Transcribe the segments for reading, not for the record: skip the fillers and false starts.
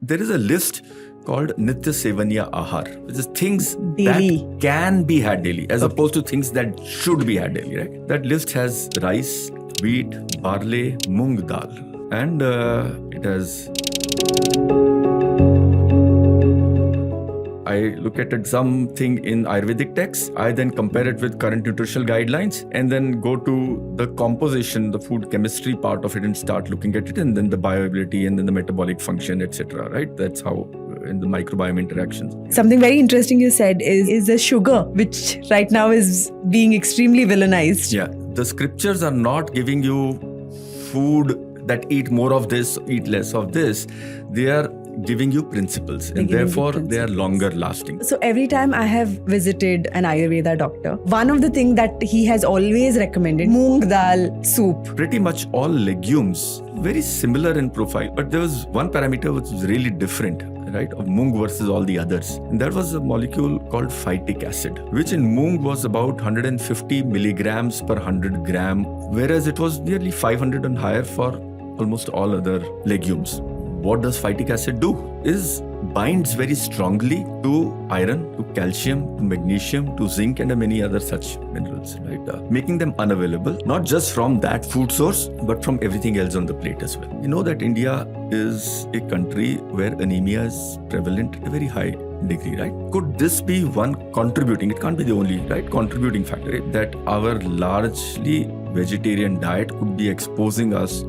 there is a list called Nitya Sevanya Ahar, which is things daily that can be had daily, as opposed to things that should be had daily, right? That list has rice, wheat, barley, moong dal, and it has... I look at something in Ayurvedic texts, I then compare it with current nutritional guidelines, and then go to the composition, the food chemistry part of it, and start looking at it, and then the bioavailability, and then the metabolic function, etc. Right? That's how in the microbiome interactions. Something very interesting you said is the sugar, which right now is being extremely villainized. Yeah, the scriptures are not giving you food that eat more of this, eat less of this. They are giving you principles, and therefore they are longer lasting. So every time I have visited an Ayurveda doctor, one of the things that he has always recommended, moong dal soup. Pretty much all legumes, very similar in profile, but there was one parameter which was really different, right, of moong versus all the others. And that was a molecule called phytic acid, which in moong was about 150 milligrams per 100 gram, whereas it was nearly 500 and higher for almost all other legumes. What does phytic acid do? Is binds very strongly to iron, to calcium, to magnesium, to zinc, and many other such minerals, right? Making them unavailable, not just from that food source, but from everything else on the plate as well. You know that India is a country where anemia is prevalent at a very high degree, right? Could this be one contributing, it can't be the only, right, contributing factor, right, that our largely vegetarian diet could be exposing us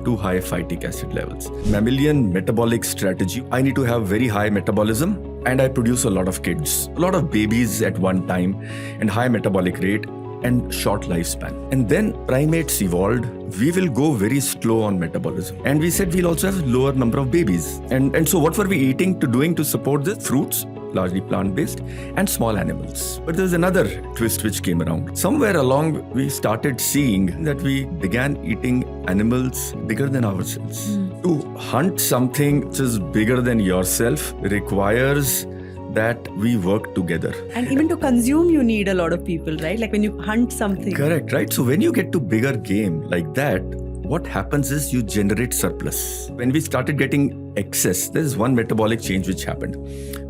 to high phytic acid levels? Mammalian metabolic strategy. I need to have very high metabolism, and I produce a lot of kids, a lot of babies at one time, and high metabolic rate and short lifespan. And then primates evolved. We will go very slow on metabolism. And we said we'll also have lower number of babies. And so what were we eating to support this? Fruits, largely plant-based, and small animals. But there's another twist which came around. Somewhere along, we started seeing that we began eating animals bigger than ourselves. To hunt something which is bigger than yourself requires that we work together. And even to consume, you need a lot of people, right? Like when you hunt something. Correct, right? So when you get to bigger game like that, what happens is you generate surplus. When we started getting excess, there is one metabolic change which happened,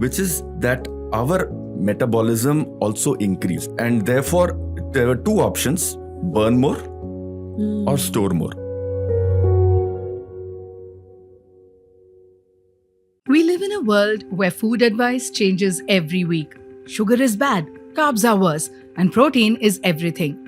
which is that our metabolism also increased. And therefore, there were two options: burn more or store more. We live in a world where food advice changes every week. Sugar is bad, carbs are worse, and protein is everything.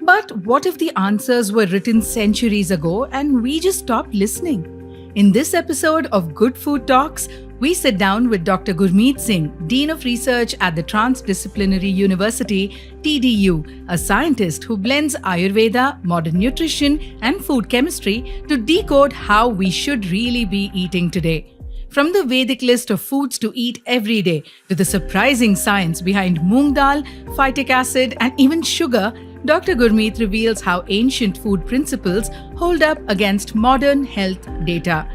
But what if the answers were written centuries ago and we just stopped listening? In this episode of Good Food Talks, we sit down with Dr. Gurmeet Singh, Dean of Research at the Transdisciplinary University, TDU, a scientist who blends Ayurveda, modern nutrition, and food chemistry to decode how we should really be eating today. From the Vedic list of foods to eat every day to the surprising science behind moong dal, phytic acid, and even sugar, Dr. Gurmeet reveals how ancient food principles hold up against modern health data.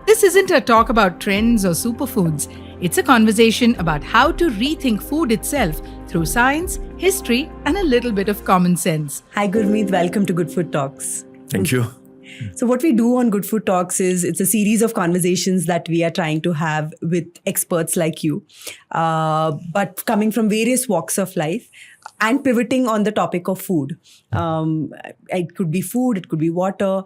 This isn't a talk about trends or superfoods. It's a conversation about how to rethink food itself through science, history, and a little bit of common sense. Hi Gurmeet, welcome to Good Food Talks. Thank you. So what we do on Good Food Talks is it's a series of conversations that we are trying to have with experts like you, but coming from various walks of life and pivoting on the topic of food. It could be food, it could be water,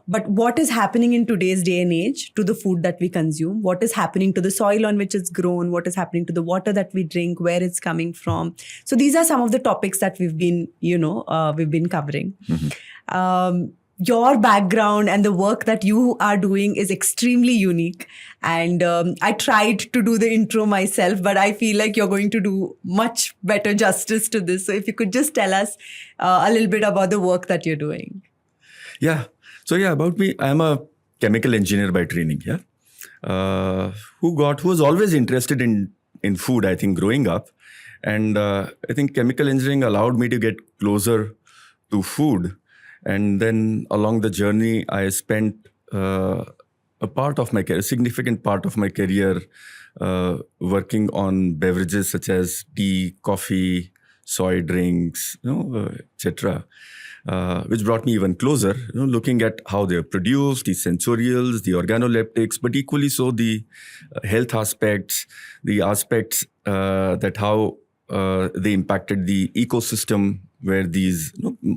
but what is happening in today's day and age to the food that we consume? What is happening to the soil on which it's grown? What is happening to the water that we drink? Where it's coming from? So these are some of the topics that we've been covering. Mm-hmm. Your background and the work that you are doing is extremely unique. And I tried to do the intro myself, but I feel like you're going to do much better justice to this. So if you could just tell us a little bit about the work that you're doing. Yeah. So about me, I'm a chemical engineer by training, who was always interested in food, I think, growing up. And I think chemical engineering allowed me to get closer to food. And then along the journey, I spent a significant part of my career working on beverages such as tea, coffee, soy drinks, etc., which brought me even closer, looking at how they're produced, the sensorials, the organoleptics, but equally so the health aspects, the aspects that how they impacted the ecosystem where these,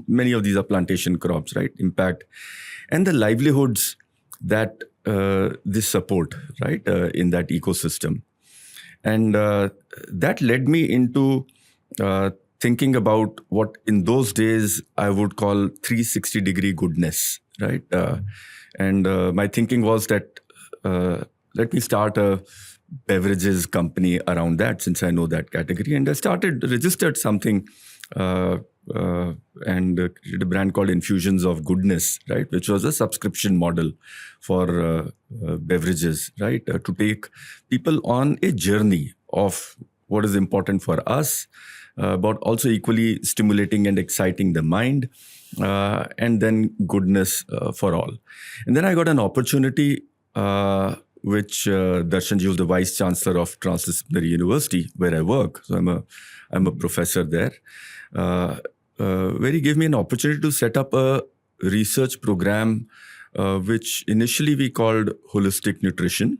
many of these are plantation crops, right, impact, and the livelihoods that this support, right, in that ecosystem. And that led me into thinking about what in those days I would call 360-degree goodness, right? And my thinking was that let me start a beverages company around that, since I know that category. And I registered something and created a brand called Infusions of Goodness, right? Which was a subscription model for beverages, right? To take people on a journey of what is important for us, but also equally stimulating and exciting the mind, and then goodness for all. And then I got an opportunity, which Darshanji was the Vice Chancellor of Transdisciplinary University, where I work. So I'm a professor there, where he gave me an opportunity to set up a research program, which initially we called Holistic Nutrition.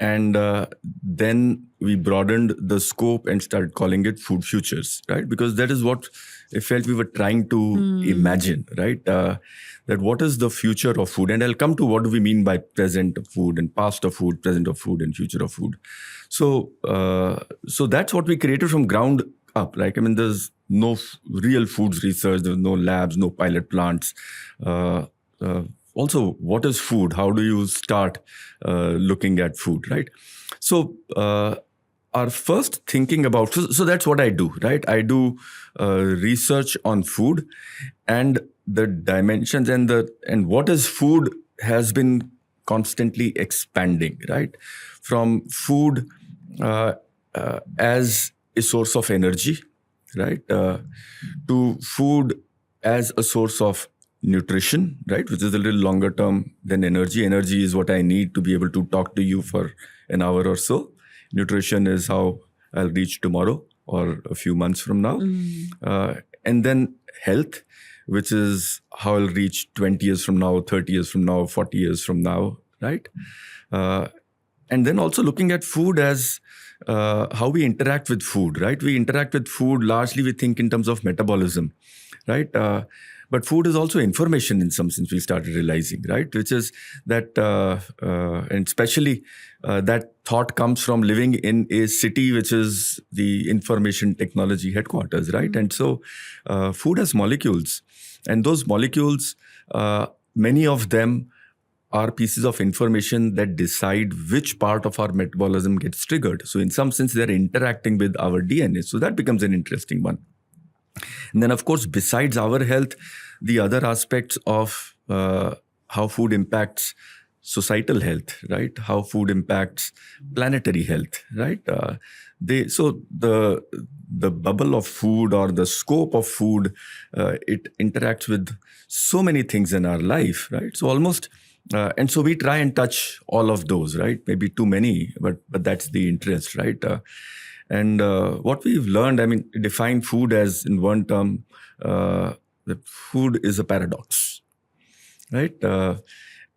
And then we broadened the scope and started calling it Food Futures, right? Because that is what I felt we were trying to imagine, right? That what is the future of food? And I'll come to what do we mean by present of food and past of food, present of food, and future of food. So that's what we created from ground up. Like, I mean, there's no real foods research, there's no labs, no pilot plants. Also, what is food? How do you start looking at food, right? So our first thinking about, so that's what I do, right? I do research on food, and the dimensions and what is food has been constantly expanding, right? From food as a source of energy, right? To food as a source of nutrition, right? Which is a little longer term than energy. Energy is what I need to be able to talk to you for an hour or so. Nutrition is how I'll reach tomorrow or a few months from now. And then health, which is how I'll reach 20 years from now, 30 years from now, 40 years from now, right? And then also looking at food as how we interact with food, right? We interact with food, largely we think in terms of metabolism, right? But food is also information in some sense, we started realizing, right? Which is that, and especially that thought comes from living in a city which is the information technology headquarters, right? And so food has molecules. And those molecules, many of them are pieces of information that decide which part of our metabolism gets triggered. So in some sense, they're interacting with our DNA. So that becomes an interesting one. And then, of course, besides our health, the other aspects of how food impacts societal health, right? How food impacts planetary health, right? So the bubble of food or the scope of food, it interacts with so many things in our life, right? So almost, and so we try and touch all of those, right? Maybe too many, but that's the interest, right? And what we've learned, I mean, define food as in one term, that food is a paradox, right?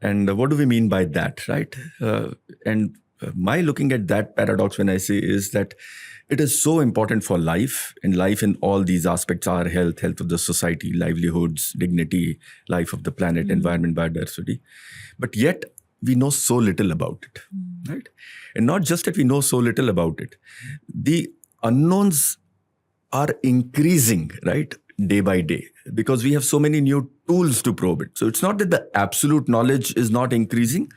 And what do we mean by that, right? And my looking at that paradox when I say is that it is so important for life, and life in all these aspects are health of the society, livelihoods, dignity, life of the planet, environment, biodiversity. But yet we know so little about it, right? And not just that we know so little about it, the unknowns are increasing, right? Day by day, because we have so many new tools to probe it. So it's not that the absolute knowledge is not increasing,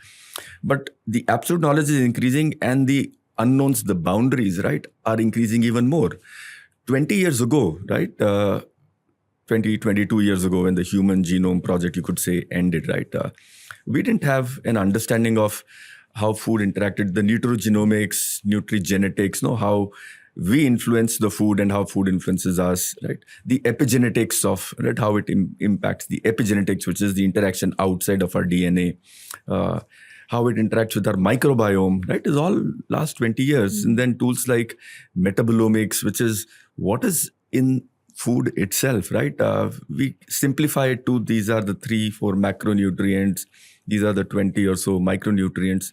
but the absolute knowledge is increasing and the unknowns, the boundaries, right, are increasing even more. 20 years ago, right, 22 years ago when the Human Genome Project, you could say, ended, right, we didn't have an understanding of how food interacted, the nutrigenomics, nutrigenetics, how we influence the food and how food influences us, right? The epigenetics of, right, how it impacts the epigenetics, which is the interaction outside of our DNA. how it interacts with our microbiome, right, is all last 20 years. And then tools like metabolomics, which is what is in food itself, right? We simplify it to these are the 3-4 macronutrients, these are the 20 or so micronutrients.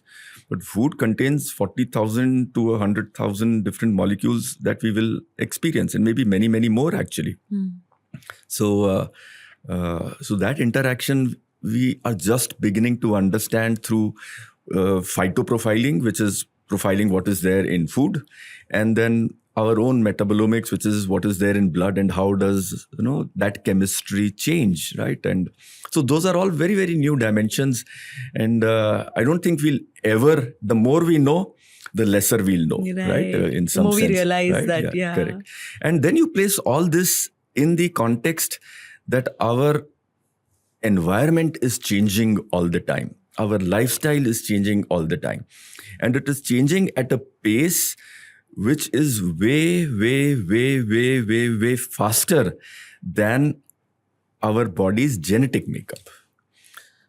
But food contains 40,000 to 100,000 different molecules that we will experience, and maybe many, many more actually. So that interaction we are just beginning to understand through phytoprofiling, which is profiling what is there in food, and then our own metabolomics, which is what is there in blood and how does that chemistry change, right? And so those are all very, very new dimensions, and I don't think we'll ever. The more we know, the lesser we'll know, right? In some sense, the more we realize right? that, Correct. And then you place all this in the context that our environment is changing all the time. Our lifestyle is changing all the time. And it is changing at a pace which is way, way, way, way, way, way faster than our body's genetic makeup.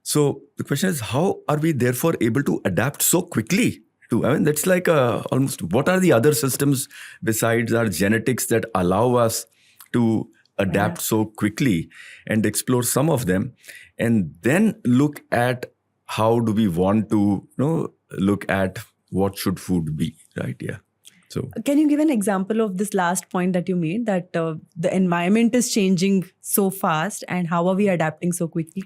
So the question is, how are we therefore able to adapt so quickly? That's like almost, what are the other systems besides our genetics that allow us to adapt so quickly, and explore some of them, and then look at how do we want to look at what should food be, right? Yeah. So can you give an example of this last point that you made, that the environment is changing so fast, and how are we adapting so quickly?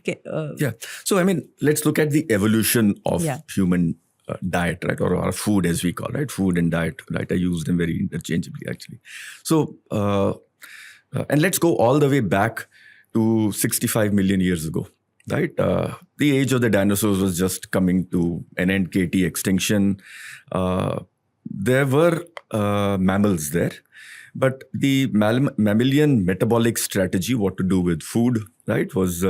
Yeah. So let's look at the evolution of human diet, right? Or our food, as we call, right? Food and diet, right? I use them very interchangeably actually. So and let's go all the way back to 65 million years ago, right? The age of the dinosaurs was just coming to an end, KT extinction. There were mammals there, but the mammalian metabolic strategy, what to do with food, right, was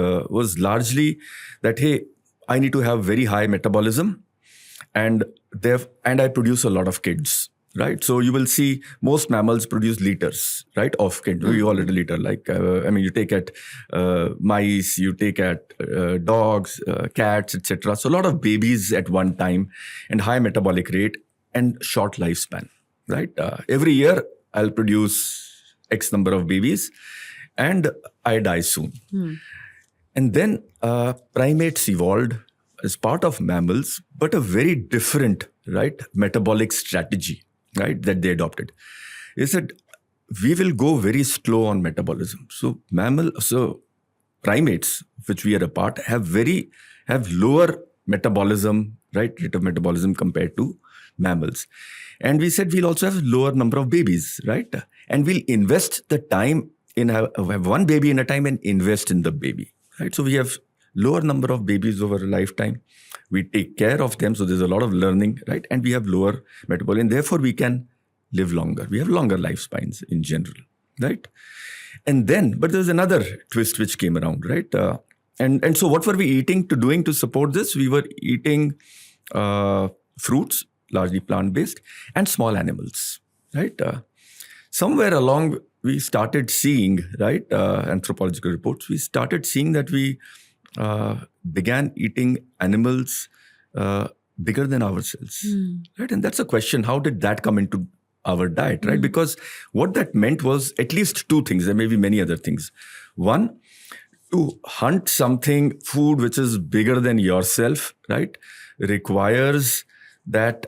largely that, hey, I need to have very high metabolism, and I produce a lot of kids. Right. So you will see most mammals produce liters, right, of kids. We call it a liter. Like, you take at mice, you take at dogs, cats, etc. So a lot of babies at one time, and high metabolic rate and short lifespan, right? Every year I'll produce X number of babies and I die soon. And then primates evolved as part of mammals, but a very different, right, metabolic strategy, right, that they adopted. Is that we will go very slow on metabolism. So primates, which we are a part, have lower metabolism, right, rate of metabolism compared to mammals. And we said we'll also have lower number of babies, right? And we'll invest the time in have one baby in a time and invest in the baby, right? So we have lower number of babies over a lifetime. We take care of them, so there's a lot of learning, right? And we have lower metabolism, and therefore we can live longer. We have longer lifespans in general, right? And then, but there's another twist which came around, right? And so what were we doing to support this? We were eating fruits, largely plant-based, and small animals, right? Somewhere along, we started seeing, right, anthropological reports, we started seeing that we began eating animals bigger than ourselves, right? And that's a question, how did that come into our diet, right? Because what that meant was at least two things. There may be many other things. One, to hunt food which is bigger than yourself, right, requires that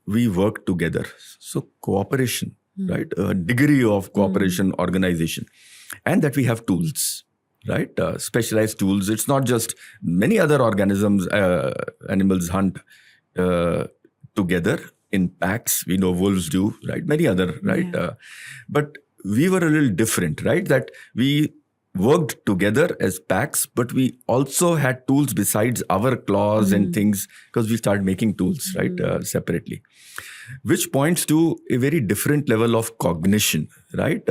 we work together. So cooperation, right, a degree of cooperation, organization, and that we have tools, right, specialized tools. It's not just many other organisms, animals hunt together in packs. We know wolves do, right, many other, right? But we were a little different, right, that we worked together as packs, but we also had tools besides our claws and things, because we started making tools, right, separately, which points to a very different level of cognition, right?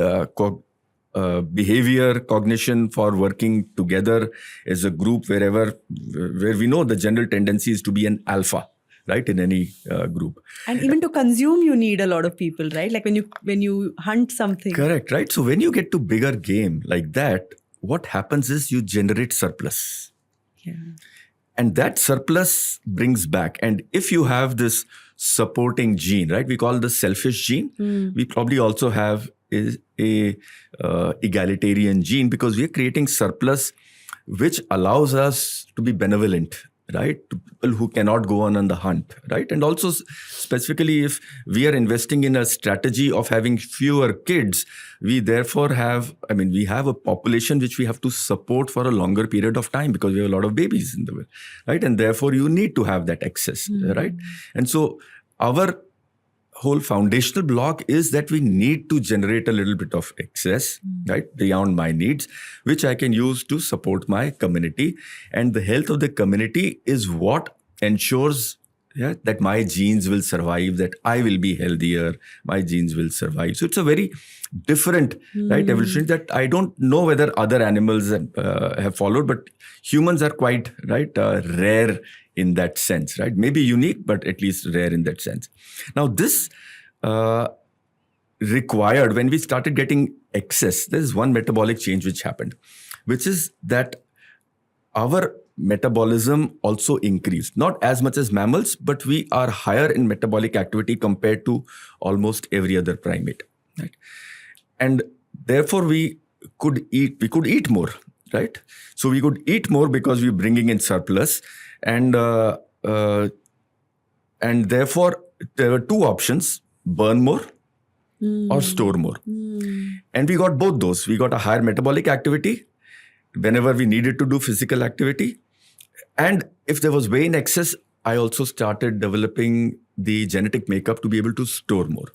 Behavior, cognition for working together as a group, where we know the general tendency is to be an alpha, right, in any group. And even to consume, you need a lot of people, right? Like when you hunt something. Correct, right? So when you get to bigger game like that, what happens is you generate surplus. Yeah. And that surplus brings back. And if you have this supporting gene, right, we call the selfish gene, we probably also have a egalitarian gene, because we are creating surplus which allows us to be benevolent, right, to people who cannot go on the hunt, right? And also specifically, if we are investing in a strategy of having fewer kids, we therefore have, we have a population which we have to support for a longer period of time, because we have a lot of babies in the world, right? And therefore you need to have that excess, right? And so our whole foundational block is that we need to generate a little bit of excess, right, beyond my needs, which I can use to support my community. And the health of the community is what ensures that my genes will survive, that I will be healthier, my genes will survive. So it's a very different, right, evolution that I don't know whether other animals have followed, but humans are quite, right, rare in that sense, right? Maybe unique, but at least rare in that sense. Now, this required, when we started getting excess, there's one metabolic change which happened, which is that our metabolism also increased. Not as much as mammals, but we are higher in metabolic activity compared to almost every other primate, right? And therefore, we could eat more, right? So we could eat more because we're bringing in surplus. And therefore, there were two options: burn more or store more. And we got both those. We got a higher metabolic activity whenever we needed to do physical activity. And if there was way in excess, I also started developing the genetic makeup to be able to store more.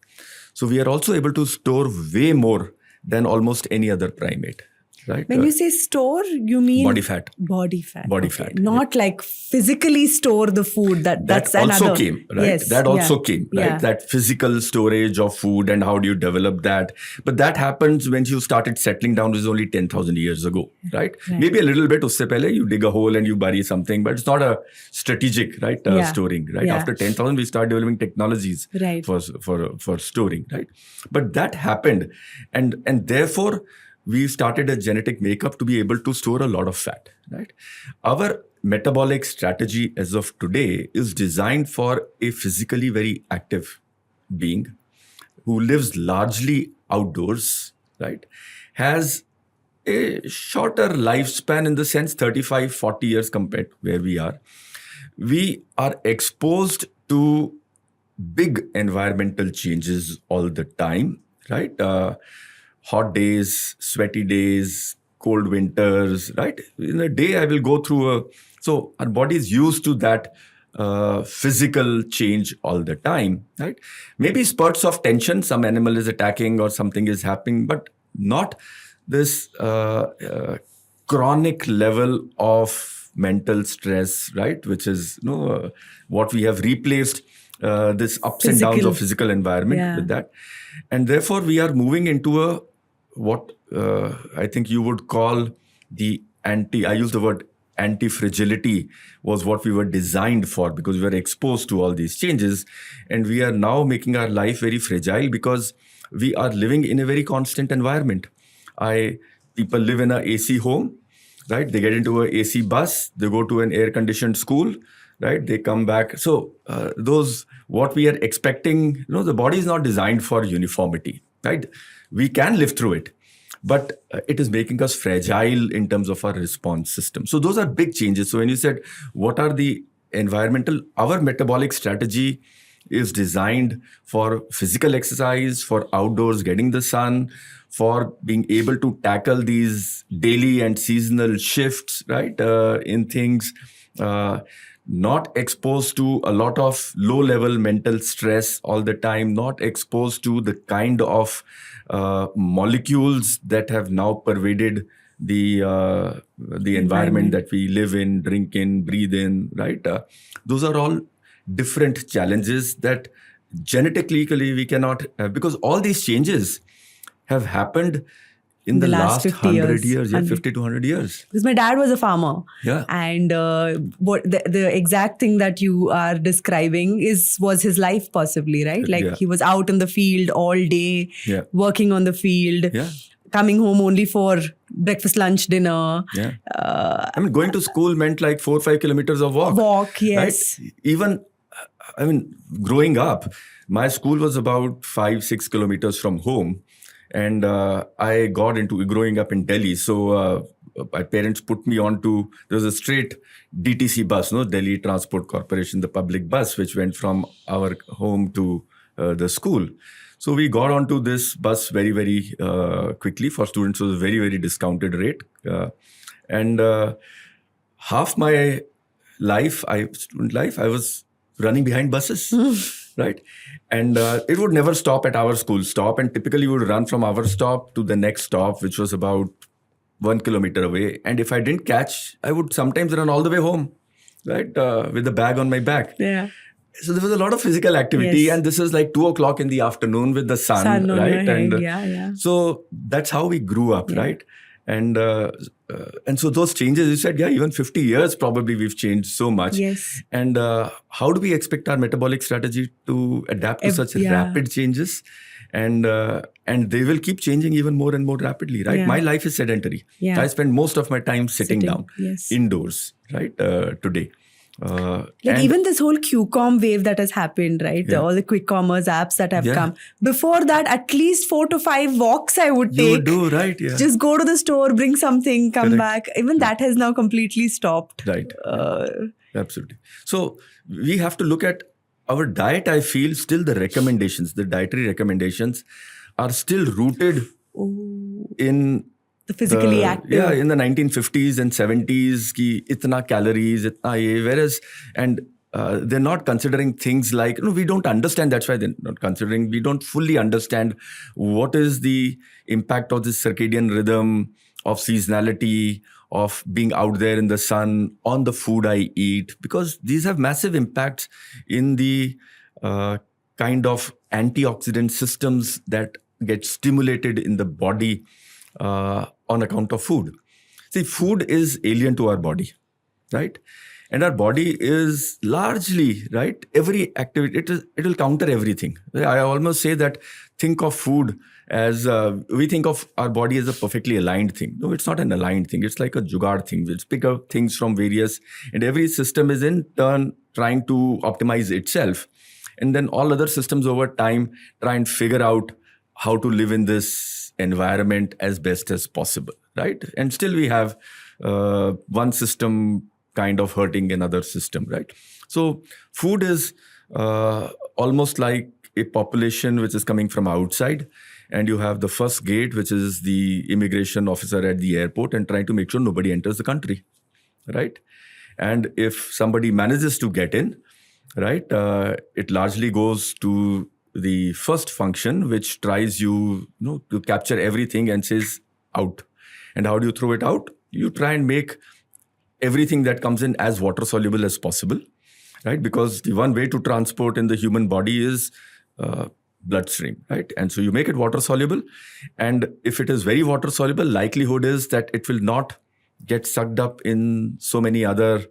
So we are also able to store way more than almost any other primate. Right? When you say store, you mean body fat. Body fat. Body fat. Not like physically store the food. That's also another. Came, right? Yes, that also came, right? Yeah. That physical storage of food and how do you develop that? But that happens when you started settling down, which is only 10,000 years ago, right? Maybe a little bit. Usse pehle you dig a hole and you bury something, but it's not a strategic, right? Storing, right? Yeah. After 10,000, we start developing technologies for storing, right? But that happened, and therefore, we started a genetic makeup to be able to store a lot of fat, right? Our metabolic strategy as of today is designed for a physically very active being who lives largely outdoors, right? Has a shorter lifespan in the sense 35, 40 years compared to where we are. We are exposed to big environmental changes all the time, right? Hot days, sweaty days, cold winters, right? In a day, I will go through so our body is used to that physical change all the time, right? Maybe spurts of tension, some animal is attacking or something is happening, but not this chronic level of mental stress, right? Which is what we have replaced this ups and downs of physical environment with that. And therefore, we are moving into what I think you would call I use the word anti-fragility was what we were designed for, because we were exposed to all these changes. And we are now making our life very fragile because we are living in a very constant environment. People live in an AC home, right? They get into an AC bus, they go to an air-conditioned school, right? They come back. So what we are expecting, the body is not designed for uniformity, right? We can live through it, but it is making us fragile in terms of our response system. So those are big changes. So when you said, what are the our metabolic strategy is designed for physical exercise, for outdoors, getting the sun, for being able to tackle these daily and seasonal shifts, right? In things, not exposed to a lot of low-level mental stress all the time, not exposed to the kind of molecules that have now pervaded the environment that we live in, drink in, breathe in, right? Those are all different challenges that genetically we cannot have, because all these changes have happened in the last 100 years, 50 to 100 years. Because my dad was a farmer. Yeah. And what the exact thing that you are describing was his life possibly, right? Like he was out in the field all day, working on the field. Yeah. coming home only for breakfast, lunch, dinner. Yeah. Going to school meant like 4 or 5 kilometers of walk. Walk, yes. Right? Even, growing up, my school was about 5-6 kilometers from home. And I got into growing up in Delhi. So my parents put me onto, there was a straight DTC bus, Delhi Transport Corporation, the public bus, which went from our home to the school. So we got onto this bus very, very quickly. For students, it was a very, very discounted rate. And half my student life, I was running behind buses, right? And it would never stop at our school stop. And typically we would run from our stop to the next stop, which was about 1 kilometer away. And if I didn't catch, I would sometimes run all the way home, right? With the bag on my back. Yeah. So there was a lot of physical activity, Yes. and this is like 2 o'clock in the afternoon with the sun On your right? head. And Yeah. so that's how we grew up, right? And so those changes, you said, even 50 years probably we've changed so much. Yes. And how do we expect our metabolic strategy to adapt to such rapid changes? And they will keep changing even more and more rapidly, right? Yeah. My life is sedentary. Yeah. I spend most of my time sitting down, Yes. indoors, right? Today. And Even this whole QCOM wave that has happened, right? Yeah. All the quick commerce apps that have Yeah. come. Before that, at least 4 to 5 walks I would you take. do, right? Yeah. Just go to the store, bring something, come Correct. back. Even that has now completely stopped. Right. Absolutely. So we have to look at our diet. I feel still the dietary recommendations are still rooted in The physically active. Yeah, in the 1950s and 70s, ki itna calories, itna ye, whereas, and they're not considering things like, we don't understand. That's why they're not considering. We don't fully understand what is the impact of this circadian rhythm, of seasonality, of being out there in the sun, on the food I eat, because these have massive impacts in the kind of antioxidant systems that get stimulated in the body on account of food. See, food is alien to our body, right? And our body is largely, right? Every activity, it will counter everything. I almost say that think of food as, we think of our body as a perfectly aligned thing. No, it's not an aligned thing. It's like a jugaad thing. We'll pick up things from various, and every system is in turn trying to optimize itself. And then all other systems over time try and figure out how to live in this environment as best as possible, right? And still we have one system kind of hurting another system, right? So food is almost like a population which is coming from outside, and you have the first gate, which is the immigration officer at the airport, and trying to make sure nobody enters the country, right? And if somebody manages to get in, right, it largely goes to the first function, which tries to capture everything and says out. And how do you throw it out? You try and make everything that comes in as water soluble as possible, right? Because the one way to transport in the human body is bloodstream, right? And so you make it water soluble. And if it is very water soluble, likelihood is that it will not get sucked up in so many other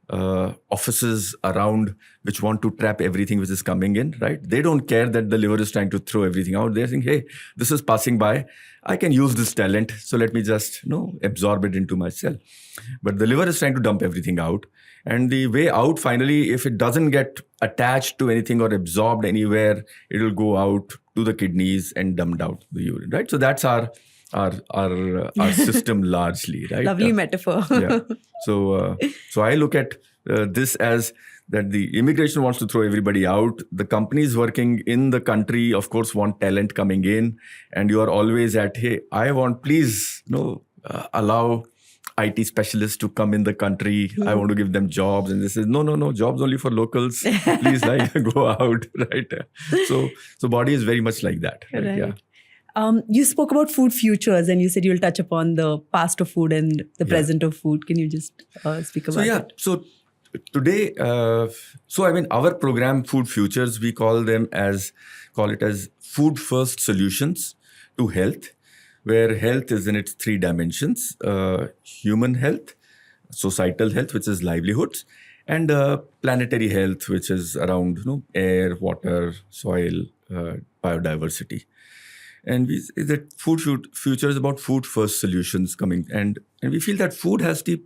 offices around which want to trap everything which is coming in, right? They don't care that the liver is trying to throw everything out. They're saying, hey, this is passing by. I can use this talent. So let me just, absorb it into my cell. But the liver is trying to dump everything out. And the way out, finally, if it doesn't get attached to anything or absorbed anywhere, it will go out to the kidneys and dumped out the urine, right? So that's our system largely, right? Lovely metaphor. Yeah. So I look at this as that the immigration wants to throw everybody out. The companies working in the country, of course, want talent coming in, and you are always at, hey, I want, please, allow IT specialists to come in the country. I want to give them jobs. And this is, no, jobs only for locals. Please, go out, right? So body is very much like that. Right? Right. Yeah. You spoke about food futures, and you said you'll touch upon the past of food and the present of food. Can you just speak about it? So today, our program, Food Futures, we call it as food first solutions to health, where health is in its 3 dimensions: human health, societal health, which is livelihoods, and planetary health, which is around air, water, soil, biodiversity. And we say that future is about food first solutions coming. And we feel that food has the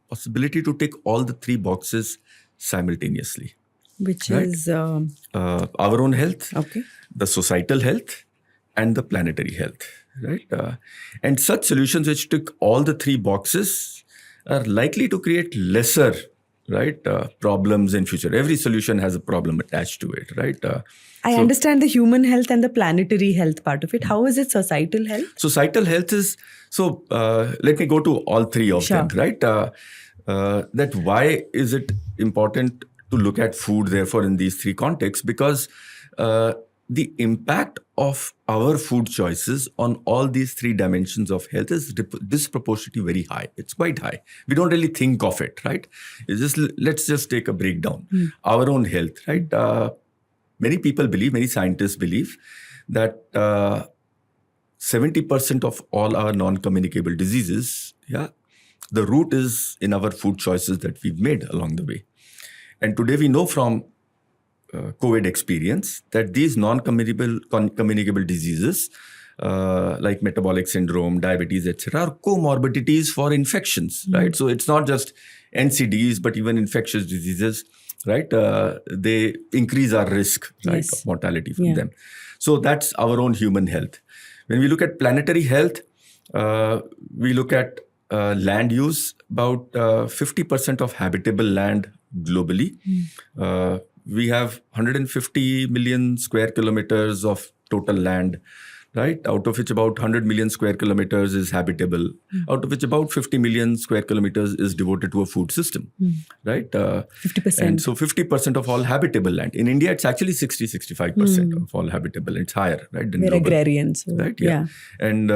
possibility to tick all the three boxes simultaneously. Which Right. is Our own health, okay. the societal health, and the planetary health, right? And such solutions which tick all the three boxes are likely to create lesser, right, problems in future. Every solution has a problem attached to it, right? I understand the human health and the planetary health part of it. How is it societal health? Societal health is, so let me go to all three of Sure. them, right? That why is it important to look at food, therefore, in these three contexts? Because the impact of our food choices on all these three dimensions of health is disproportionately very high. It's quite high. We don't really think of it, right? Let's just take a breakdown. Our own health, right? Many people believe, many scientists believe that 70% of all our non-communicable diseases, the root is in our food choices that we've made along the way. And today we know from COVID experience that these non-communicable diseases like metabolic syndrome, diabetes, etc., are comorbidities for infections, right? So it's not just NCDs, but even infectious diseases, right? They increase our risk, right, Yes. of mortality from them. So that's our own human health. When we look at planetary health, we look at land use. About 50% of habitable land globally. We have 150 million square kilometers of total land, right? Out of which about 100 million square kilometers is habitable, out of which about 50 million square kilometers is devoted to a food system, right? 50%. And so 50% of all habitable land. In India, it's actually 65% of all habitable. It's higher, right? Than We're global. agrarian. So, Right? Yeah. And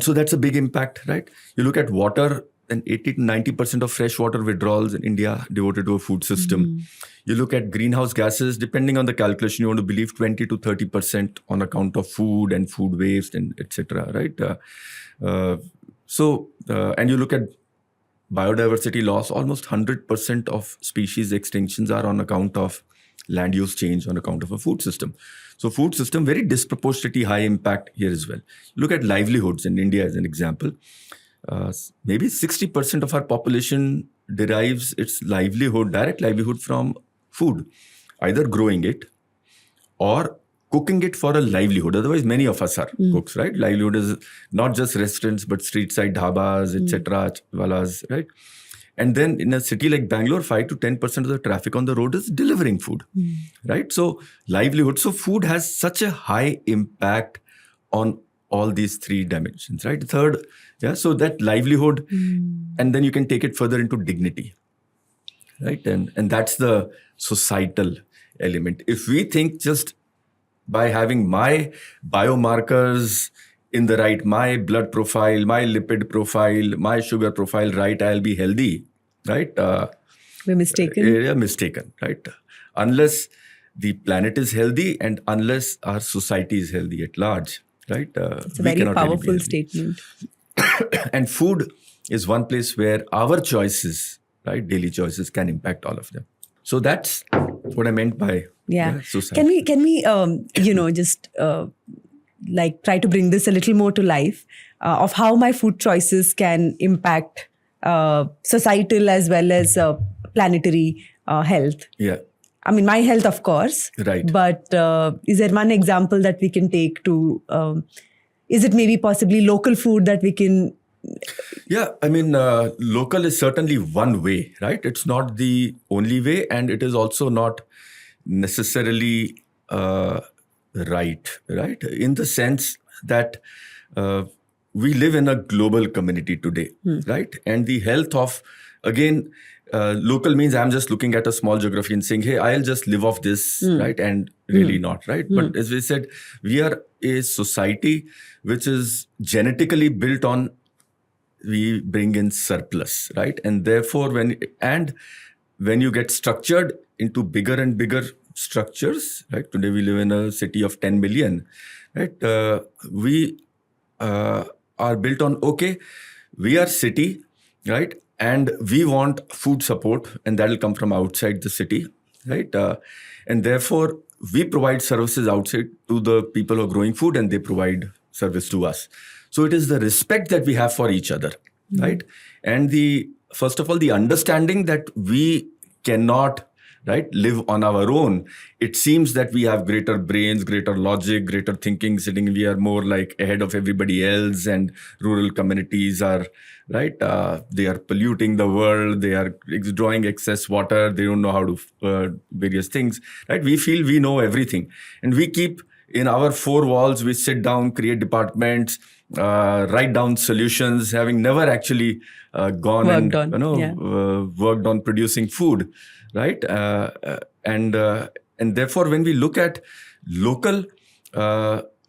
so that's a big impact, right? You look at water, and 80 to 90% of fresh water withdrawals in India devoted to a food system. You look at greenhouse gases, depending on the calculation, you want to believe 20 to 30% on account of food and food waste and etc. Right? And you look at biodiversity loss, almost 100% of species extinctions are on account of land use change on account of a food system. So food system, very disproportionately high impact here as well. Look at livelihoods in India as an example. Maybe 60% of our population derives its direct livelihood from food, either growing it or cooking it for a livelihood. Otherwise, many of us are cooks, right? Livelihood is not just restaurants, but street side dhabas, etc., walas, right? And then in a city like Bangalore, 5 to 10% of the traffic on the road is delivering food, right? So livelihood. So food has such a high impact on all these three dimensions, right? Third, so that livelihood, and then you can take it further into dignity, right? And that's the societal element. If we think just by having my biomarkers in the right, my blood profile, my lipid profile, my sugar profile, right, I'll be healthy, right? we're mistaken. Area mistaken, right? Unless the planet is healthy and unless our society is healthy at large, right? It's a very powerful statement. And food is one place where our choices, right, daily choices, can impact all of them. So that's what I meant by society. Can we just like try to bring this a little more to life of how my food choices can impact societal as well as planetary health? Yeah. I mean, my health, of course. Right. But is there one example that we can take to, is it maybe possibly local food that we can? Yeah, I mean, local is certainly one way, right? It's not the only way, and it is also not necessarily right? In the sense that we live in a global community today, right? And the health of, again, local means I'm just looking at a small geography and saying, hey, I'll just live off this, right? And really not, right? But as we said, we are a society which is genetically built on, we bring in surplus, right? And therefore, when you get structured into bigger and bigger structures, right? Today we live in a city of 10 million, right? We are built on, okay, we are city, right? And we want food support, and that will come from outside the city. right? And therefore, we provide services outside to the people who are growing food, and they provide service to us. So it is the respect that we have for each other, right? And first of all, the understanding that we cannot, right, live on our own. It seems that we have greater brains, greater logic, greater thinking, sitting. We are more like ahead of everybody else, and rural communities are, right, they are polluting the world. They are drawing excess water. They don't know how to various things, right? We feel we know everything, and we keep in our four walls. We sit down, create departments, write down solutions, having never actually gone worked on producing food, right? And therefore, when we look at local,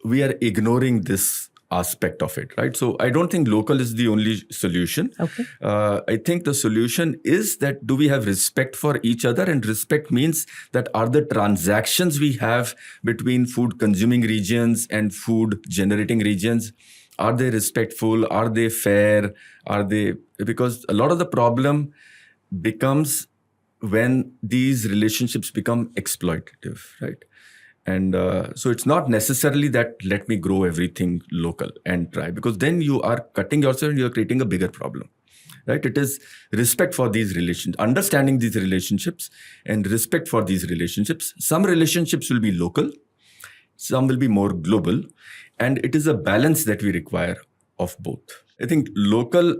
we are ignoring this aspect of it, right? So I don't think local is the only solution. Okay. I think the solution is that do we have respect for each other? And respect means that are the transactions we have between food consuming regions and food generating regions, are they respectful? Are they fair? Because a lot of the problem becomes when these relationships become exploitative, right? And so it's not necessarily that let me grow everything local and try, because then you are cutting yourself and you're creating a bigger problem, right? It is respect for these relations, understanding these relationships and respect for these relationships. Some relationships will be local, some will be more global, and it is a balance that we require of both. I think local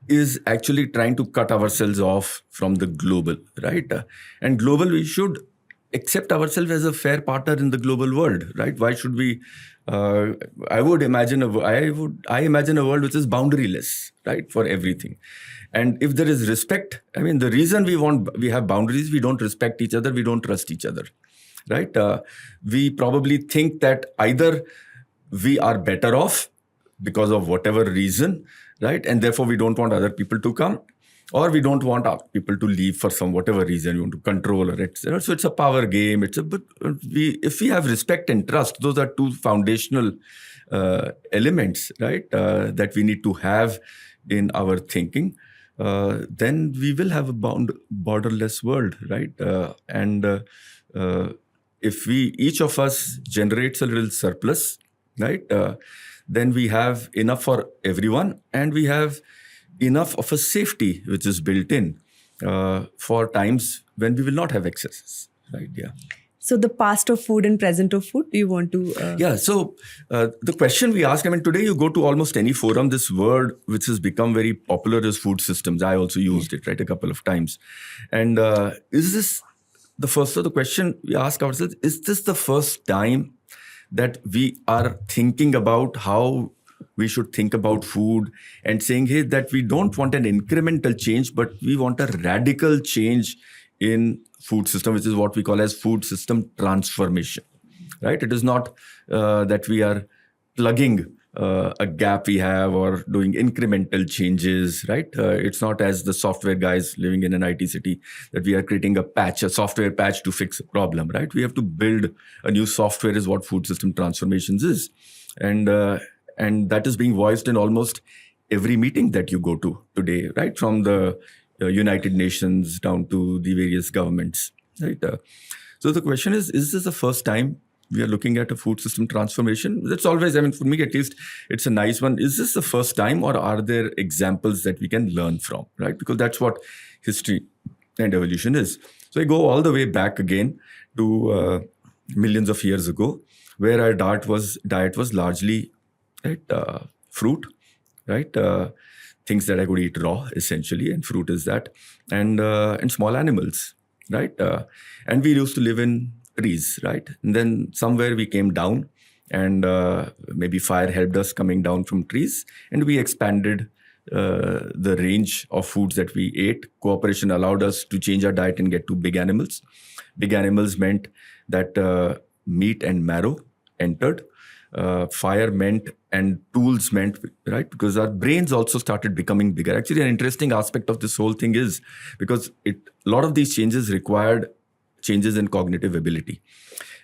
is actually trying to cut ourselves off from the global, right? And global, we should accept ourselves as a fair partner in the global world, right? Why should we? I imagine a world which is boundaryless, right, for everything. And if there is respect, I mean, the reason we have boundaries, we don't respect each other, we don't trust each other, right? We probably think that either we are better off because of whatever reason, right? And therefore we don't want other people to come, or we don't want our people to leave for some whatever reason. We want to control or etc. So it's a power game. If we have respect and trust, those are two foundational elements, right? That we need to have in our thinking. Then we will have a borderless world, right? If each of us generates a little surplus, right? Then we have enough for everyone, and we have enough of a safety which is built in for times when we will not have excesses, right? Yeah. So the past of food and present of food, do you want to? Yeah. So the question we ask, I mean, today you go to almost any forum, this word which has become very popular is food systems. I also used it, right, a couple of times. And is this the first? So the question we ask ourselves, is this the first time that we are thinking about how we should think about food and saying, hey, that we don't want an incremental change, but we want a radical change in food system, which is what we call as food system transformation, right? It is not that we are plugging a gap we have or doing incremental changes, right? It's not as the software guys living in an IT city that we are creating a software patch to fix a problem, right? We have to build a new software is what food system transformations is. And that is being voiced in almost every meeting that you go to today, right? From the United Nations down to the various governments, right? So the question is this the first time we are looking at a food system transformation? That's always, I mean, for me at least, it's a nice one. Is this the first time, or are there examples that we can learn from, right? Because that's what history and evolution is. So I go all the way back again to millions of years ago, where our diet was largely, right, fruit, right? Things that I could eat raw, essentially, and fruit is that, and small animals, right? And we used to live in trees, right? And then somewhere we came down, and maybe fire helped us coming down from trees, and we expanded the range of foods that we ate. Cooperation allowed us to change our diet and get to big animals. Big animals meant that meat and marrow entered. Fire meant, and tools meant, right? Because our brains also started becoming bigger. Actually, an interesting aspect of this whole thing is because a lot of these changes required changes in cognitive ability.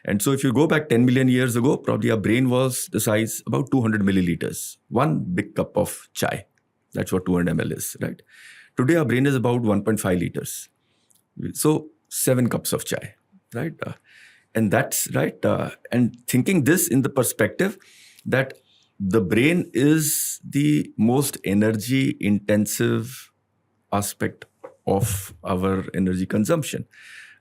And so if you go back 10 million years ago, probably our brain was the size about 200 milliliters, one big cup of chai. That's what 200 ml is, right? Today, our brain is about 1.5 liters. So 7 cups of chai, right? And that's right. And thinking this in the perspective that the brain is the most energy intensive aspect of our energy consumption.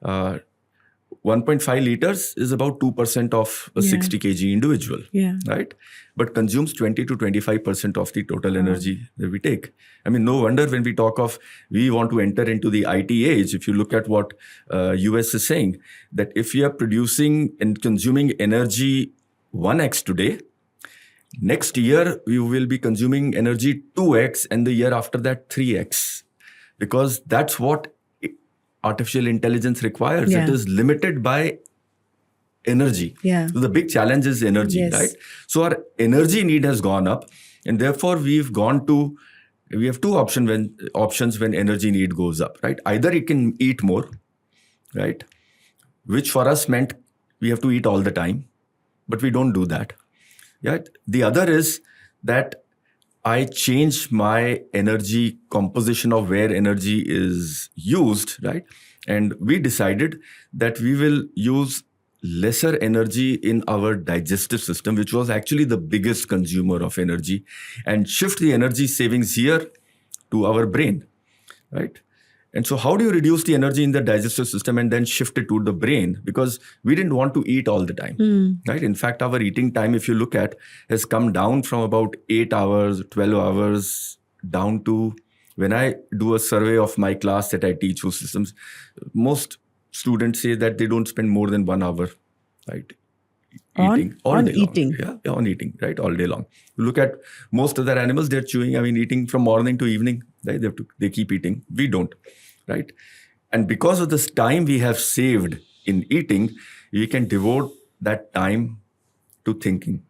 1.5 liters is about 2% of a 60 kg individual, right? But consumes 20 to 25% of the total energy that we take. I mean, no wonder when we talk of we want to enter into the IT age, if you look at what US is saying, that if we are producing and consuming energy 1x today, next year we will be consuming energy 2x and the year after that 3x. Because that's what artificial intelligence requires. It is limited by energy. So the big challenge is energy, right? So our energy need has gone up, and therefore we have two options when energy need goes up, right? Either you can eat more, right? Which for us meant we have to eat all the time, but we don't do that. Right? The other is that I change my energy composition of where energy is used, right? And we decided that we will use lesser energy in our digestive system, which was actually the biggest consumer of energy, and shift the energy savings here to our brain, right? And so how do you reduce the energy in the digestive system and then shift it to the brain? Because we didn't want to eat all the time, right? In fact, our eating time, if you look at, has come down from about 8 hours, 12 hours, down to, when I do a survey of my class that I teach whose systems, most students say that they don't spend more than 1 hour, right? Eating all day long. Yeah, on eating, right? All day long. You look at most other animals, they're chewing, eating from morning to evening, right? They keep eating. We don't, right? And because of this time we have saved in eating, we can devote that time to thinking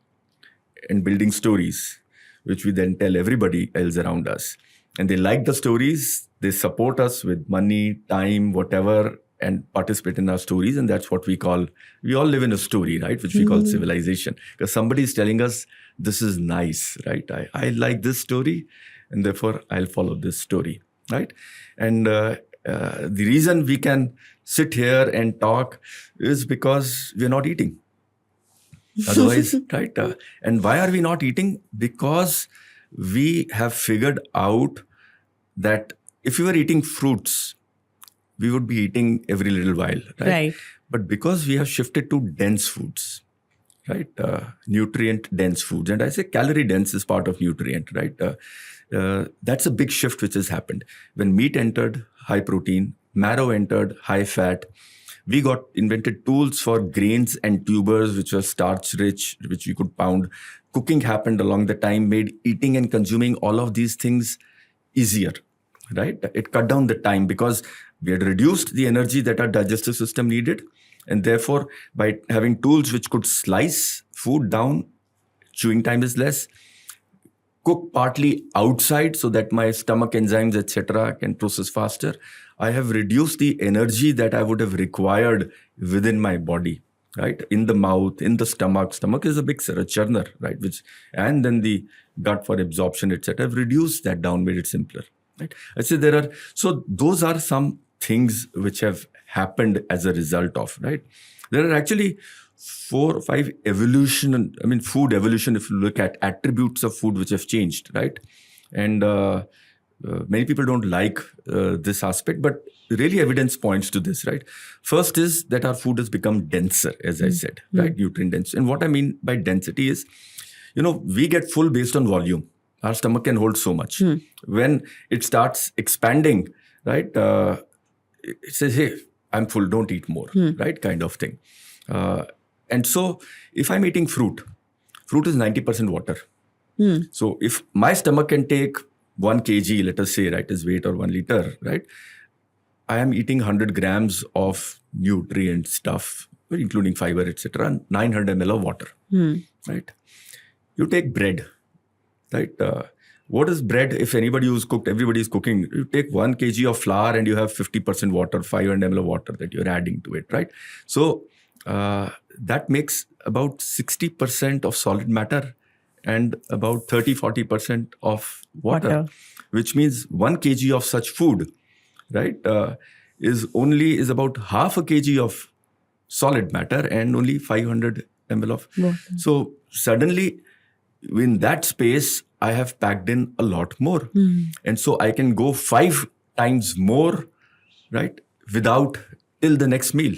and building stories, which we then tell everybody else around us. And they like the stories, they support us with money, time, whatever, and participate in our stories. And that's what we all live in a story, right? Which we call civilization. Because somebody is telling us, this is nice, right? I like this story, and therefore I'll follow this story, right? And the reason we can sit here and talk is because we're not eating. Otherwise, right? And why are we not eating? Because we have figured out that if we were eating fruits, we would be eating every little while, right? But because we have shifted to dense foods, right? Nutrient dense foods. And I say calorie dense is part of nutrient, right? That's a big shift which has happened. When meat entered, high protein, marrow entered, high fat, we got invented tools for grains and tubers, which were starch rich, which we could pound. Cooking happened along the time, made eating and consuming all of these things easier, right? It cut down the time because we had reduced the energy that our digestive system needed. And therefore, by having tools which could slice food down, chewing time is less, cook partly outside so that my stomach enzymes, etc., can process faster. I have reduced the energy that I would have required within my body, right? In the mouth, in the stomach. Stomach is a big churner, right? And then the gut for absorption, etc. I've reduced that down, made it simpler, right? I say so those are some things which have happened as a result of, right? There are actually 4 or 5 food evolution, if you look at attributes of food which have changed, right? And many people don't like this aspect, but really evidence points to this, right? First is that our food has become denser, as I said, right? Nutrient dense. And what I mean by density is, we get full based on volume. Our stomach can hold so much. When it starts expanding, right? It says, hey, I'm full, don't eat more, right? Kind of thing. And so if I'm eating fruit is 90% water. So if my stomach can take 1 kg, let us say, right, as weight or 1 liter, right? I am eating 100 grams of nutrient stuff, including fiber, etc., 900 ml of water, right? You take bread, right? What is bread? If anybody who's cooked, everybody is cooking. You take 1 kg of flour and you have 50% water, 500 ml of water that you're adding to it, right? So that makes about 60% of solid matter and about 30-40% of water, which means 1 kg of such food, right, is about half a kg of solid matter and only 500 ml of. Water. So suddenly, in that space, I have packed in a lot more. And so I can go 5 times more, right, without till the next meal,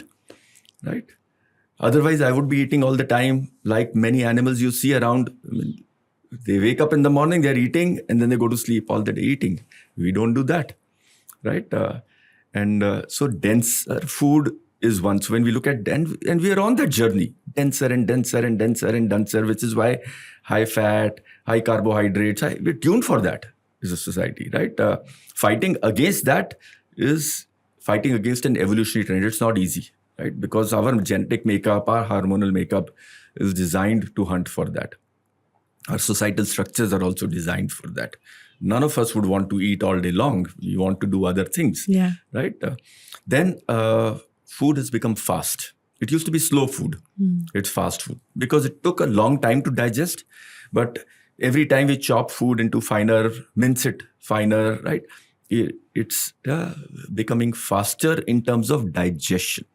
right? Otherwise, I would be eating all the time like many animals you see around. I mean, they wake up in the morning, they're eating, and then they go to sleep all the day eating. We don't do that, right? So denser food is one. So when we look at and we are on that journey, denser and denser and denser and denser, which is why high fat, high carbohydrates, we're tuned for that as a society, right? Fighting against that is fighting against an evolutionary trend. It's not easy, right? Because our genetic makeup, our hormonal makeup is designed to hunt for that. Our societal structures are also designed for that. None of us would want to eat all day long. We want to do other things, right? Then food has become fast. It used to be slow food. It's fast food because it took a long time to digest. But every time we chop food into finer, mince it finer, right? It's becoming faster in terms of digestion,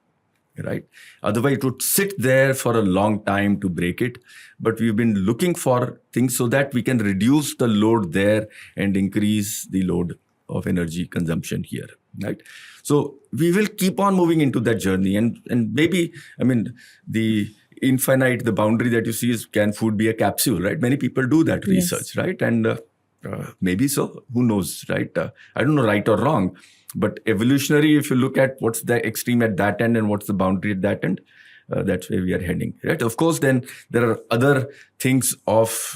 right? Otherwise, it would sit there for a long time to break it. But we've been looking for things so that we can reduce the load there and increase the load of energy consumption here, right? So we will keep on moving into that journey. And maybe, I mean, the infinite, the boundary that you see is, can food be a capsule, right? Many people do that research, right? And maybe so, who knows, right? I don't know right or wrong, but evolutionary, if you look at what's the extreme at that end and what's the boundary at that end, that's where we are heading, right? Of course, then there are other things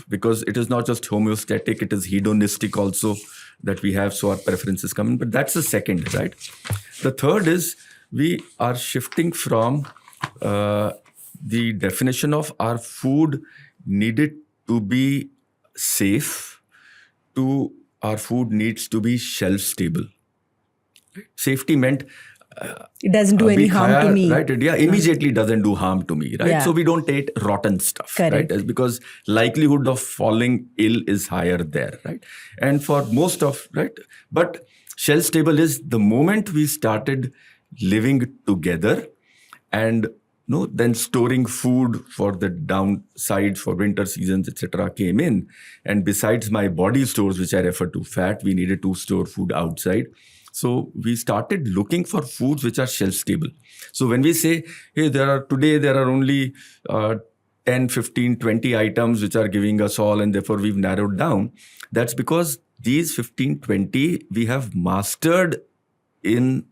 because it is not just homeostatic, it is hedonistic also that we have, so our preferences come in, but that's the second, right? The third is we are shifting from the definition of our food needed to be safe to our food needs to be shelf stable. Safety meant it doesn't do any harm to me. Right? Yeah, immediately doesn't do harm to me, right? Yeah. So we don't eat rotten stuff, Correct. right? Because likelihood of falling ill is higher there, right? And for most of, right? But shelf stable is the moment we started living together and then storing food for the downside for winter seasons, etc. came in. And besides my body stores, which I refer to fat, we needed to store food outside. So we started looking for foods which are shelf stable. So when we say, hey, there are only 10, 15, 20 items which are giving us all, and therefore we've narrowed down, that's because these 15, 20 we have mastered in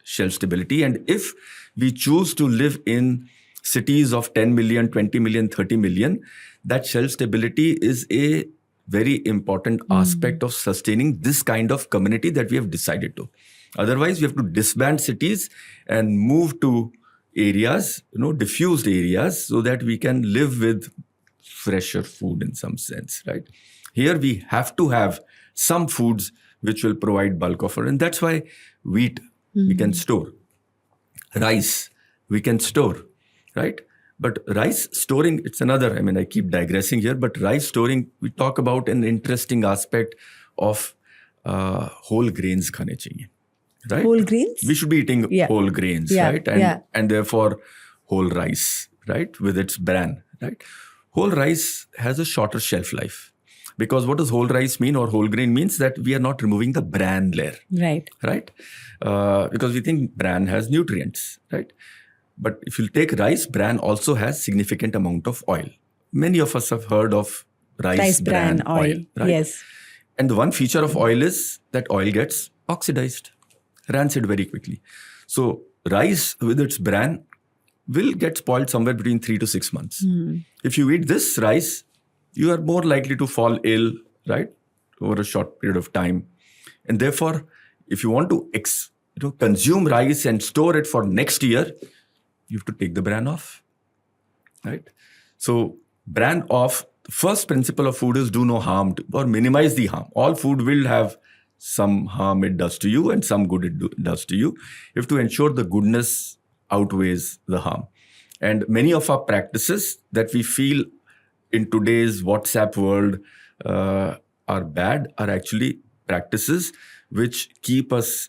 shelf stability. And if we choose to live in cities of 10 million, 20 million, 30 million, that shelf stability is a very important aspect of sustaining this kind of community that we have decided to. Otherwise, we have to disband cities and move to areas, diffused areas, so that we can live with fresher food in some sense, right? Here we have to have some foods which will provide bulk of it. And that's why wheat we can store. Rice we can store, right? But rice storing, it's another, I keep digressing here, but rice storing, we talk about an interesting aspect of whole grains khane chahiye, right? Whole grains? We should be eating whole grains, right? And therefore whole rice, right? With its bran, right? Whole rice has a shorter shelf life. Because what does whole rice mean or whole grain means? That we are not removing the bran layer. Right. Right? Because we think bran has nutrients, right? But if you take rice, bran also has significant amount of oil. Many of us have heard of rice bran oil. Right? Yes. And the one feature of oil is that oil gets oxidized, rancid very quickly. So rice with its bran will get spoiled somewhere between 3 to 6 months. If you eat this rice, you are more likely to fall ill, right, over a short period of time. And therefore, if you want to consume rice and store it for next year, you have to take the bran off, right? So bran off, the first principle of food is do no harm or minimize the harm. All food will have some harm it does to you and some good it does to you. You have to ensure the goodness outweighs the harm. And many of our practices that we feel in today's WhatsApp world are bad are actually practices which keep us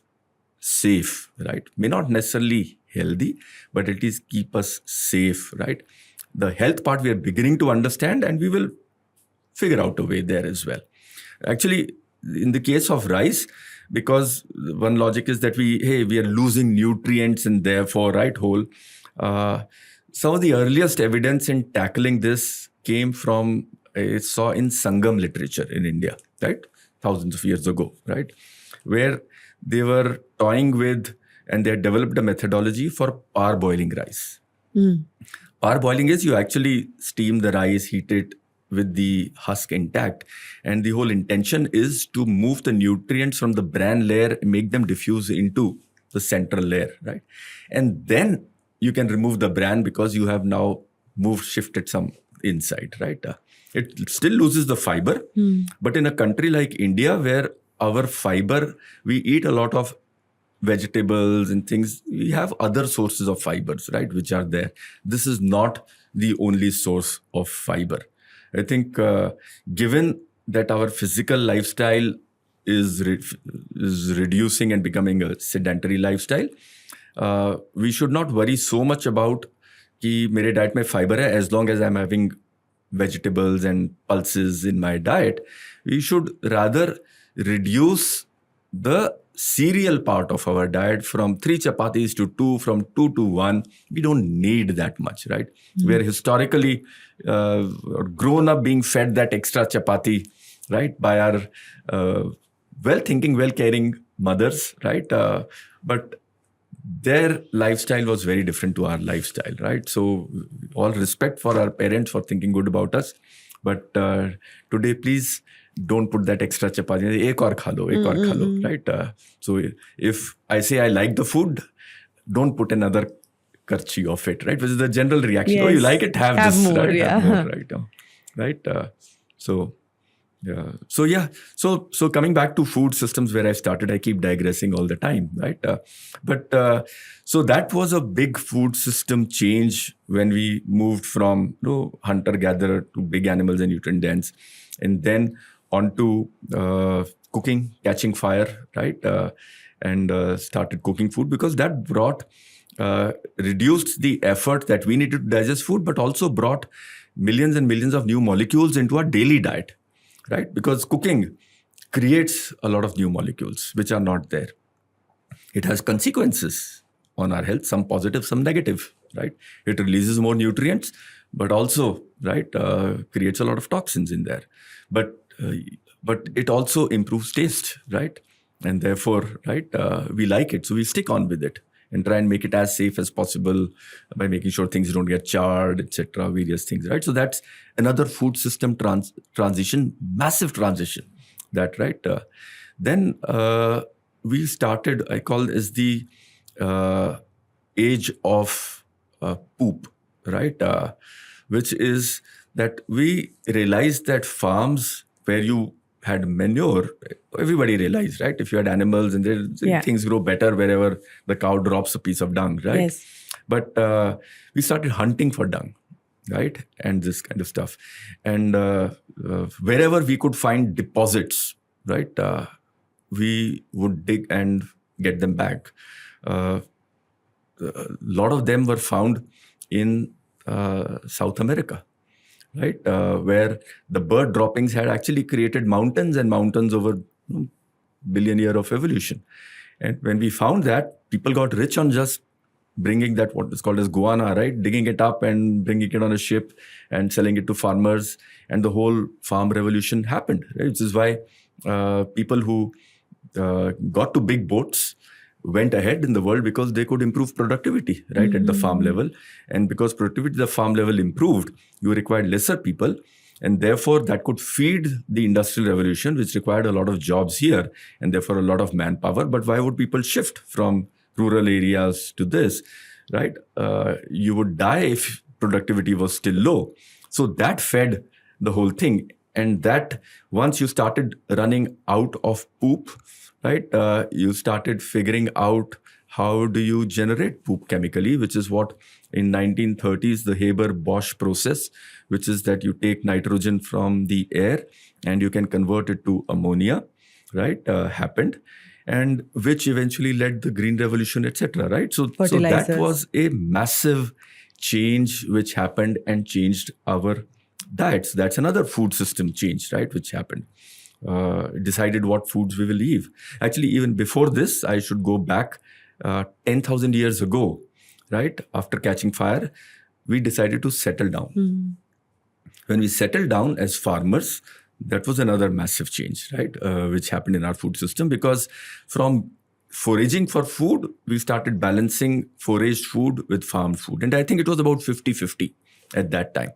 safe, right? May not necessarily healthy, but at least keep us safe, right? The health part we are beginning to understand, and we will figure out a way there as well. Actually, in the case of rice, because one logic is that we are losing nutrients and therefore, right, some of the earliest evidence in tackling this came from, I saw in Sangam literature in India, right? Thousands of years ago, right? Where they were toying with, and they had developed a methodology for parboiling rice. Parboiling is you actually steam the rice, heat it with the husk intact. And the whole intention is to move the nutrients from the bran layer, make them diffuse into the central layer, right? And then you can remove the bran because you have now shifted some inside, right? It still loses the fiber. But in a country like India, where our fiber, we eat a lot of vegetables and things, we have other sources of fibers, right, which are there. This is not the only source of fiber. I think given that our physical lifestyle is reducing and becoming a sedentary lifestyle, we should not worry so much about कि मेरे diet में fiber है, as long as I'm having vegetables and pulses in my diet. We should rather reduce the cereal part of our diet from 3 chapatis to 2, from 2 to 1. We don't need that much, right? We're historically grown up being fed that extra chapati, right, by our well-thinking, well-caring mothers, right? But their lifestyle was very different to our lifestyle, right? So all respect for our parents for thinking good about us. But today, please don't put that extra chapati. Ek aur kha lo, right? So if I say I like the food, don't put another karchi of it, right? Which is the general reaction. Yes. Oh, you like it? Have this, more, right? yeah. Have more, right? So coming back to food systems where I started, I keep digressing all the time, right? So that was a big food system change when we moved from hunter-gatherer to big animals and nutrient dense, and then onto cooking, catching fire, right? And started cooking food, because that reduced the effort that we needed to digest food, but also brought millions and millions of new molecules into our daily diet. Right? Because cooking creates a lot of new molecules which are not there. It has consequences on our health, some positive, some negative, right? It releases more nutrients, but also, right, creates a lot of toxins in there. But it also improves taste, right? And therefore, right, we like it. So we stick on with it and try and make it as safe as possible by making sure things don't get charred, etc., various things, right? So that's another food system transition, massive transition, that, right? Then we started, I call this the age of poop, right? Which is that we realized that farms where you had manure, everybody realized, right? If you had animals and things grow better wherever the cow drops a piece of dung, right? Yes. But we started hunting for dung, right? And this kind of stuff. And wherever we could find deposits, right? We would dig and get them back. A lot of them were found in South America, right? Where the bird droppings had actually created mountains and mountains over billion years of evolution. And when we found that, people got rich on just bringing that, what is called as guana, right? Digging it up and bringing it on a ship and selling it to farmers. And the whole farm revolution happened, right? Which is why people who got to big boats went ahead in the world, because they could improve productivity, right, at the farm level. And because productivity at the farm level improved, you required lesser people. And therefore, that could feed the industrial revolution, which required a lot of jobs here and therefore a lot of manpower. But why would people shift from rural areas to this, right? You would die if productivity was still low. So that fed the whole thing. And that once you started running out of poop, right, you started figuring out how do you generate poop chemically, which is what in 1930s, the Haber-Bosch process, which is that you take nitrogen from the air and you can convert it to ammonia, right, happened. and which eventually led the Green Revolution, etc. Right? So that Fertilizers. was a massive change which happened and changed our diets. That's another food system change, right? Which happened. Decided what foods we will eat. Actually, even before this, I should go back 10,000 years ago, right? After catching fire, we decided to settle down. When we settled down as farmers, that was another massive change, right? Which happened in our food system, because from foraging for food, we started balancing foraged food with farmed food. And I think it was about 50-50 at that time.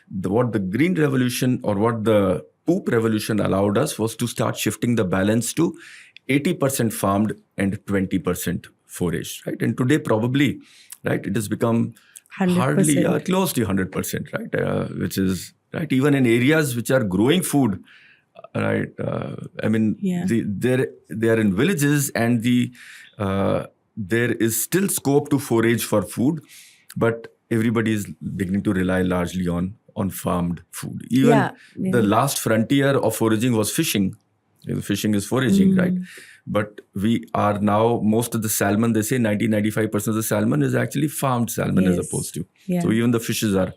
What the Green Revolution or what the Poop Revolution allowed us was to start shifting the balance to 80% farmed and 20% foraged, right? And today probably, right, it has become 100%. hardly close to 100%, right? Which is, right, even in areas which are growing food, right? I mean, they are in villages, and there is still scope to forage for food, but everybody is beginning to rely largely on farmed food. Even the last frontier of foraging was fishing. Fishing is foraging, right? But we are now, most of the salmon, they say 90-95% of the salmon is actually farmed salmon as opposed to. So even the fishes are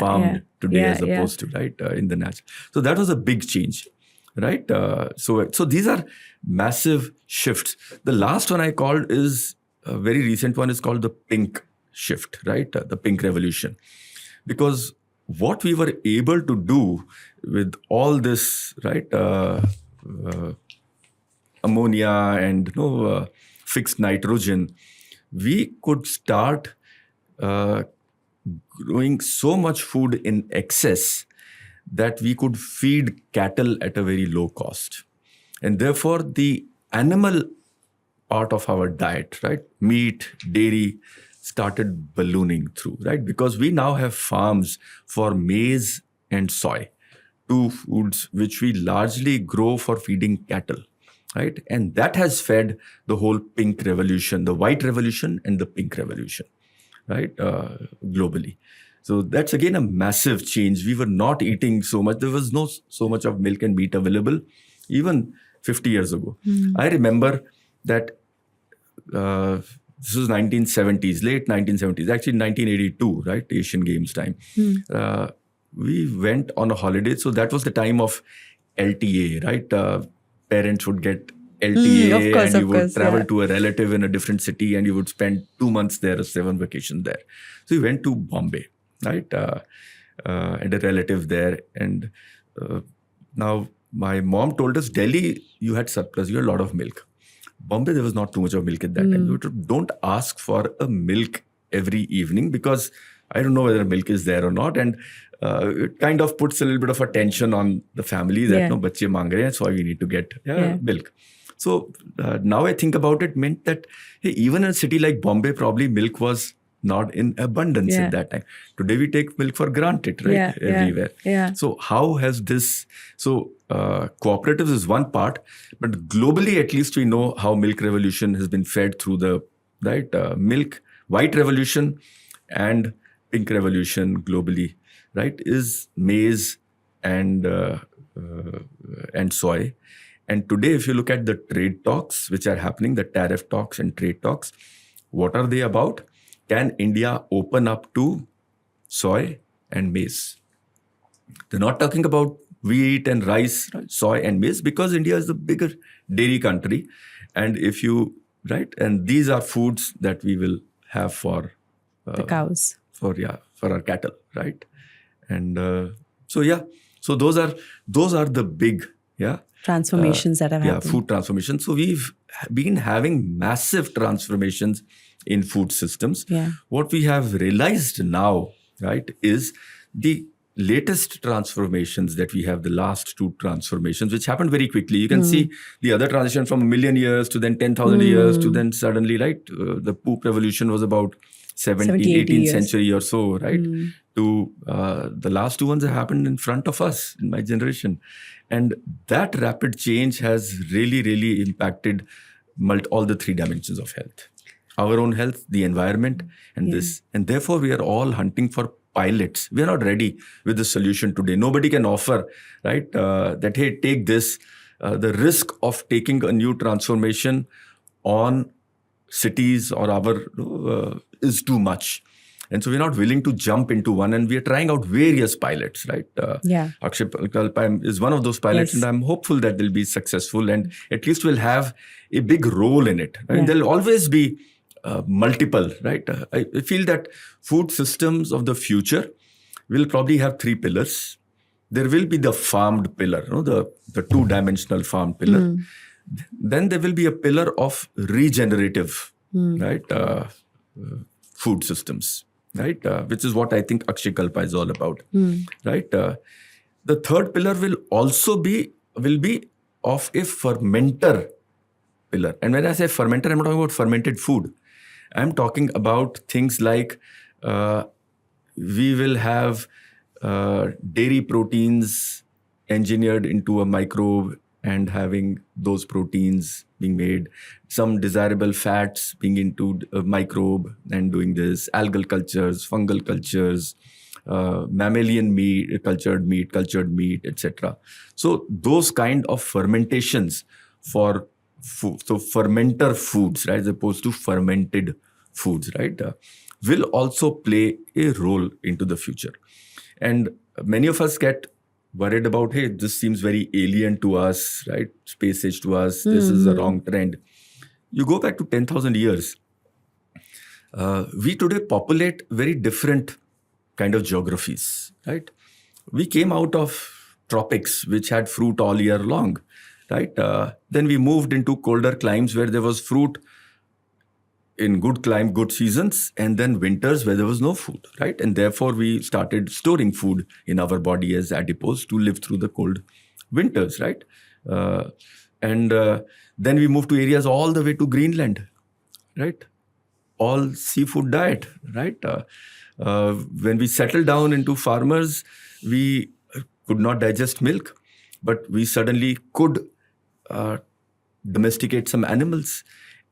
farmed today as opposed to, right, in the natural. So that was a big change, right? So these are massive shifts. The last one I called is a very recent one, is called the pink shift, right? The pink revolution. Because what we were able to do with all this, right, ammonia and fixed nitrogen, we could start growing so much food in excess that we could feed cattle at a very low cost. And therefore, the animal part of our diet, right, meat, dairy, started ballooning through, right? Because we now have farms for maize and soy, two foods which we largely grow for feeding cattle, right? And that has fed the whole pink revolution, the white revolution and the pink revolution, right? Globally. So that's again a massive change. We were not eating so much. There was no so much of milk and meat available even 50 years ago. I remember that this was 1970s, late 1970s, actually 1982, right? Asian Games time. We went on a holiday. So that was the time of LTA, right? Parents would get LTA and you would travel to a relative in a different city and you would spend 2 months there, a 7 vacation there. So we went to Bombay, right? And a relative there. And now my mom told us, Delhi, you had surplus, you had a lot of milk. Bombay, there was not too much of milk at that time. You don't ask for a milk every evening because I don't know whether milk is there or not. And it kind of puts a little bit of a tension on the family that no, bachche mang rahe hain, so we need to get milk. So now I think about it, meant that hey, even in a city like Bombay, probably milk was not in abundance at that time. Today we take milk for granted, right? Everywhere. So how has this... So cooperatives is one part, but globally at least we know how milk revolution has been fed through the milk, white revolution and pink revolution globally, right? Is maize and soy. And today, if you look at the trade talks which are happening, the tariff talks and trade talks, what are they about? Can India open up to soy and maize? They're not talking about wheat and rice, right? Soy and maize, because India is the bigger dairy country. And if you, right, and these are foods that we will have for the cows. For our cattle, right? And so those are the big, transformations that have happened. Food transformations. So we've been having massive transformations in food systems. What we have realized now, right, is the latest transformations that we have, the last 2 transformations, which happened very quickly. You can see the other transition from 1 million years to then 10,000 years to then suddenly, right, the poop revolution was about 18th century or so, right? To the last 2 ones have happened in front of us, in my generation. And that rapid change has really, really impacted all the 3 dimensions of health. Our own health, the environment, and this. And therefore, we are all hunting for pilots. We are not ready with the solution today. Nobody can offer, right, that, hey, take this the risk of taking a new transformation on cities or our is too much. And so we're not willing to jump into one, and we are trying out various pilots, right? Akshayakalpa is one of those pilots, and I'm hopeful that they'll be successful, and at least we'll have a big role in it. And there'll always be multiple, right? I feel that food systems of the future will probably have 3 pillars. There will be the farmed pillar, the 2-dimensional farmed pillar. Then there will be a pillar of regenerative, right? Food systems, right? Which is what I think Akshayakalpa is all about, right? The 3rd pillar will be of a fermenter pillar. And when I say fermenter, I'm not talking about fermented food. I'm talking about things like we will have dairy proteins engineered into a microbe and having those proteins being made, some desirable fats being into a microbe and doing this, algal cultures, fungal cultures, mammalian meat, cultured meat, etc. So those kind of fermentations for food, so fermenter foods, right, as opposed to fermented foods, right, will also play a role into the future. And many of us get worried about, hey, this seems very alien to us, right? Space age to us. This is a wrong trend. You go back to 10,000 years. We today populate very different kind of geographies, right? We came out of tropics, which had fruit all year long, right? Then we moved into colder climes where there was fruit in good seasons, and then winters where there was no food, right? And therefore we started storing food in our body as adipose to live through the cold winters, right? And then we moved to areas all the way to Greenland, right? All seafood diet, right? When we settled down into farmers, we could not digest milk, but we suddenly could domesticate some animals.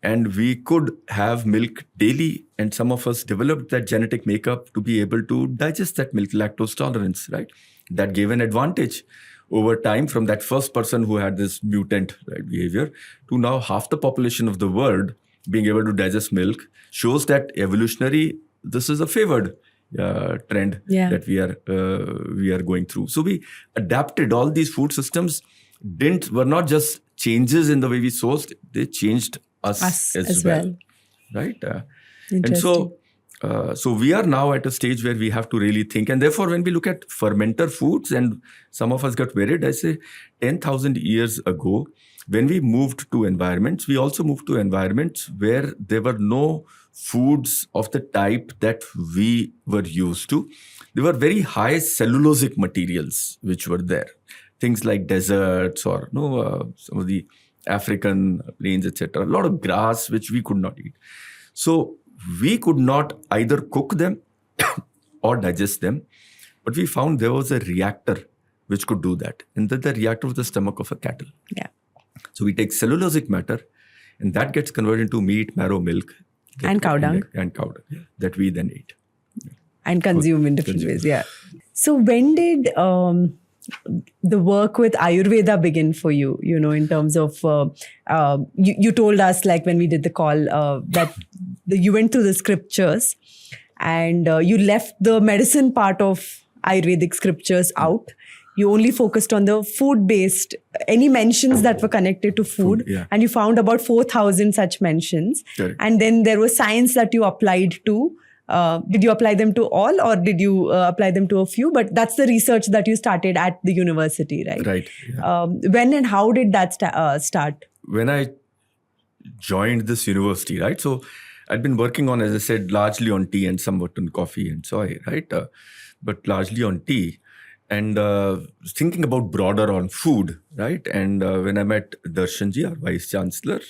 And we could have milk daily, and some of us developed that genetic makeup to be able to digest that milk, lactose tolerance, right? That gave an advantage over time from that first person who had this mutant, right, behavior to now half the population of the world being able to digest milk. Shows that evolutionary, this is a favored trend that we are going through. So we adapted all these food systems. Were not just changes in the way we sourced; they changed us as well, right? And so we are now at a stage where we have to really think. And therefore, when we look at fermenter foods, and some of us got worried, I say 10,000 years ago, when we moved to environments, we also moved to environments where there were no foods of the type that we were used to. There were very high cellulosic materials which were there. Things like deserts or some of the African plains, etc. A lot of grass which we could not eat. So we could not either cook them or digest them. But we found there was a reactor which could do that. And that the reactor was the stomach of a cattle. Yeah. So we take cellulosic matter, and that gets converted into meat, marrow, milk. And cow dung. And cow dung that we then eat. And consume in different ways, yeah. So when did the work with Ayurveda begin for you, in terms of, you told us, like when we did the call, that you went through the scriptures and you left the medicine part of Ayurvedic scriptures out. You only focused on the food-based, any mentions that were connected to food. And you found about 4,000 such mentions. Correct. And then there was science that you applied to. Did you apply them to all, or did you apply them to a few? But that's the research that you started at the university, right? Right. Yeah. When and how did that start? When I joined this university, right? So I'd been working on, as I said, largely on tea and somewhat on coffee and soy, right? But largely on tea. And thinking about broader on food, right? And when I met Darshanji, our Vice Chancellor,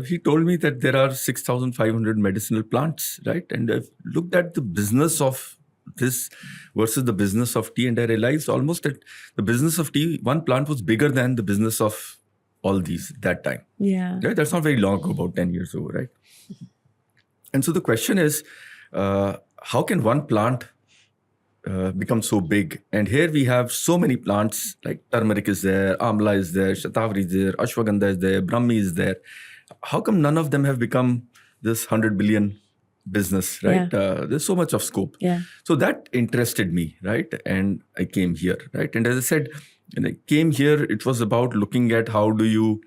he told me that there are 6,500 medicinal plants, right? And I've looked at the business of this versus the business of tea, and I realized almost that the business of tea, one plant was bigger than the business of all these that time. Yeah. Right? That's not very long ago, about 10 years ago, right? And so the question is, how can one plant become so big. And here we have so many plants, like turmeric is there, amla is there, shatavari is there, ashwagandha is there, brahmi is there. How come none of them have become this 100 billion business, right? There's so much of scope. So that interested me, right? And I came here, right? And as I said, when I came here, it was about looking at how do you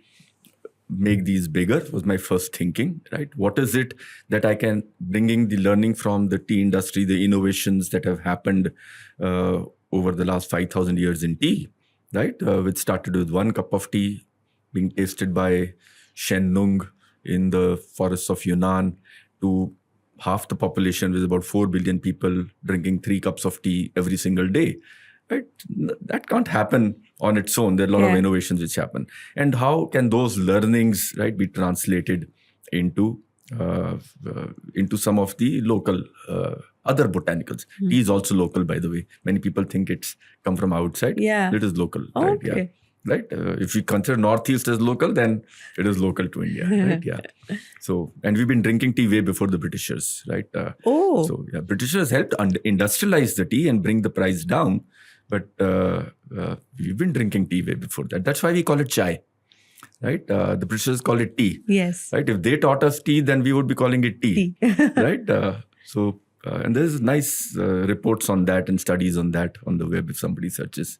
make these bigger, was my first thinking, right? What is it that I can, bringing the learning from the tea industry, the innovations that have happened over the last 5,000 years in tea, right? Which started with 1 cup of tea being tasted by Shen Nung in the forests of Yunnan, to half the population, with about 4 billion people drinking 3 cups of tea every single day. Right? That can't happen on its own. There are a lot of innovations which happen. And how can those learnings, right, be translated into some of the local other botanicals? Tea is also local, by the way. Many people think it's come from outside. It is local. Oh, right? okay. Right? If we consider Northeast as local, then it is local to India. Right? So, and we've been drinking tea way before the Britishers, right? So, Britishers helped industrialize the tea and bring the price down. But we've been drinking tea way before that. That's why we call it chai, right? The Britishers call it tea. Yes. Right? If they taught us tea, then we would be calling it tea. Right? And there's nice reports on that and studies on that on the web if somebody searches.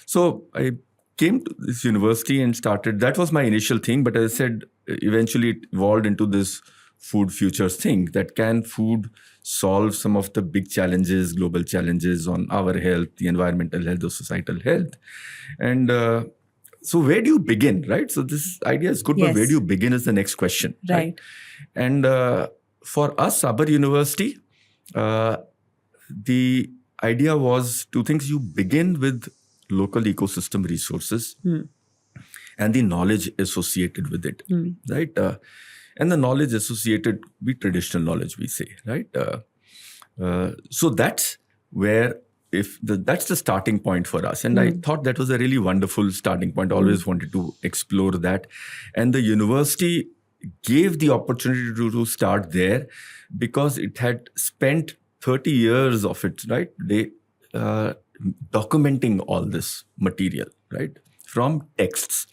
So I came to this university and started. That was my initial thing. But as I said, eventually it evolved into this food futures thing, that can food solve some of the big challenges, global challenges on our health, the environmental health, the societal health. And so where do you begin, right? So this idea is good, but where do you begin is the next question. Right. And for us, our university, the idea was 2 things. You begin with local ecosystem resources and the knowledge associated with it, right? And the knowledge associated with traditional knowledge, we say, right? So that's where, that's the starting point for us. And I thought that was a really wonderful starting point. I always wanted to explore that. And the university gave the opportunity to start there because it had spent 30 years of it, right? They documenting all this material, right? From texts,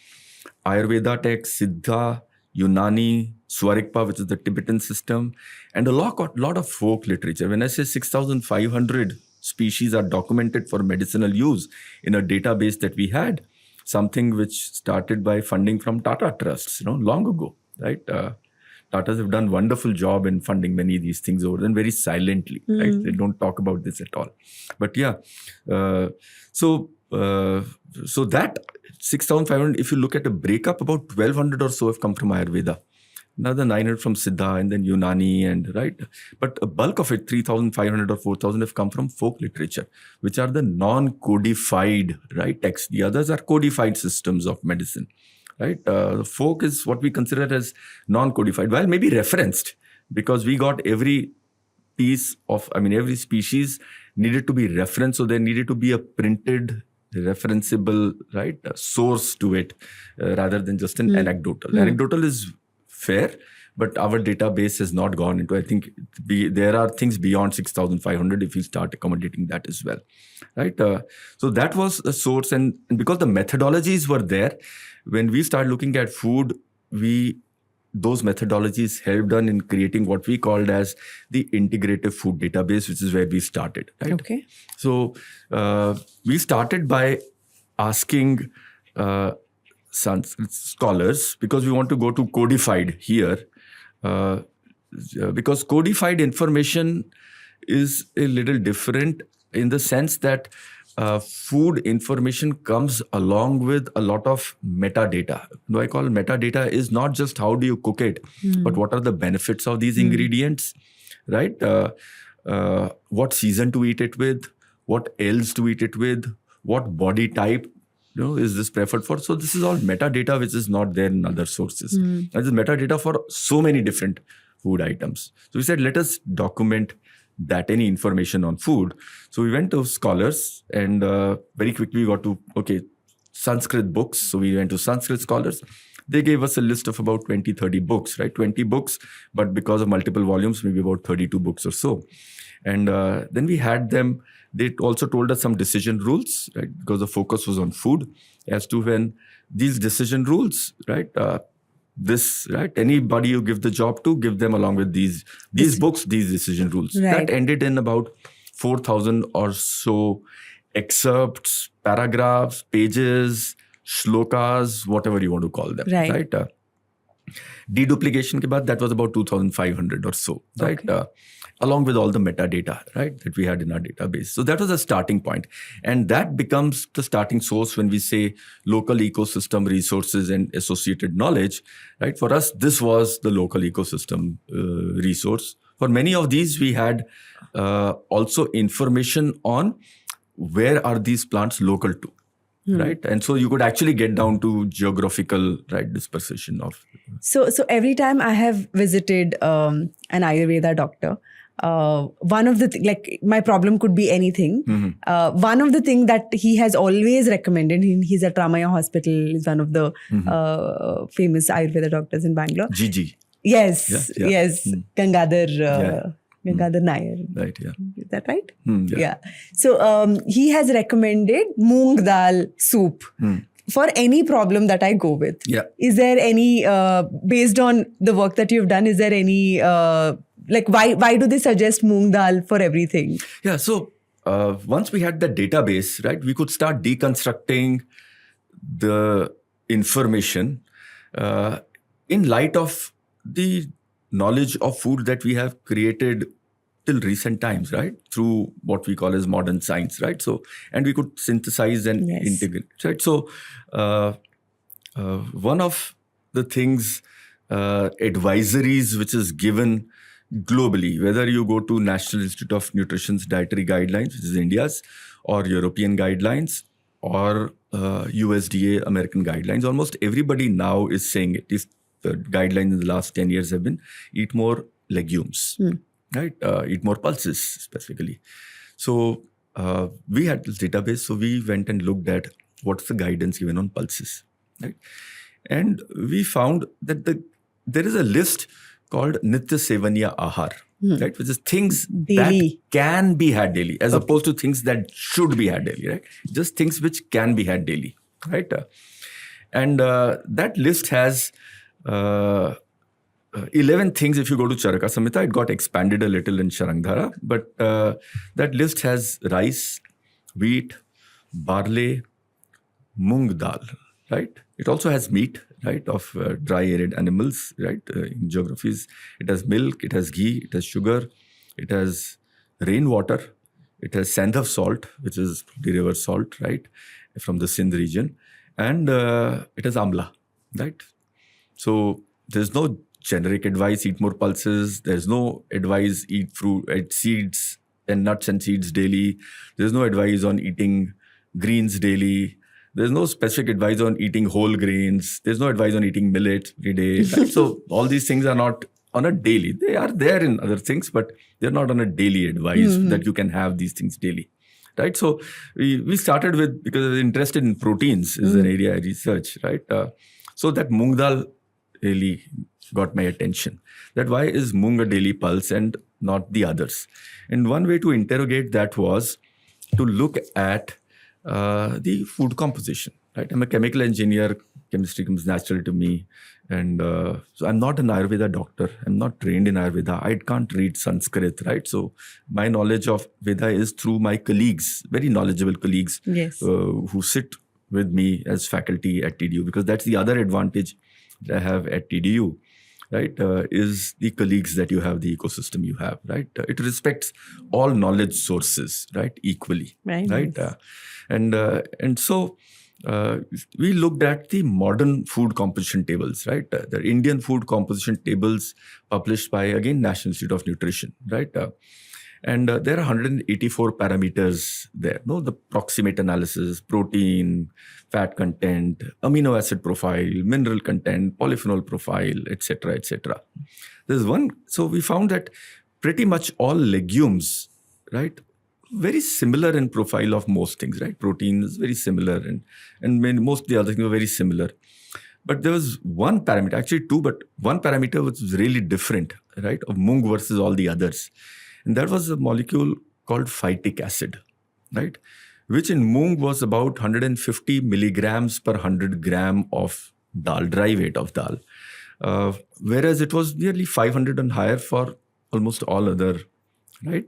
Ayurveda texts, Siddha, Unani, Swarikpa, which is the Tibetan system, and a lot of folk literature. When I say 6,500 species are documented for medicinal use in a database that we had, something which started by funding from Tata Trusts, long ago, right? Tatas have done wonderful job in funding many of these things over and very silently, right? They don't talk about this at all. But so that 6,500, if you look at a breakup, about 1,200 or so have come from Ayurveda. Another 900 from Siddha and then Unani, and right. But a bulk of it, 3,500 or 4,000, have come from folk literature, which are the non-codified, right, texts. The others are codified systems of medicine, right? Folk is what we consider as non-codified. Well, maybe referenced, because we got every piece of, every species needed to be referenced. So there needed to be a printed, referenceable, right, source to it, rather than just an anecdotal. Anecdotal is fair, but our database has not gone into, I think there are things beyond 6,500 if we start accommodating that as well, right? So that was the source, and because the methodologies were there, when we started looking at food, those methodologies helped us in creating what we called as the integrative food database, which is where we started, right? Okay. So we started by asking scholars, because we want to go to codified here, because codified information is a little different in the sense that food information comes along with a lot of metadata. What I call metadata is not just how do you cook it, but what are the benefits of these ingredients, right? What season to eat it with, what else to eat it with, what body type is this preferred for? So this is all metadata which is not there in other sources. And this metadata for so many different food items. So we said, let us document that, any information on food. So we went to scholars and very quickly we got to, Sanskrit books. So we went to Sanskrit scholars. They gave us a list of about 20, 30 books, right? 20 books, but because of multiple volumes, maybe about 32 books or so. And then we had them. They also told us some decision rules, right? Because the focus was on food, as to when these decision rules, right? Anybody you give the job to, give them along with these books, these decision rules. Right. That ended in about 4,000 or so excerpts, paragraphs, pages, shlokas, whatever you want to call them. Right. Deduplication ke baad, that was about 2,500 or so, right? Okay. Along with all the metadata, right, that we had in our database. So that was a starting point. And that becomes the starting source when we say local ecosystem resources and associated knowledge, right? For us, this was the local ecosystem resource. For many of these, we had also information on where are these plants local to. Right. And so you could actually get down to geographical, right, dispersion of. So every time I have visited an Ayurveda doctor, one of the like my problem could be anything. One of the things that he has always recommended, he's at Ramaya Hospital, is one of the famous Ayurveda doctors in Bangalore. Gigi. Yes, Yeah. yes, Gangadhar Nair. Right, yeah. Is that right? Yeah. So he has recommended moong dal soup for any problem that I go with. Yeah. Is there any, based on the work that you've done, is there any, why do they suggest moong dal for everything? Yeah, so once we had the database, right, we could start deconstructing the information in light of the knowledge of food that we have created till recent times, right? Through what we call as modern science, right? So, and we could synthesize and integrate, right? So, one of the things, advisories which is given globally, whether you go to National Institute of Nutrition's Dietary Guidelines, which is India's, or European guidelines, or USDA American guidelines, almost everybody now is saying it. The guidelines in the last 10 years have been eat more legumes, right? Eat more pulses specifically. So we had this database, so we went and looked at what's the guidance given on pulses, right? And we found that there is a list called Nitya Sevaniya Ahar, right? Which is things daily. That can be had daily, as opposed to things that should be had daily, right? Just things which can be had daily, right? And that list has 11 things. If you go to Charaka Samhita, it got expanded a little in Sharangdhara, but that list has rice, wheat, barley, moong dal, right? It also has meat, right, of dry arid animals, right? In geographies, it has milk, it has ghee, it has sugar, it has rainwater, it has sandhav salt, which is the river salt, right, from the Sindh region, and it has amla, right? So there's no generic advice, eat more pulses. There's no advice, eat fruit, eat seeds and nuts and seeds daily. There's no advice on eating greens daily. There's no specific advice on eating whole grains. There's no advice on eating millet every day. Right? So all these things are not on a daily. They are there in other things, but they're not on a daily advice that you can have these things daily. Right. So we started with, because I was interested in proteins is an area I research, right? So that moong dal really got my attention. That why is moong a daily pulse and not the others? And one way to interrogate that was to look at the food composition. Right? I'm a chemical engineer. Chemistry comes naturally to me. And so I'm not an Ayurveda doctor. I'm not trained in Ayurveda. I can't read Sanskrit, right? So my knowledge of Veda is through my colleagues, very knowledgeable colleagues who sit with me as faculty at TDU, because that's the other advantage that I have at TDU, right, is the colleagues that you have, the ecosystem you have, right? It respects all knowledge sources, right, equally, right? Nice. And so we looked at the modern food composition tables, right? The Indian food composition tables published by, again, National Institute of Nutrition, right? And there are 184 parameters there. No, the proximate analysis, protein, fat content, amino acid profile, mineral content, polyphenol profile, etc., etc. There's one. So we found that pretty much all legumes, right, very similar in profile of most things, right? Protein is very similar, and most of the other things were very similar. But there was one parameter, actually two, but one parameter which was really different, right, of moong versus all the others. And that was a molecule called phytic acid, right? Which in moong was about 150 milligrams per 100 gram of dal, dry weight of dal. Whereas it was nearly 500 and higher for almost all other, right,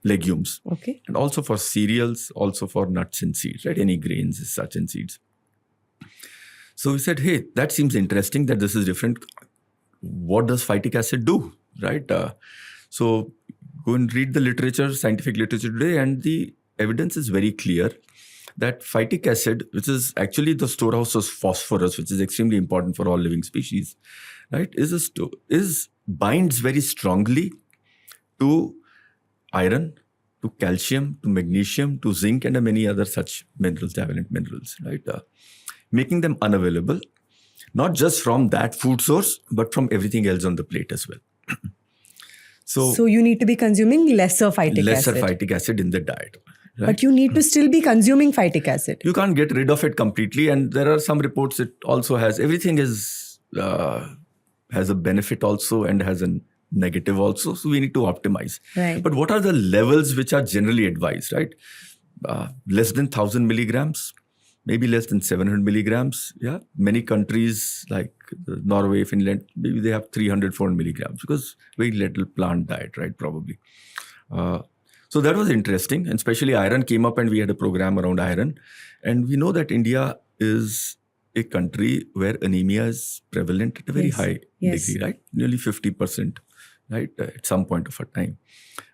legumes. Okay. And also for cereals, also for nuts and seeds, right? Any grains as such and seeds. So we said, hey, that seems interesting that this is different. What does phytic acid do, right? So go and read the literature, scientific literature today, and the evidence is very clear that phytic acid, which is actually the storehouse of phosphorus, which is extremely important for all living species, right, binds very strongly to iron, to calcium, to magnesium, to zinc, and many other such minerals, divalent minerals, right? Making them unavailable, not just from that food source, but from everything else on the plate as well. So you need to be consuming lesser phytic acid. Phytic acid in the diet. Right? But you need to still be consuming phytic acid. You can't get rid of it completely. And there are some reports it also has, everything has a benefit also and has a negative also. So we need to optimize. Right. But what are the levels which are generally advised, right? Less than 1,000 milligrams, maybe less than 700 milligrams. Yeah. Many countries like Norway, Finland, maybe they have 300, 400 milligrams because very little plant diet, right? Probably. So that was interesting. And especially iron came up and we had a program around iron. And we know that India is a country where anemia is prevalent at a very high degree, right? Nearly 50%, right? At some point of a time.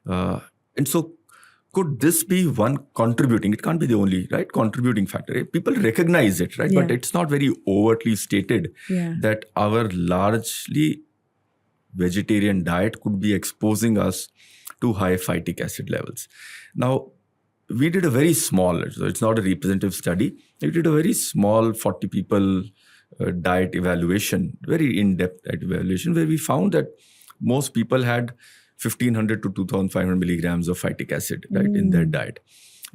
And so could this be one contributing? It can't be the only, right, contributing factor. People recognize it, right? Yeah. But it's not very overtly stated that our largely vegetarian diet could be exposing us to high phytic acid levels. Now, we did a very small, so it's not a representative study. We did a very small 40 people diet evaluation, very in-depth diet evaluation, where we found that most people had 1,500 to 2,500 milligrams of phytic acid, right, in their diet.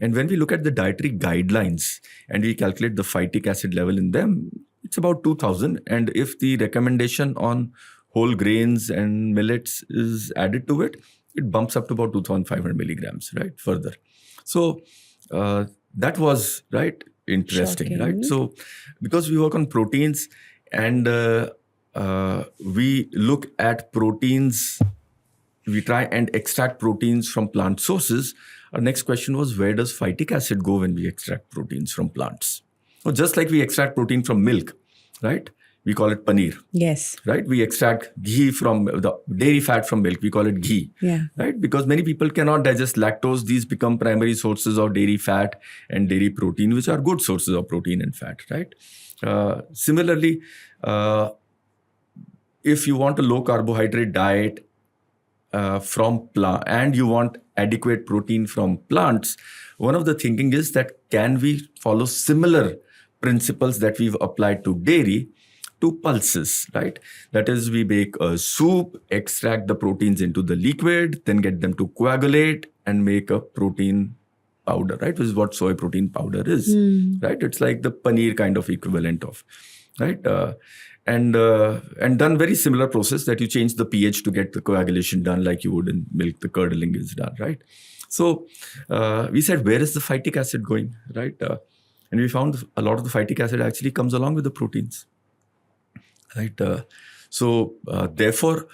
And when we look at the dietary guidelines and we calculate the phytic acid level in them, it's about 2,000. And if the recommendation on whole grains and millets is added to it, it bumps up to about 2,500 milligrams, right, further. So that was, right, interesting, Shocking. right? So because we work on proteins and we look at proteins, we try and extract proteins from plant sources. Our next question was, where does phytic acid go when we extract proteins from plants? So just like we extract protein from milk, right? We call it paneer. Yes. Right? We extract ghee from the dairy fat from milk. We call it ghee. Yeah. Right? Because many people cannot digest lactose. These become primary sources of dairy fat and dairy protein, which are good sources of protein and fat. Right? Similarly, if you want a low carbohydrate diet from plant and you want adequate protein from plants, one of the thinking is that can we follow similar principles that we've applied to dairy to pulses, right? That is, we make a soup, extract the proteins into the liquid, then get them to coagulate and make a protein powder, right? Which is what soy protein powder is, right? It's like the paneer kind of equivalent of, right? And done very similar process that you change the pH to get the coagulation done like you would in milk, the curdling is done, right? So we said, where is the phytic acid going, right? And we found a lot of the phytic acid actually comes along with the proteins. Right. Therefore,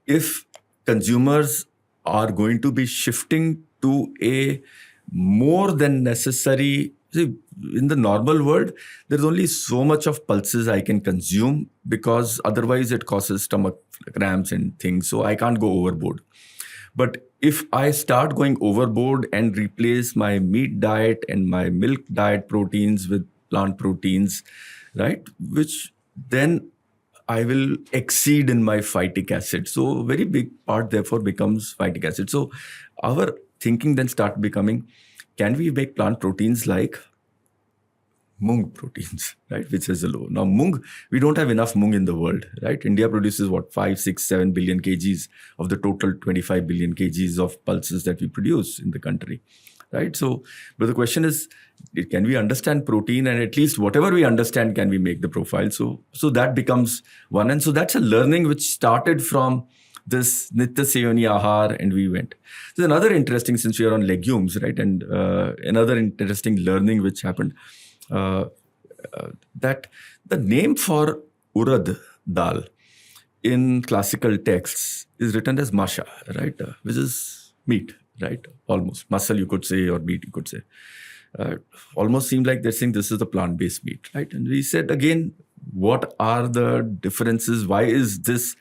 if consumers are going to be shifting to a more than necessary, see, in the normal world, there's only so much of pulses I can consume because otherwise it causes stomach cramps and things. So I can't go overboard. But if I start going overboard and replace my meat diet and my milk diet proteins with plant proteins, right, which then I will exceed in my phytic acid. So a very big part therefore becomes phytic acid. So our thinking then start becoming, can we make plant proteins like moong proteins, right? Which is a low. Now moong, we don't have enough moong in the world, right? India produces 5, 6, 7 billion kgs of the total 25 billion kgs of pulses that we produce in the country. Right. So, but the question is, can we understand protein, and at least whatever we understand, can we make the profile? So that becomes one. And so that's a learning which started from this Nitya Sevani Ahar, and we went. There's another interesting, since we are on legumes, right? And another interesting learning which happened, that the name for Urad dal in classical texts is written as masha, right? Which is meat, right? Almost. Muscle, you could say, or meat, you could say. Almost seemed like they're saying this is the plant-based meat, right? And we said again, what are the differences? Why is this?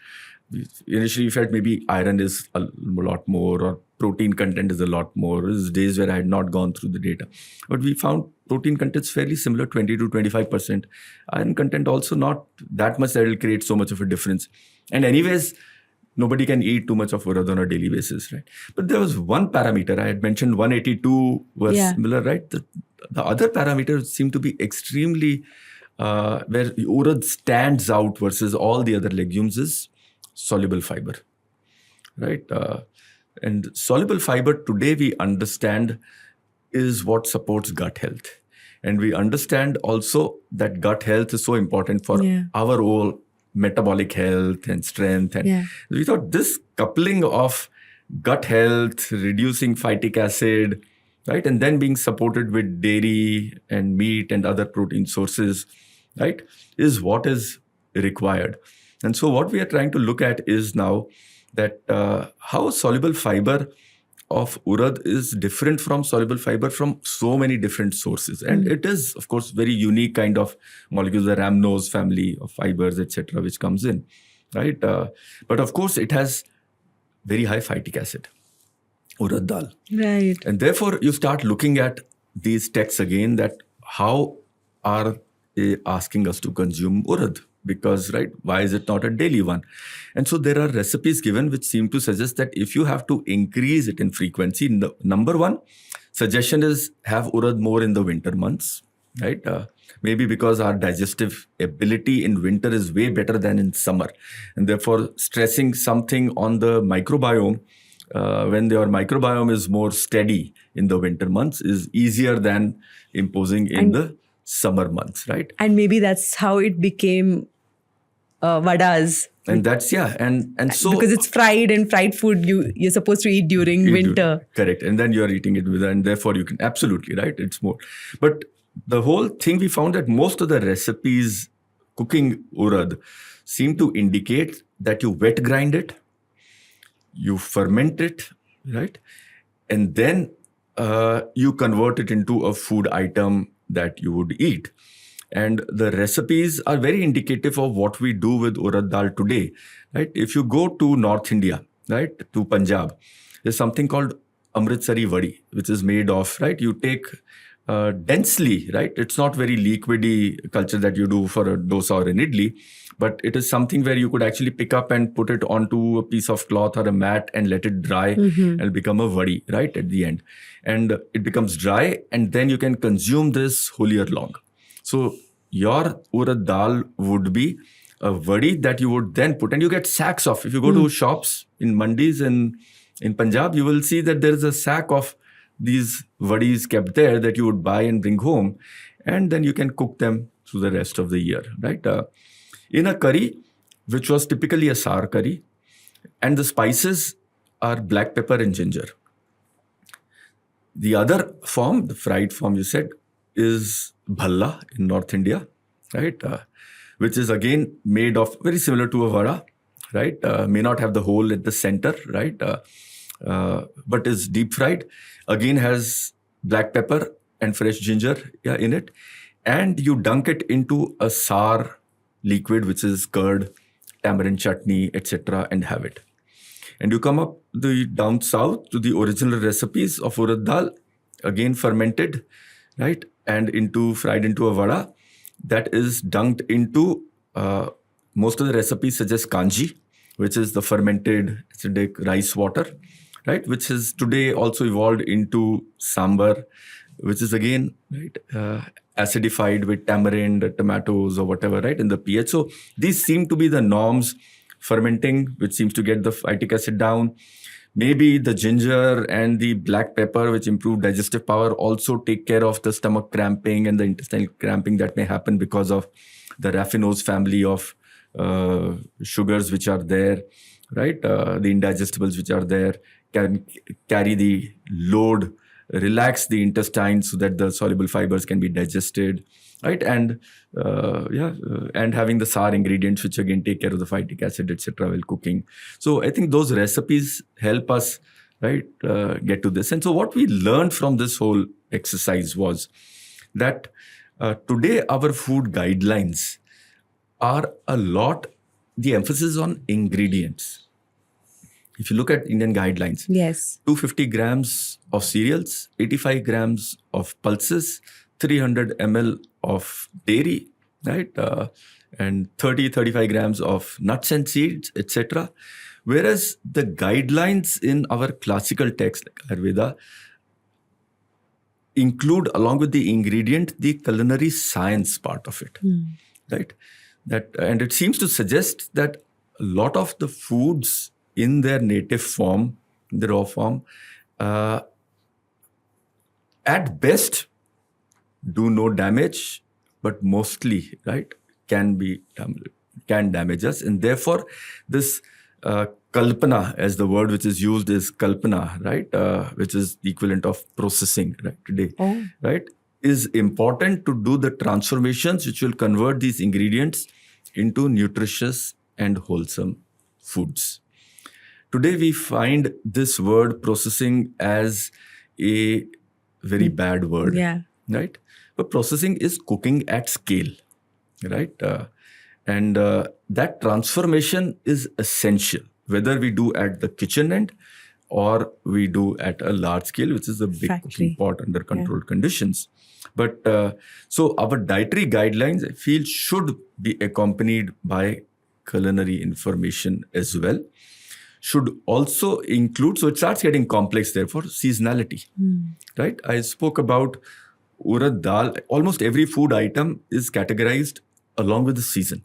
Initially, we felt maybe iron is a lot more, or protein content is a lot more. There's days where I had not gone through the data. But we found protein content is fairly similar, 20 to 25%. Iron content also not that much that it will create so much of a difference. And anyways, nobody can eat too much of urad on a daily basis, right? But there was one parameter. I had mentioned 182 was similar, right? The other parameters seem to be extremely, where urad stands out versus all the other legumes is soluble fiber, right? And soluble fiber today we understand is what supports gut health. And we understand also that gut health is so important for our whole metabolic health and strength. And we thought this coupling of gut health, reducing phytic acid, right? And then being supported with dairy and meat and other protein sources, right? Is what is required. And so what we are trying to look at is now that how soluble fiber of urad is different from soluble fiber from so many different sources. And it is, of course, very unique kind of molecules, the rhamnose family of fibers, etc., which comes in, right? But of course, it has very high phytic acid, urad dal. Right. And therefore, you start looking at these texts again, that how are they asking us to consume urad? Because, right, why is it not a daily one? And so there are recipes given which seem to suggest that if you have to increase it in frequency, number one suggestion is have urad more in the winter months, right? Maybe because our digestive ability in winter is way better than in summer. And therefore, stressing something on the microbiome, when your microbiome is more steady in the winter months, is easier than imposing in the summer months, right? And maybe that's how it became vadas. And that's, and so... Because it's fried, and fried food you're supposed to eat during winter. Correct. And then you're eating it with, and therefore you can, absolutely, right? It's more. But the whole thing, we found that most of the recipes cooking urad seem to indicate that you wet grind it, you ferment it, right? And then you convert it into a food item that you would eat. And the recipes are very indicative of what we do with urad dal today, right? If you go to North India, right, to Punjab, there's something called Amritsari vadi, which is made of, right, you take densely, right? It's not very liquidy culture that you do for a dosa or an idli, but it is something where you could actually pick up and put it onto a piece of cloth or a mat and let it dry and become a vadi, right, at the end. And it becomes dry, and then you can consume this whole year long. So your urad dal would be a vadi that you would then put, and you get sacks of. If you go to shops in mandis in Punjab, you will see that there is a sack of these vadis kept there that you would buy and bring home, and then you can cook them through the rest of the year, right? In a curry, which was typically a sour curry, and the spices are black pepper and ginger. The other form, the fried form you said, is bhalla in North India, right? Which is again made of, very similar to a vada, right? May not have the hole at the center, right? But is deep fried. Again has black pepper and fresh ginger in it. And you dunk it into a sour liquid, which is curd, tamarind chutney, etc., and have it. And you come up down south to the original recipes of urad dal, again fermented, right? And fried into a vada that is dunked into, most of the recipes suggest kanji, which is the fermented acidic rice water, right? Which is today also evolved into sambar, which is again, right, acidified with tamarind, tomatoes or whatever, right, in the pH. So these seem to be the norms. Fermenting, which seems to get the phytic acid down. Maybe the ginger and the black pepper, which improve digestive power, also take care of the stomach cramping and the intestinal cramping that may happen because of the raffinose family of sugars which are there. right? The indigestibles which are there can carry the load, relax the intestine so that the soluble fibers can be digested, right? And and having the sour ingredients which again take care of the phytic acid, etc. while cooking. So I think those recipes help us, right, get to this. And so what we learned from this whole exercise was that today our food guidelines are a lot, the emphasis on ingredients. If you look at Indian guidelines, Yes. 250 grams of cereals, 85 grams of pulses, 300 ml of dairy, right? And 35 grams of nuts and seeds, etc. Whereas the guidelines in our classical texts like Ayurveda include, along with the ingredient, the culinary science part of it, right? And it seems to suggest that a lot of the foods in their native form, the raw form, at best do no damage, but mostly, right, can damage us. And therefore, this Kalpana, as the word which is used is Kalpana, right, which is the equivalent of processing, right, today, right, is important to do the transformations which will convert these ingredients into nutritious and wholesome foods. Today, we find this word processing as a very bad word, right? But processing is cooking at scale, right? And that transformation is essential, whether we do at the kitchen end or we do at a large scale, which is a big cooking pot under controlled conditions. But so our dietary guidelines, I feel, should be accompanied by culinary information as well. Should also include, so it starts getting complex therefore, seasonality, right? I spoke about Urad dal. Almost every food item is categorized along with the season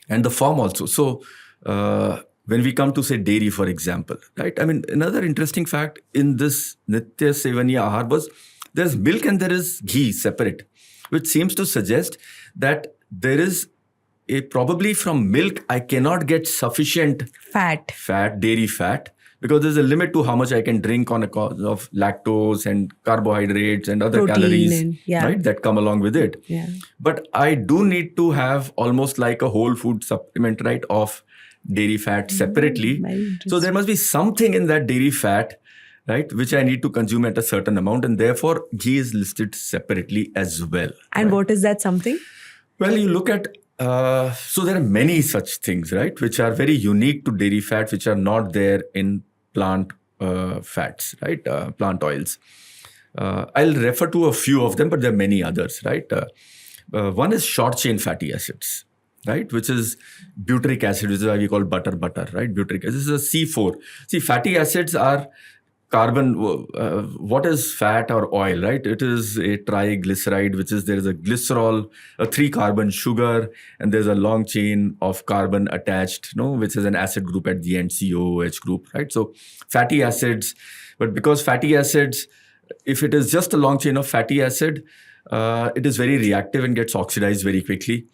and the form also. So when we come to say dairy, for example, right? I mean, another interesting fact in this Nitya Sevaniya Ahar was there's milk and there is ghee separate, which seems to suggest that there is probably from milk, I cannot get sufficient fat, dairy fat, because there's a limit to how much I can drink on account of lactose and carbohydrates and other calories, right, that come along with it. But I do need to have almost like a whole food supplement, right, of dairy fat separately. So there must be something in that dairy fat, right, which I need to consume at a certain amount, and therefore ghee is listed separately as well. And what is that something? Well, you look at so there are many such things, right, which are very unique to dairy fat, which are not there in plant fats, right, plant oils. I'll refer to a few of them, but there are many others, right. One is short chain fatty acids, right, which is butyric acid, which is why we call butter, right, butyric acid. This is a C4. See, fatty acids are carbon. What is fat or oil, right? It is a triglyceride, which is, there is a glycerol, a 3-carbon sugar, and there's a long chain of carbon attached, which is an acid group at the end, COOH group, right? So fatty acids, but because fatty acids, if it is just a long chain of fatty acid, it is very reactive and gets oxidized very quickly.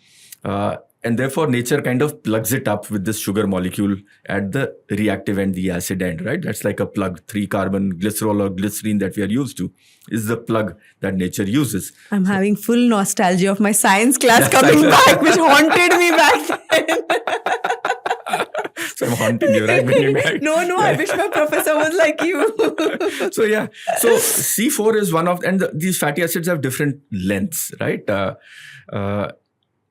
And therefore, nature kind of plugs it up with this sugar molecule at the reactive end, the acid end, right? That's like a plug. 3-carbon glycerol or glycerine that we are used to is the plug that nature uses. I'm having full nostalgia of my science class coming back, which haunted me back then. So I'm haunting you, right? No, I wish my professor was like you. So C4 is one of, and these fatty acids have different lengths, right?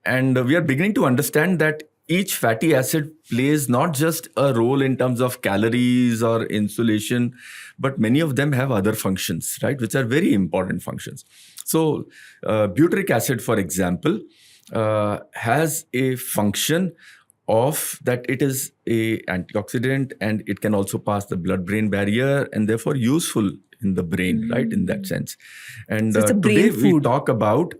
And we are beginning to understand that each fatty acid plays not just a role in terms of calories or insulation, but many of them have other functions, right, which are very important functions. So butyric acid, for example, has a function of that it is a antioxidant and it can also pass the blood-brain barrier and therefore useful in the brain, right, in that sense. And so today we talk about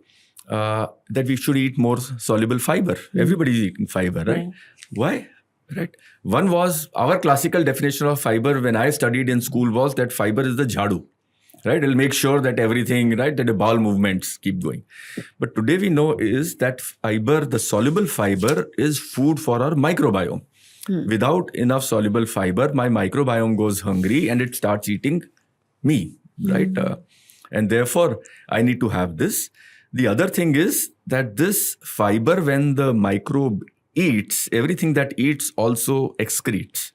that we should eat more soluble fiber. Everybody is eating fiber, right? Why? Right. One was our classical definition of fiber when I studied in school was that fiber is the jhadu, right? It'll make sure that everything, right, that the bowel movements keep going. But today we know is that fiber, the soluble fiber, is food for our microbiome. Without enough soluble fiber, my microbiome goes hungry and it starts eating me, right? And therefore, I need to have this. The other thing is that this fiber, when the microbe eats, everything that eats also excretes.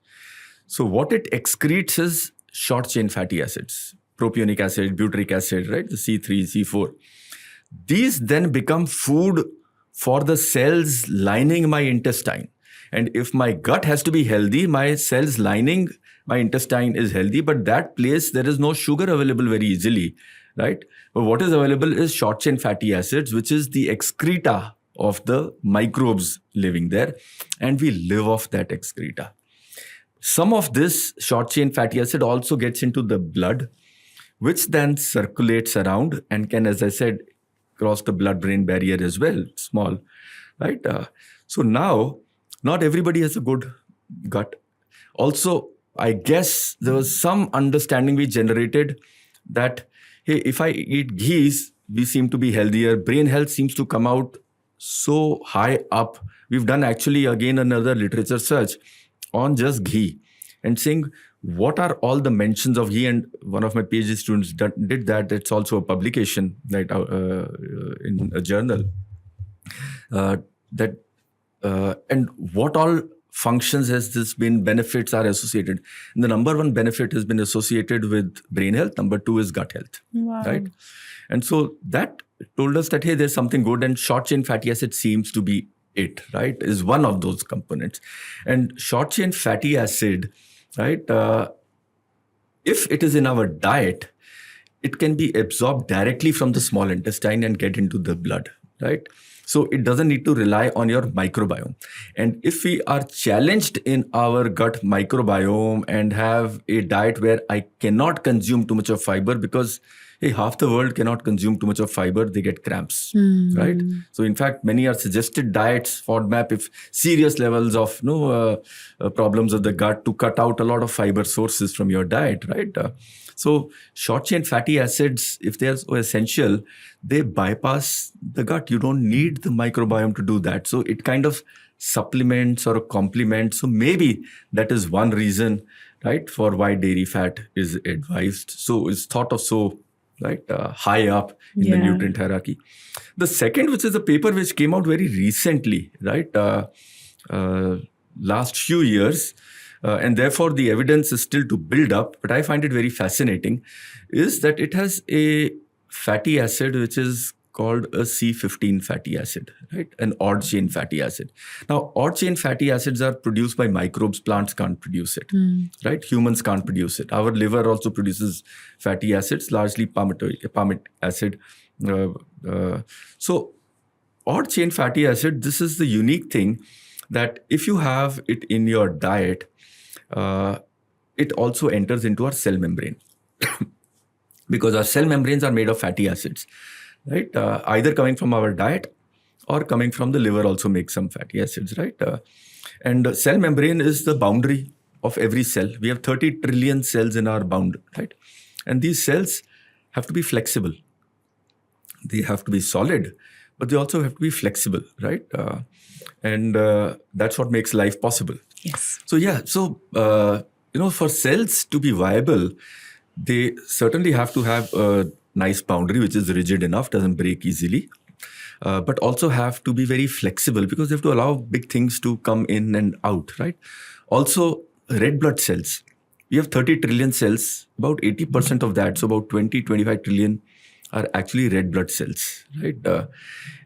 So what it excretes is short chain fatty acids, propionic acid, butyric acid, right? The C3, C4. These then become food for the cells lining my intestine. And if my gut has to be healthy, my cells lining my intestine is healthy, but that place, there is no sugar available very easily, right? But what is available is short chain fatty acids, which is the excreta of the microbes living there. And we live off that excreta. Some of this short chain fatty acid also gets into the blood, which then circulates around and can, as I said, cross the blood-brain barrier as well, small, right? So now, not everybody has a good gut. Also, I guess there was some understanding we generated that, hey, if I eat ghees, we seem to be healthier. Brain health seems to come out so high up. We've done actually, again, another literature search on just ghee and saying, what are all the mentions of ghee? And one of my PhD students did that. It's also a publication right, in a journal. And what all functions has this been, benefits are associated? And the number one benefit has been associated with brain health. Number two is gut health. Wow. Right? And so that told us that, hey, there's something good, and short chain fatty acid seems to be it, right? Is one of those components. And short chain fatty acid, right? If it is in our diet, it can be absorbed directly from the small intestine and get into the blood, right? So it doesn't need to rely on your microbiome. And if we are challenged in our gut microbiome and have a diet where I cannot consume too much of fiber, because hey, half the world cannot consume too much of fiber, they get cramps, right? So in fact, many are suggested diets, FODMAP, if serious levels of problems of the gut, to cut out a lot of fiber sources from your diet, right? So short chain fatty acids, if they are so essential, they bypass the gut. You don't need the microbiome to do that. So it kind of supplements or complements. So maybe that is one reason, right, for why dairy fat is advised. So it's thought of so right high up in the nutrient hierarchy. The second, which is a paper which came out very recently, right, last few years, and therefore the evidence is still to build up, but I find it very fascinating, is that it has a fatty acid which is called a C15 fatty acid, right? An odd chain fatty acid. Now, odd chain fatty acids are produced by microbes. Plants can't produce it, right? Humans can't produce it. Our liver also produces fatty acids, largely palmitic acid. So, odd chain fatty acid, this is the unique thing that if you have it in your diet, it also enters into our cell membrane because our cell membranes are made of fatty acids, right? Either coming from our diet or coming from the liver also makes some fatty acids, right? And cell membrane is the boundary of every cell. We have 30 trillion cells in our boundary, right? And these cells have to be flexible. They have to be solid, but they also have to be flexible, right? And that's what makes life possible. Yes. So for cells to be viable, they certainly have to have a nice boundary which is rigid enough, doesn't break easily, but also have to be very flexible because they have to allow big things to come in and out, right? Also, red blood cells. We have 30 trillion cells, about 80% of that, so about 25 trillion are actually red blood cells, right?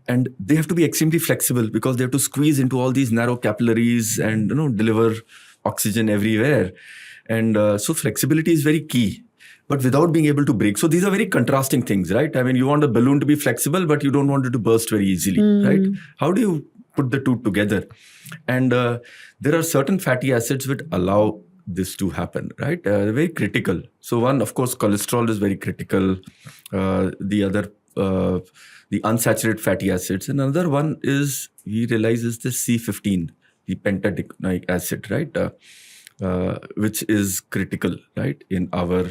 And they have to be extremely flexible because they have to squeeze into all these narrow capillaries and deliver oxygen everywhere. And so flexibility is very key, but without being able to break. So these are very contrasting things, right? I mean, you want a balloon to be flexible, but you don't want it to burst very easily, right? How do you put the two together? And there are certain fatty acids which allow this to happen, right? They're very critical. So one, of course, cholesterol is very critical. The other, the unsaturated fatty acids. And another one is, we realize, is the C15, the pentadienoic acid, right? Which is critical, right, in our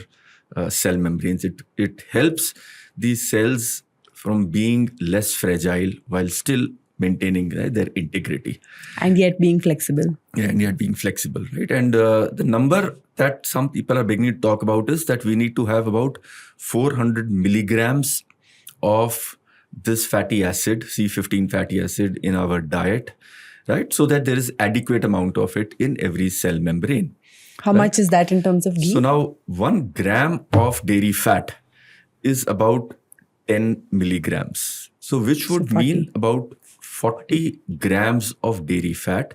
cell membranes. It helps these cells from being less fragile while still maintaining their integrity. And yet being flexible. Yeah, and yet being flexible, right? And the number that some people are beginning to talk about is that we need to have about 400 milligrams of this fatty acid, C15 fatty acid, in our diet, right? So that there is adequate amount of it in every cell membrane. How much is that in terms of ghee? So now 1 gram of dairy fat is about 10 milligrams. So which would mean about 40 grams of dairy fat.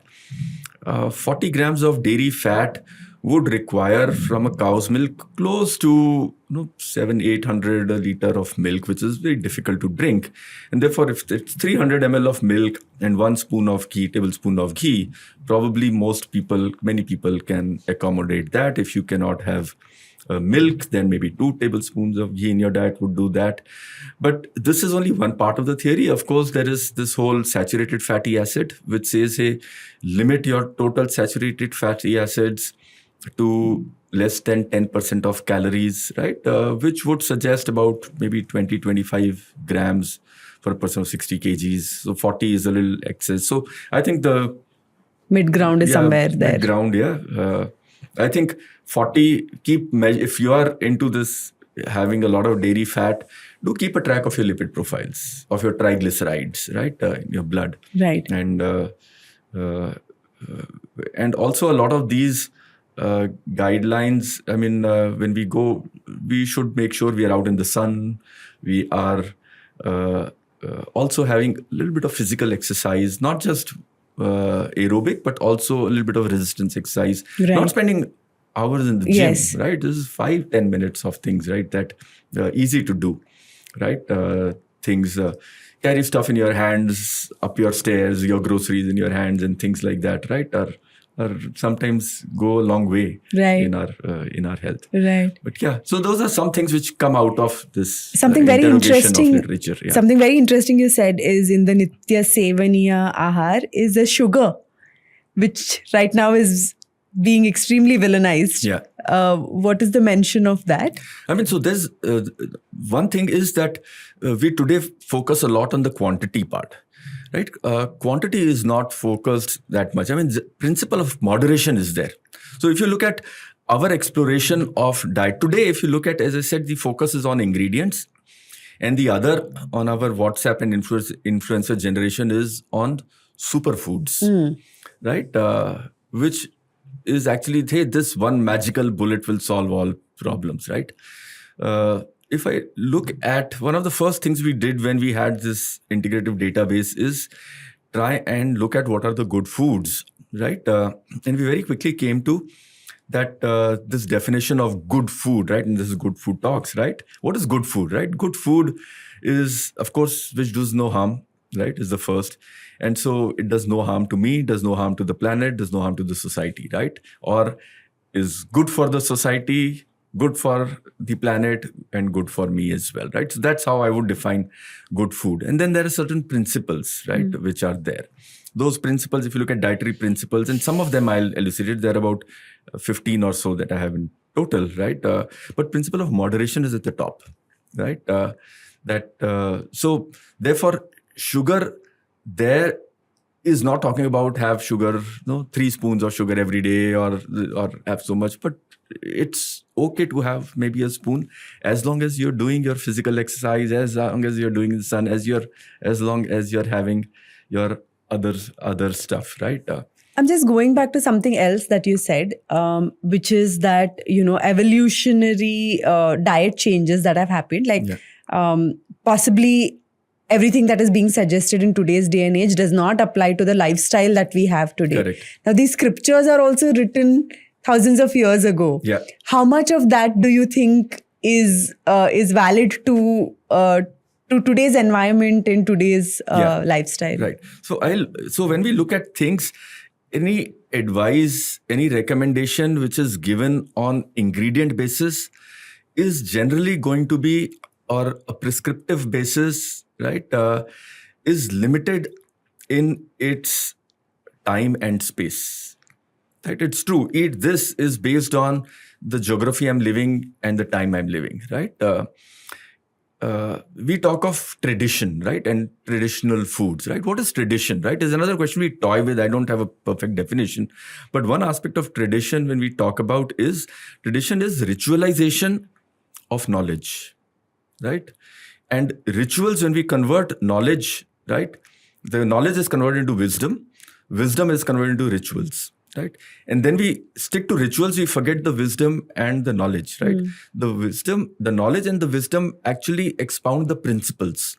40 grams of dairy fat would require from a cow's milk close to 700-800 a liter of milk, which is very difficult to drink. And therefore, if it's 300 ml of milk and 1 spoon of ghee, tablespoon of ghee, probably many people can accommodate that. If you cannot have milk, then maybe 2 tablespoons of ghee in your diet would do that. But this is only one part of the theory. Of course, there is this whole saturated fatty acid, which says, hey, limit your total saturated fatty acids to less than 10% of calories, right? Which would suggest about maybe 20-25 grams for a person of 60 kgs. So 40 is a little excess. So I think the mid-ground is somewhere there. Mid-ground, yeah. I think 40, if you are into this, having a lot of dairy fat, do keep a track of your lipid profiles, of your triglycerides, right, in your blood. Right. And also a lot of these guidelines, I mean, when we go, we should make sure we are out in the sun. We are also having a little bit of physical exercise, not just aerobic, but also a little bit of resistance exercise. Right. Not spending hours in the gym, Yes. right? This is 5-10 minutes of things, right? That easy to do, right? Things, carry stuff in your hands, up your stairs, your groceries in your hands and things like that, right? Or sometimes go a long way Right. in our health. Right. But yeah, so those are some things which come out of this Something very interrogation interesting. of literature. Yeah. Something very interesting you said is in the Nitya Sevaniya Ahar is the sugar, which right now is being extremely villainized. Yeah. What is the mention of that? I mean, so there's one thing is that we today focus a lot on the quantity part, right? Quantity is not focused that much. I mean, the principle of moderation is there. So if you look at our exploration of diet today, if you look at, as I said, the focus is on ingredients, and the other on our WhatsApp and influencer generation is on superfoods, right? Which is actually, hey, this one magical bullet will solve all problems, right? If I look at one of the first things we did when we had this integrative database is try and look at what are the good foods, right? And we very quickly came to that this definition of good food, right? And this is Good Food Talks, right? What is good food, right? Good food is, of course, which does no harm, right? Is the first. And so it does no harm to me, does no harm to the planet, does no harm to the society, right? Or is good for the society, good for the planet, and good for me as well, right? So that's how I would define good food. And then there are certain principles, right, which are there. Those principles, if you look at dietary principles, and some of them I'll elucidate, there are about 15 or so that I have in total, right? But principle of moderation is at the top, right? So therefore, sugar there is not talking about have sugar, 3 spoons of sugar every day or have so much, but it's okay to have maybe a spoon as long as you're doing your physical exercise, as long as you're doing the sun, as long as you're having your other stuff, right? I'm just going back to something else that you said, which is that, evolutionary diet changes that have happened, like possibly everything that is being suggested in today's day and age does not apply to the lifestyle that we have today. Correct. Now, these scriptures are also written thousands of years ago. Yeah. How much of that do you think is valid to today's environment and today's lifestyle? Right. So when we look at things, any advice, any recommendation which is given on ingredient basis is generally going to be, or a prescriptive basis, right, is limited in its time and space. Right? It's true. Eat this is based on the geography I'm living and the time I'm living, right? we talk of tradition, right? And traditional foods, right? What is tradition, right? Is another question we toy with. I don't have a perfect definition. But one aspect of tradition when we talk about is tradition is ritualization of knowledge, right? And rituals, when we convert knowledge, right? The knowledge is converted into wisdom. Wisdom is converted into rituals, right? And then we stick to rituals, we forget the wisdom and the knowledge, right? The wisdom, the knowledge and the wisdom actually expound the principles.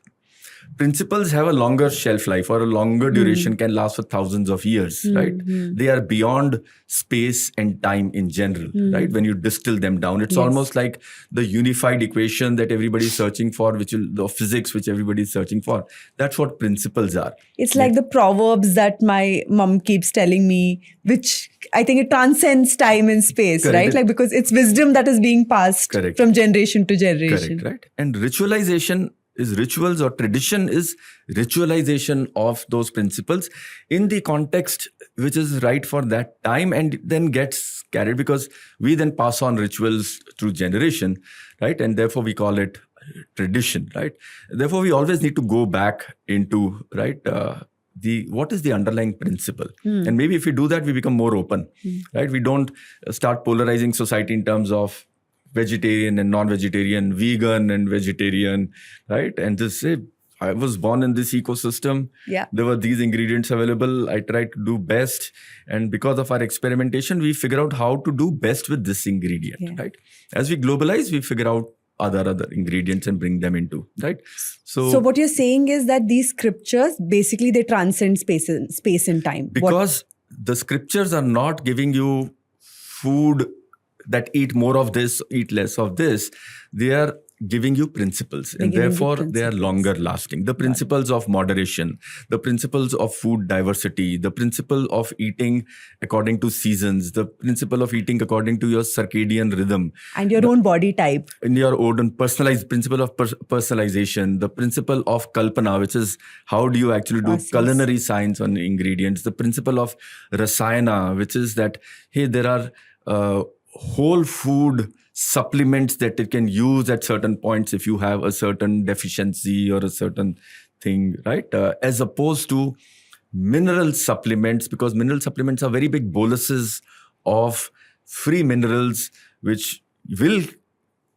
Principles have a longer shelf life or a longer duration, can last for thousands of years, right? They are beyond space and time in general, right? When you distill them down, it's almost like the unified equation that everybody's searching for, which will, the physics which everybody's searching for. That's what principles are. It's like the proverbs that my mom keeps telling me, which I think it transcends time and space, Correct. right? Like, because it's wisdom that is being passed Correct. from generation to generation. Correct, right? And ritualization is rituals, or tradition is ritualization of those principles in the context which is right for that time, and then gets carried because we then pass on rituals through generation, right? And therefore we call it tradition, right? Therefore we always need to go back into, right, what is the underlying principle. And maybe if we do that, we become more open, right? We don't start polarizing society in terms of vegetarian and non-vegetarian, vegan and vegetarian, right? And just say, I was born in this ecosystem. Yeah. There were these ingredients available. I tried to do best. And because of our experimentation, we figure out how to do best with this ingredient, right? As we globalize, we figure out other ingredients and bring them into, right? So what you're saying is that these scriptures, basically they transcend space and time. Because the scriptures are not giving you food that eat more of this, eat less of this. They are giving you principles, and therefore they are longer lasting. The principles of moderation, the principles of food diversity, the principle of eating according to seasons, the principle of eating according to your circadian rhythm. And your own body type. In your own personalized principle of personalization, the principle of Kalpana, which is how do you actually do culinary science on ingredients, the principle of Rasayana, which is that, hey, there are whole food supplements that it can use at certain points if you have a certain deficiency or a certain thing, right? As opposed to mineral supplements, because mineral supplements are very big boluses of free minerals, which will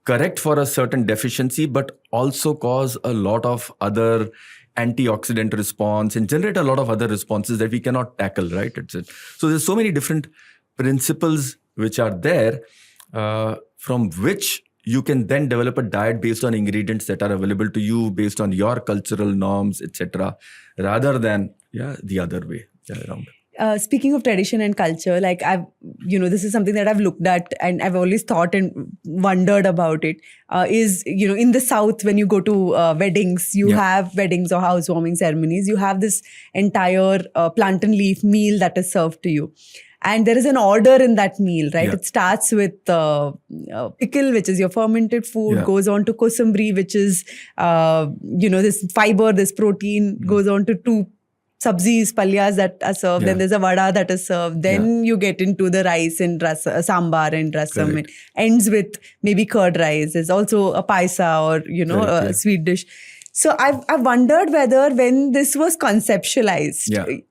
correct for a certain deficiency, but also cause a lot of other antioxidant response and generate a lot of other responses that we cannot tackle, right? So there's so many different principles which are there, from which you can then develop a diet based on ingredients that are available to you, based on your cultural norms, etc., rather than the other way around. Speaking of tradition and culture, like this is something that I've looked at and I've always thought and wondered about it, is, in the South, when you go to weddings, you have weddings or housewarming ceremonies, you have this entire plantain leaf meal that is served to you. And there is an order in that meal, right? Yeah. It starts with pickle, which is your fermented food, goes on to kosamri, which is, this fiber, this protein, goes on to two sabzis, palyas that are served. Then there's a vada that is served. Then you get into the rice and sambar and rasam. It ends with maybe curd rice. There's also a paisa or, a sweet dish. So I've wondered whether when this was conceptualized,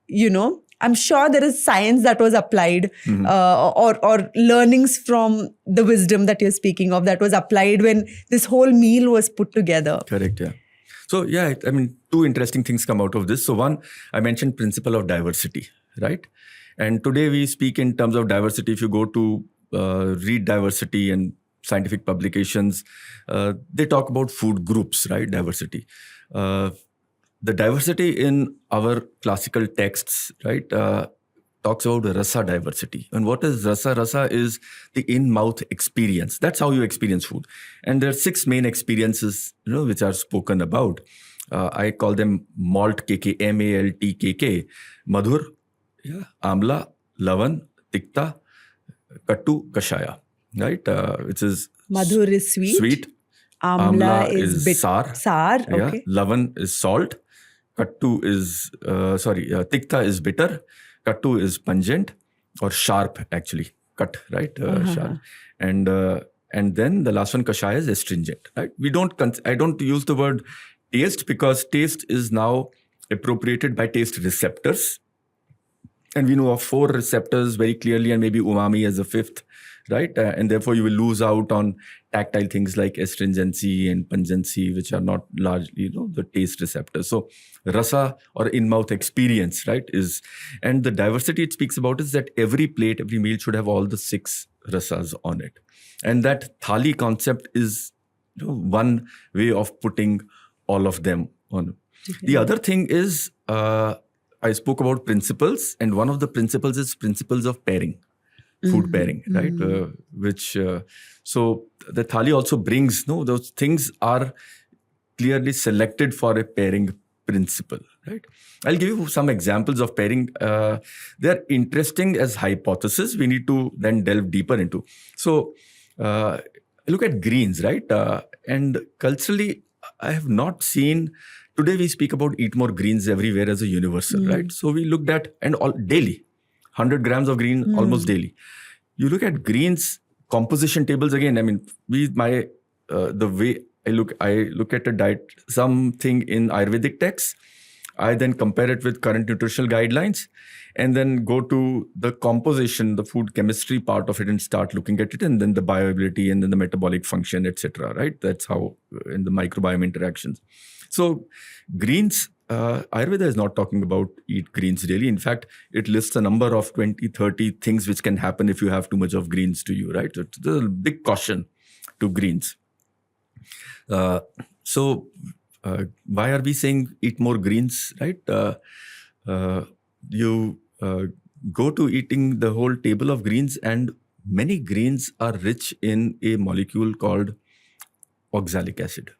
I'm sure there is science that was applied, or learnings from the wisdom that you're speaking of that was applied when this whole meal was put together. Correct, yeah. So, two interesting things come out of this. So one, I mentioned principle of diversity, right? And today we speak in terms of diversity. If you go to read diversity and scientific publications, they talk about food groups, right? Diversity. The diversity in our classical texts, right, talks about rasa diversity. And what is rasa? Rasa is the in-mouth experience. That's how you experience food. And there are 6 main experiences, which are spoken about. I call them malt KK, MALT-KK, madhur, amla, lavan, tikta, kattu, kashaya, right? Which is madhur is sweet. Amla is sour. Okay. Lavan is salt. Kattu is, tikta is bitter. Kattu is pungent or sharp, actually. Cut, right? Sharp. And And then the last one, kashaya, is astringent, right? I don't use the word taste because taste is now appropriated by taste receptors. And we know of 4 receptors very clearly, and maybe umami as a 5th, right? And therefore you will lose out on tactile things like astringency and pungency, which are not largely, the taste receptors. So rasa, or in-mouth experience, right, and the diversity it speaks about is that every plate, every meal should have all the 6 rasas on it. And that thali concept is one way of putting all of them on. The other thing is, I spoke about principles, and one of the principles is principles of pairing, food pairing, right? So the thali also brings, those things are clearly selected for a pairing principle, right? I'll give you some examples of pairing. They're interesting as hypothesis. We need to then delve deeper into. So look at greens, right? And culturally, I have not seen. Today we speak about eat more greens everywhere as a universal, right? So we looked at, and all daily, 100 grams of green almost daily. You look at greens composition tables again. I mean, the way I look at a diet, something in Ayurvedic texts, I then compare it with current nutritional guidelines, and then go to the composition, the food chemistry part of it, and start looking at it, and then the bioavailability, and then the metabolic function, etc. Right? That's how in the microbiome interactions. So greens, Ayurveda is not talking about eat greens daily. In fact, it lists a number of 20, 30 things which can happen if you have too much of greens to you, right? So there's a big caution to greens. So why are we saying eat more greens, right? You go to eating the whole table of greens, and many greens are rich in a molecule called oxalic acid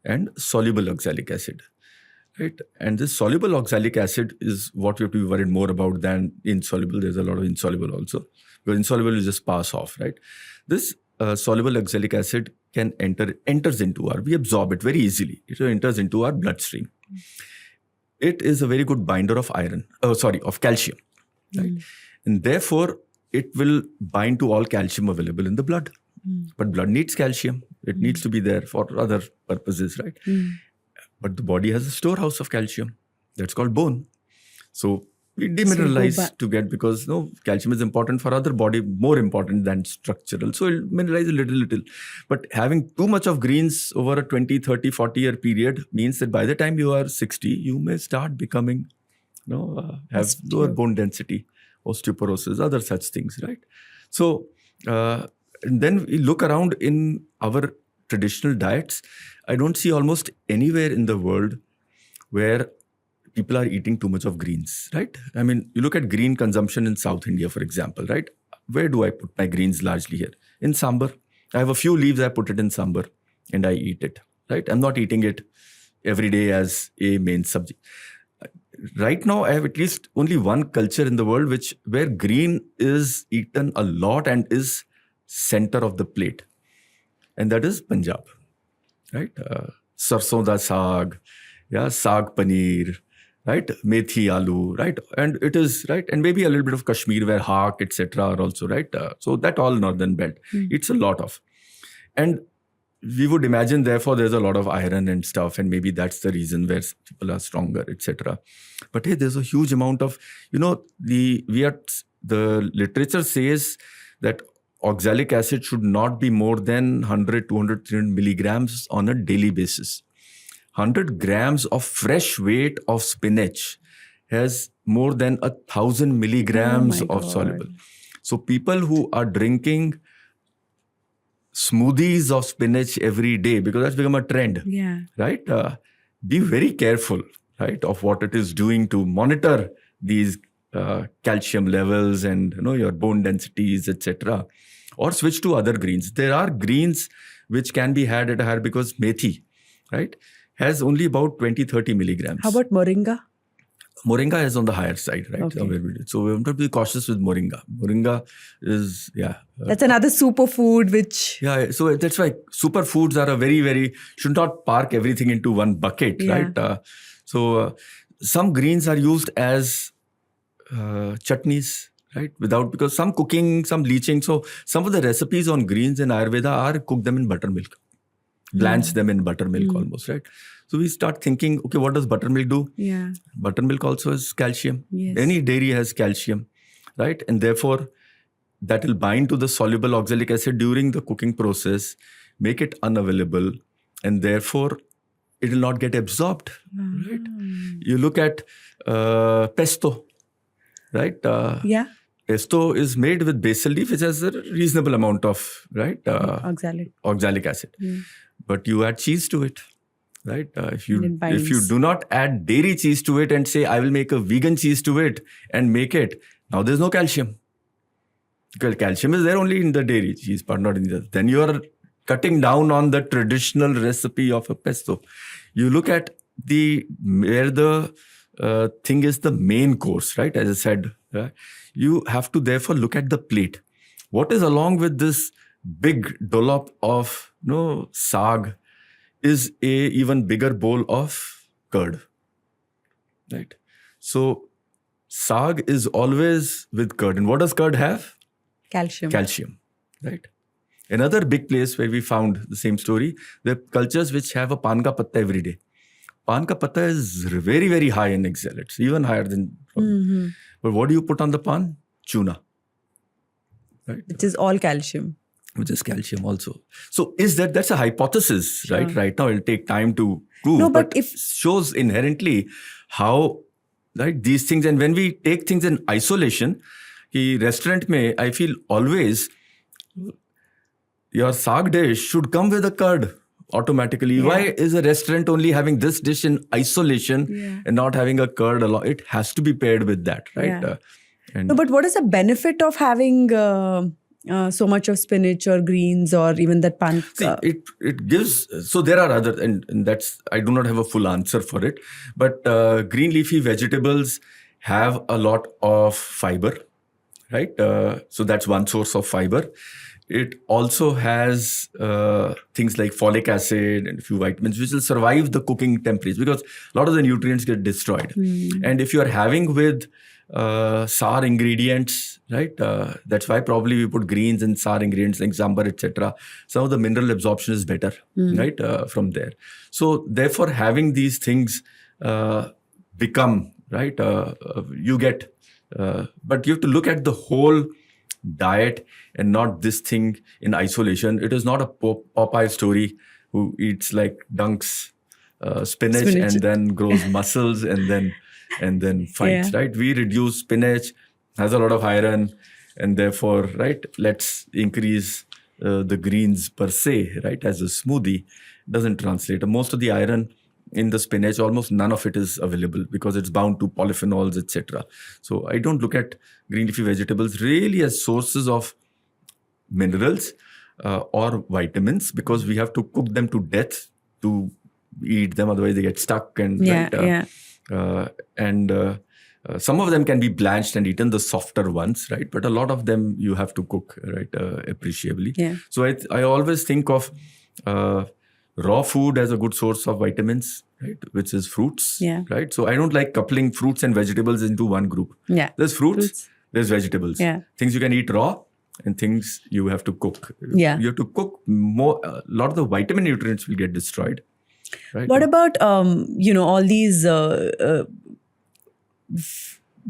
and soluble oxalic acid, right? And this soluble oxalic acid is what we have to be worried more about than insoluble. There's a lot of insoluble also, because insoluble you just pass off, right? This soluble oxalic acid enters into we absorb it very easily. It enters into our bloodstream. It is a very good binder of of calcium, right? And therefore, it will bind to all calcium available in the blood. But blood needs calcium. It needs to be there for other purposes, right? But the body has a storehouse of calcium. That's called bone. So we demineralize to get, because calcium is important for other body, more important than structural. So it'll mineralize a little. But having too much of greens over a 20, 30, 40-year period means that by the time you are 60, you may start becoming, have lower bone density, osteoporosis, other such things, right? So, and then we look around in our traditional diets. I don't see almost anywhere in the world where people are eating too much of greens, right? I mean, you look at green consumption in South India, for example, right? Where do I put my greens largely here? In sambar. I have a few leaves, I put it in sambar and I eat it, right? I'm not eating it every day as a main subject. Right now, I have at least only one culture in the world where green is eaten a lot and is center of the plate. And that is Punjab, right? Sarson da saag, saag paneer, right? Methi aloo, right? And it is, right? And maybe a little bit of Kashmir where haq, etc. are also, right? So that all northern belt. It's a lot of. And we would imagine, therefore, there's a lot of iron and stuff. And maybe that's the reason where people are stronger, etc. But hey, there's a huge amount of, the literature says that oxalic acid should not be more than 100, 200, 300 milligrams on a daily basis. 100 grams of fresh weight of spinach has more than 1,000 milligrams of soluble. So people who are drinking smoothies of spinach every day, because that's become a trend, right? Be very careful, right, of what it is doing to monitor these calcium levels and your bone densities, etc. Or switch to other greens. There are greens which can be had at a higher, because methi, right, has only about 20-30 milligrams. How about moringa? Moringa is on the higher side, right? Okay. So we have to be cautious with moringa. Moringa is, that's another superfood which... Yeah, so that's why superfoods are a very, very... should not park everything into one bucket, right? So some greens are used as chutneys, right? Because some cooking, some bleaching. So some of the recipes on greens in Ayurveda are cook them in buttermilk, blanch them in buttermilk almost, right? So we start thinking, okay, what does buttermilk do? Yeah. Buttermilk also has calcium. Yes. Any dairy has calcium, right? And therefore, that will bind to the soluble oxalic acid during the cooking process, make it unavailable, and therefore it will not get absorbed, right? You look at pesto, right? Yeah. Pesto is made with basil leaf, which has a reasonable amount of, right? Oxalic acid. But you add cheese to it, right? If you And it binds. do not add dairy cheese to it and say, I will make a vegan cheese to it and make it, now there's no calcium. Because calcium is there only in the dairy cheese part, not in the other. Then you are cutting down on the traditional recipe of a pesto. You look at where the thing is the main course, right? As I said, you have to therefore look at the plate. What is along with this big dollop of saag is a even bigger bowl of curd, right? So saag is always with curd. And what does curd have? Calcium, right? Another big place where we found the same story, the cultures which have a pan ka patta every day. Pan ka patta is very, very high in oxalates, even higher than... But what do you put on the pan? Chuna. Right? Which is all calcium. Which is calcium also. So that's a hypothesis, right? Right now it'll take time to prove. No, but it shows inherently how, right, these things, and when we take things in isolation, restaurant mein, I feel always your saag dish should come with a curd automatically. Yeah. Why is a restaurant only having this dish in isolation and not having a curd along? It has to be paired with that, right? Yeah. No, but what is the benefit of having so much of spinach or greens or even that pan? See, it gives, so there are other, and that's, I do not have a full answer for it, but green leafy vegetables have a lot of fiber, right? So that's one source of fiber. It also has things like folic acid and a few vitamins which will survive the cooking temperatures because a lot of the nutrients get destroyed. And if you are having with sour ingredients, right? That's why probably we put greens and sour ingredients like sambar, etc. Some of the mineral absorption is better, right? From there. So therefore, having these things become, right? You get, but you have to look at the whole diet and not this thing in isolation. It is not a Popeye story who eats like dunks spinach and then grows muscles and then fights, right? We reduce spinach, has a lot of iron, and therefore, right, let's increase the greens per se, right, as a smoothie. Doesn't translate. Most of the iron in the spinach, almost none of it is available because it's bound to polyphenols, etc. So I don't look at green leafy vegetables really as sources of minerals or vitamins because we have to cook them to death to eat them. Otherwise, they get stuck and some of them can be blanched and eaten, the softer ones, right? But a lot of them you have to cook, right, appreciably. Yeah. So I always think of raw food as a good source of vitamins, right? Which is fruits, right? So I don't like coupling fruits and vegetables into one group. Yeah. There's fruits, there's vegetables. Yeah. Things you can eat raw and things you have to cook. Yeah. You have to cook more. A lot of the vitamin nutrients will get destroyed. Right? What about, all these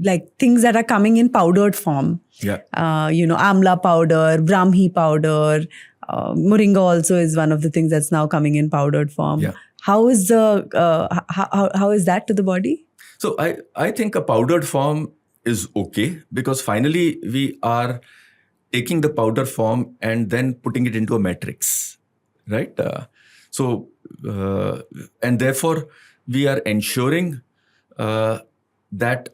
like things that are coming in powdered form? Yeah. Amla powder, Brahmi powder, moringa also is one of the things that's now coming in powdered form. Yeah. How is how is that to the body? So I think a powdered form is okay because finally we are taking the powder form and then putting it into a matrix, right? And therefore we are ensuring that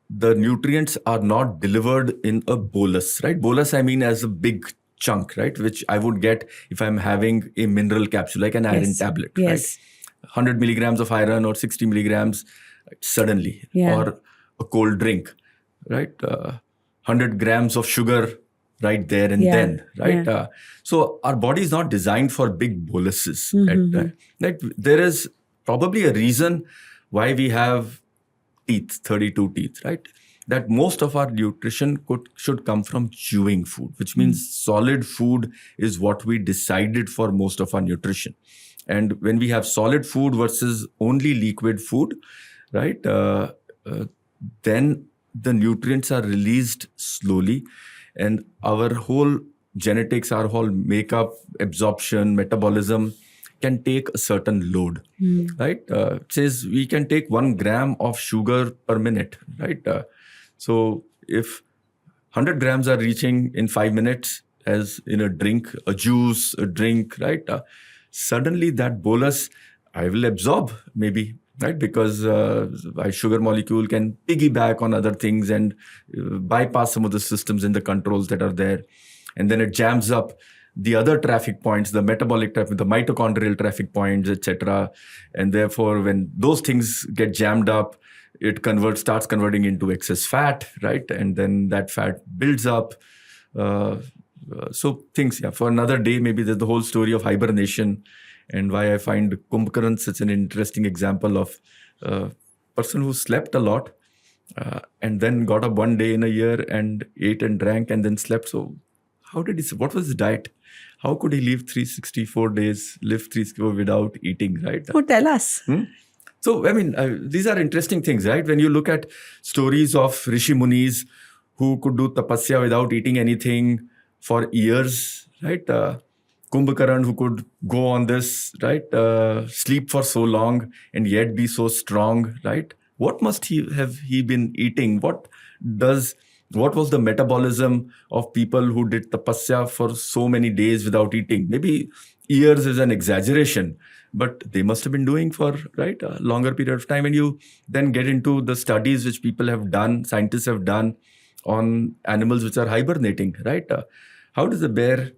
the nutrients are not delivered in a bolus, right? Bolus, I mean as a big chunk, right? Which I would get if I'm having a mineral capsule, like an iron tablet, right? 100 milligrams of iron or 60 milligrams suddenly, or a cold drink, right? 100 grams of sugar right there and then, right? Yeah. So our body is not designed for big boluses. Right? There is probably a reason why we have teeth, 32 teeth, right? that most of our nutrition should come from chewing food, which means solid food is what we decided for most of our nutrition. And when we have solid food versus only liquid food, right, then the nutrients are released slowly, and our whole genetics, our whole makeup, absorption, metabolism can take a certain load, right? It says we can take 1 gram of sugar per minute, right? So if 100 grams are reaching in 5 minutes as in a drink, a juice, a drink, right? Suddenly that bolus I will absorb maybe, right? Because my sugar molecule can piggyback on other things and bypass some of the systems and the controls that are there. And then it jams up the other traffic points, the metabolic traffic, the mitochondrial traffic points, etc. And therefore, when those things get jammed up, it starts converting into excess fat, right? And then that fat builds up. So things, for another day, maybe there's the whole story of hibernation and why I find Kumbhakaran such an interesting example of a person who slept a lot and then got up one day in a year and ate and drank and then slept. So what was his diet? How could he live 364 days, live 364 without eating, right? Oh, tell us. So, I mean, these are interesting things, right? When you look at stories of Rishi Munis who could do tapasya without eating anything for years, right? Kumbhakaran who could go on this, right? Sleep for so long and yet be so strong, right? What must he been eating? What was the metabolism of people who did tapasya for so many days without eating? Maybe years is an exaggeration, but they must have been doing for, right, a longer period of time. And you then get into the studies which people have done, scientists have done on animals which are hibernating, right? How does a bear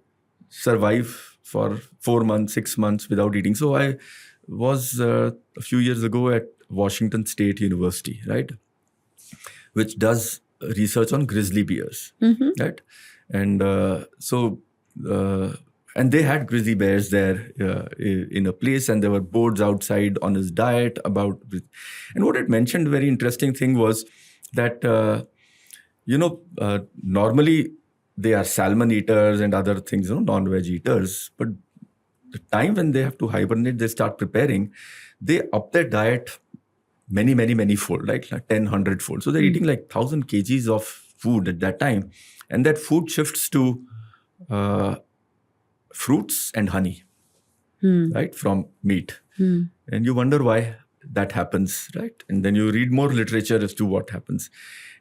survive for 4 months, 6 months without eating? So I was a few years ago at Washington State University, right, which does research on grizzly bears, right? And and they had grizzly bears there in a place, and there were boards outside on his diet about. And what it mentioned, very interesting thing was that normally they are salmon eaters and other things, non-veg eaters. But the time when they have to hibernate, they start preparing, they up their diet many fold, like 10, 100 fold. So they're eating like 1,000 kgs of food at that time. And that food shifts to fruits and honey, right, from meat. And you wonder why that happens, right? And then you read more literature as to what happens.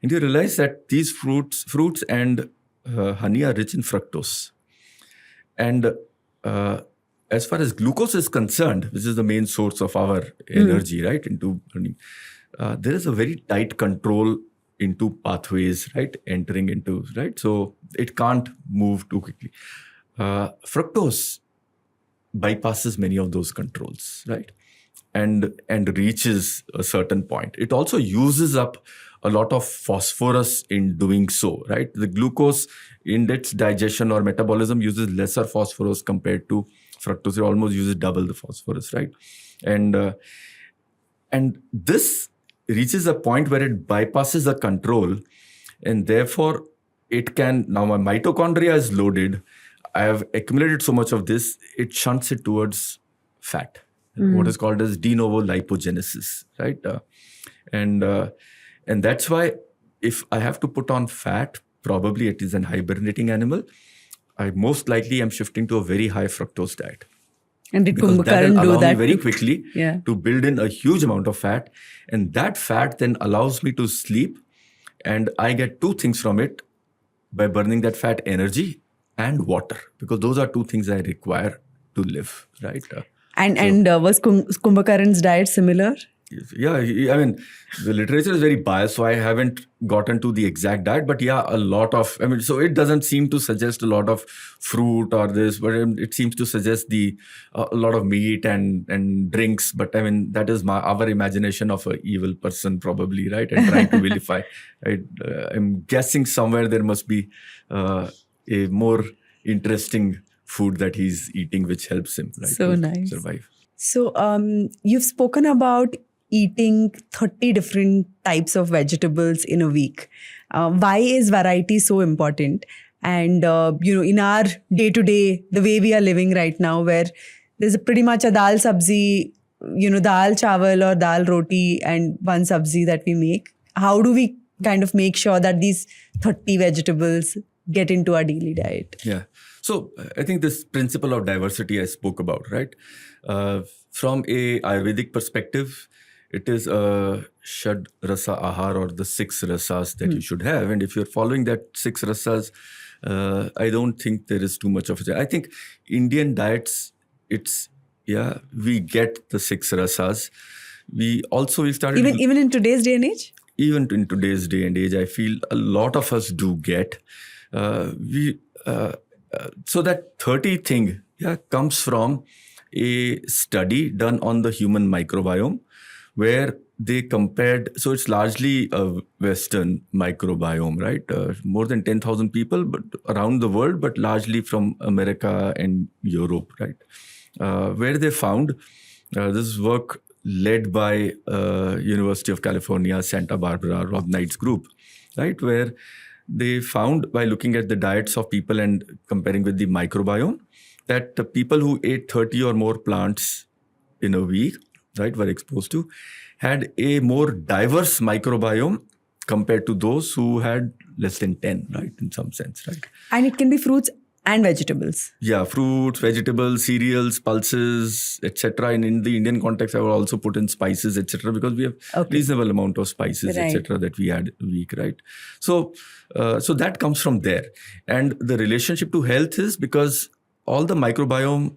And you realize that these fruits and honey are rich in fructose. And as far as glucose is concerned, which is the main source of our energy, right, into honey, there is a very tight control into pathways, right, entering into, right? So it can't move too quickly. Fructose bypasses many of those controls, right? And reaches a certain point. It also uses up a lot of phosphorus in doing so, right? The glucose in its digestion or metabolism uses lesser phosphorus compared to fructose. It almost uses double the phosphorus, right? And this reaches a point where it bypasses the control, and therefore it can, now my mitochondria is loaded. I have accumulated so much of this, it shunts it towards fat, what is called as de novo lipogenesis, right? And that's why if I have to put on fat, probably it is an hibernating animal, I most likely am shifting to a very high fructose diet. And did Because Kumbhakaran will do allow that? me very quickly Yeah. to build in a huge amount of fat. And that fat then allows me to sleep. And I get two things from it by burning that fat: energy and water. Because those are two things I require to live, right? And was Kumbhakaran's diet similar? Yeah, I mean, the literature is very biased, so I haven't gotten to the exact diet. But yeah, a lot of, I mean, so it doesn't seem to suggest a lot of fruit or this, but it seems to suggest a lot of meat and drinks. But I mean, that is our imagination of an evil person, probably, right? And trying to vilify. Right? I'm guessing somewhere there must be a more interesting food that he's eating, which helps him, right, So to nice. survive. So you've spoken about eating 30 different types of vegetables in a week. Why is variety so important? And, in our day-to-day, the way we are living right now, where there's pretty much a dal sabzi, dal chawal or dal roti and one sabzi that we make. How do we kind of make sure that these 30 vegetables get into our daily diet? Yeah. So I think this principle of diversity I spoke about, right? From a Ayurvedic perspective, it is a Shad Rasa Ahar, or the 6 rasas that you should have. And if you're following that 6 rasas, I don't think there is too much of it. I think Indian diets, we get the 6 rasas. We started... Even in today's day and age? Even in today's day and age, I feel a lot of us do get. So that 30 thing comes from a study done on the human microbiome, where they compared, so it's largely a Western microbiome, right? More than 10,000 people but around the world, but largely from America and Europe, right? Where they found this work led by University of California, Santa Barbara, Rob Knight's group, right? Where they found, by looking at the diets of people and comparing with the microbiome, that the people who ate 30 or more plants in a week, right, were exposed to, had a more diverse microbiome compared to those who had less than 10, right, in some sense, right? And it can be fruits and vegetables. Yeah, fruits, vegetables, cereals, pulses, etc. And in the Indian context, I will also put in spices, etc., because we have reasonable amount of spices, etc., that we add a week, right? So that comes from there. And the relationship to health is because all the microbiome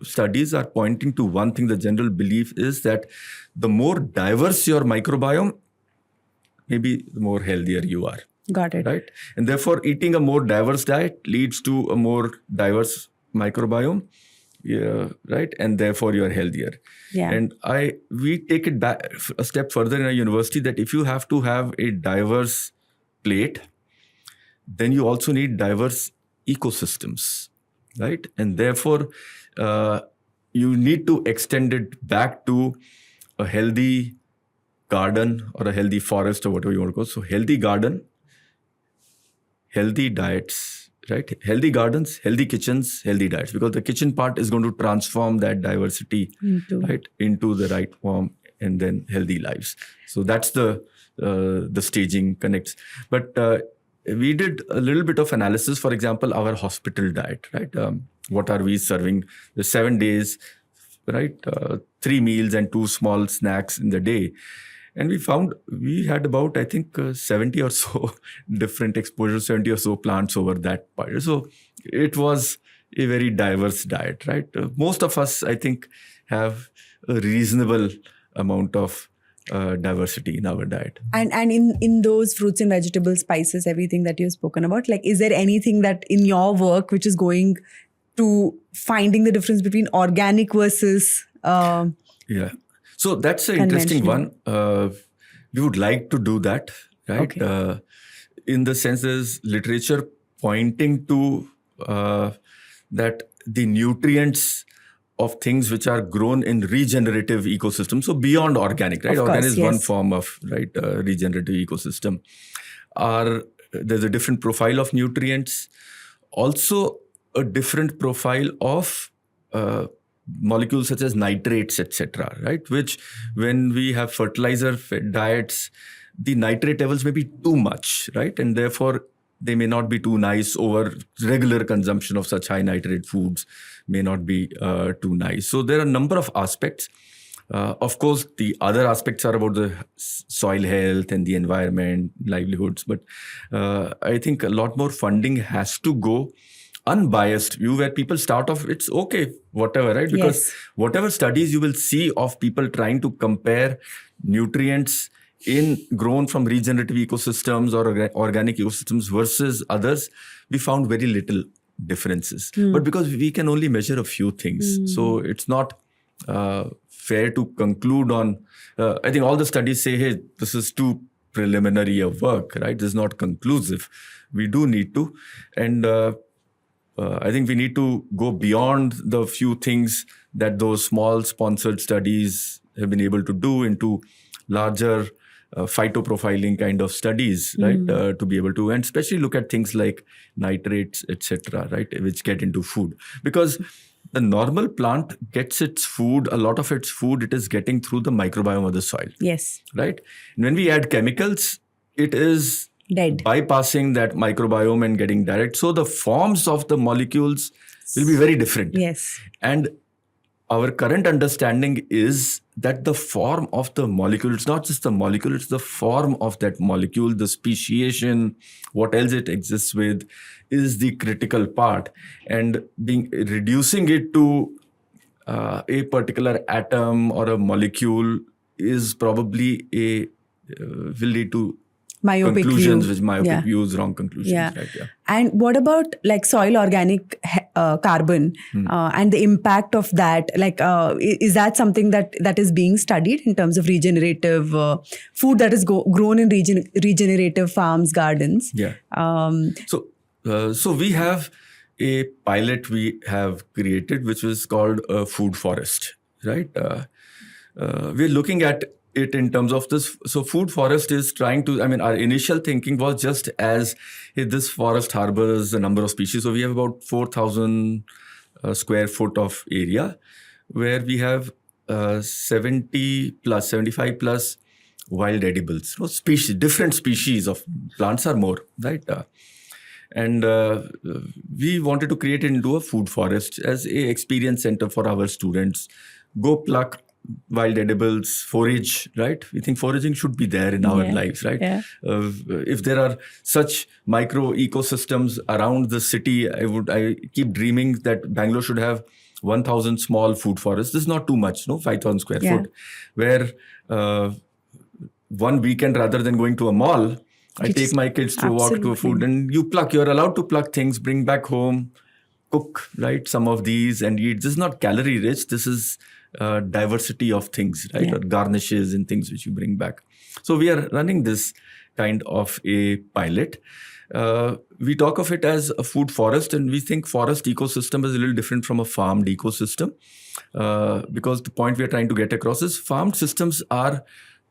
studies are pointing to one thing. The general belief is that the more diverse your microbiome, maybe the more healthier you are. Got it. Right? And therefore, eating a more diverse diet leads to a more diverse microbiome, right? And therefore, you are healthier. Yeah. And we take it back a step further in a university, that if you have to have a diverse plate, then you also need diverse ecosystems, right? And therefore, you need to extend it back to a healthy garden or a healthy forest or whatever you want to call it. So healthy garden, healthy diets, right? Healthy gardens, healthy kitchens, healthy diets, because the kitchen part is going to transform that diversity into the right form, and then healthy lives. So that's the staging connects. But we did a little bit of analysis. For example, our hospital diet, right? What are we serving? The 7 days, right? 3 meals and 2 small snacks in the day. And we found we had about, I think, 70 or so different exposures, 70 or so plants over that period. So it was a very diverse diet, right? Most of us, I think, have a reasonable amount of diversity in our diet. And in those fruits and vegetables, spices, everything that you've spoken about, like, is there anything that in your work which is going to finding the difference between organic versus... Yeah. So that's an interesting one. We would like to do that, right? Okay. In the sense there's literature pointing to that the nutrients of things which are grown in regenerative ecosystems, so beyond organic, right? Of course, organic is yes. one form of regenerative ecosystem. There's a different profile of nutrients, also a different profile of molecules such as nitrates, etc., right? Which, when we have fertilizer-fed diets, the nitrate levels may be too much, right? And therefore, they may not be too nice. Over regular consumption of such high nitrate foods may not be too nice. So there are a number of aspects. Of course, the other aspects are about the soil health and the environment, livelihoods. But I think a lot more funding has to go unbiased view, where people start off, it's okay, whatever, right? Because whatever studies you will see of people trying to compare nutrients grown from regenerative ecosystems or organic ecosystems versus others, we found very little differences. But because we can only measure a few things, so it's not fair to conclude on, I think all the studies say, hey, this is too preliminary a work, right? This is not conclusive. We do need to. And I think we need to go beyond the few things that those small sponsored studies have been able to do into larger phytoprofiling kind of studies, right? To be able to, and especially look at things like nitrates, etc., right? Which get into food. Because the normal plant gets its food, a lot of its food, it is getting through the microbiome of the soil. Yes. Right? And when we add chemicals, it is Dead. bypassing that microbiome and getting direct. So the forms of the molecules will be very different. Yes. And our current understanding is that the form of the molecule, it's not just the molecule, it's the form of that molecule, the speciation, what else it exists with, is the critical part. And reducing it to a particular atom or a molecule is probably will lead to Myopic conclusions, view. which myopic Yeah. views, wrong conclusions. Yeah. Right? Yeah. And what about like soil organic carbon and the impact of that? Like, is that something that is being studied in terms of regenerative food that is grown in regenerative farms, gardens? Yeah. So we have a pilot we have created, which was called a food forest, right? We're looking at it in terms of this. So food forest is trying to, our initial thinking was just as this forest harbors a number of species. So we have about 4,000 square foot of area where we have 75 plus wild edibles. So species, different species of plants are more, right? And we wanted to create it into a food forest as a experience center for our students. Go pluck wild edibles, forage, right? We think foraging should be there in our lives, right? Yeah. If there are such micro ecosystems around the city, I keep dreaming that Bangalore should have 1,000 small food forests. This is not too much, 5,000 square foot, where one weekend rather than going to a mall, I take my kids to walk to a food and you're allowed to pluck things, bring back home, cook, right? Some of these and eat. This is not calorie rich. This is diversity of things, right? Or garnishes and things which you bring back. So we are running this kind of a pilot. We talk of it as a food forest, and we think forest ecosystem is a little different from a farmed ecosystem because the point we are trying to get across is farmed systems are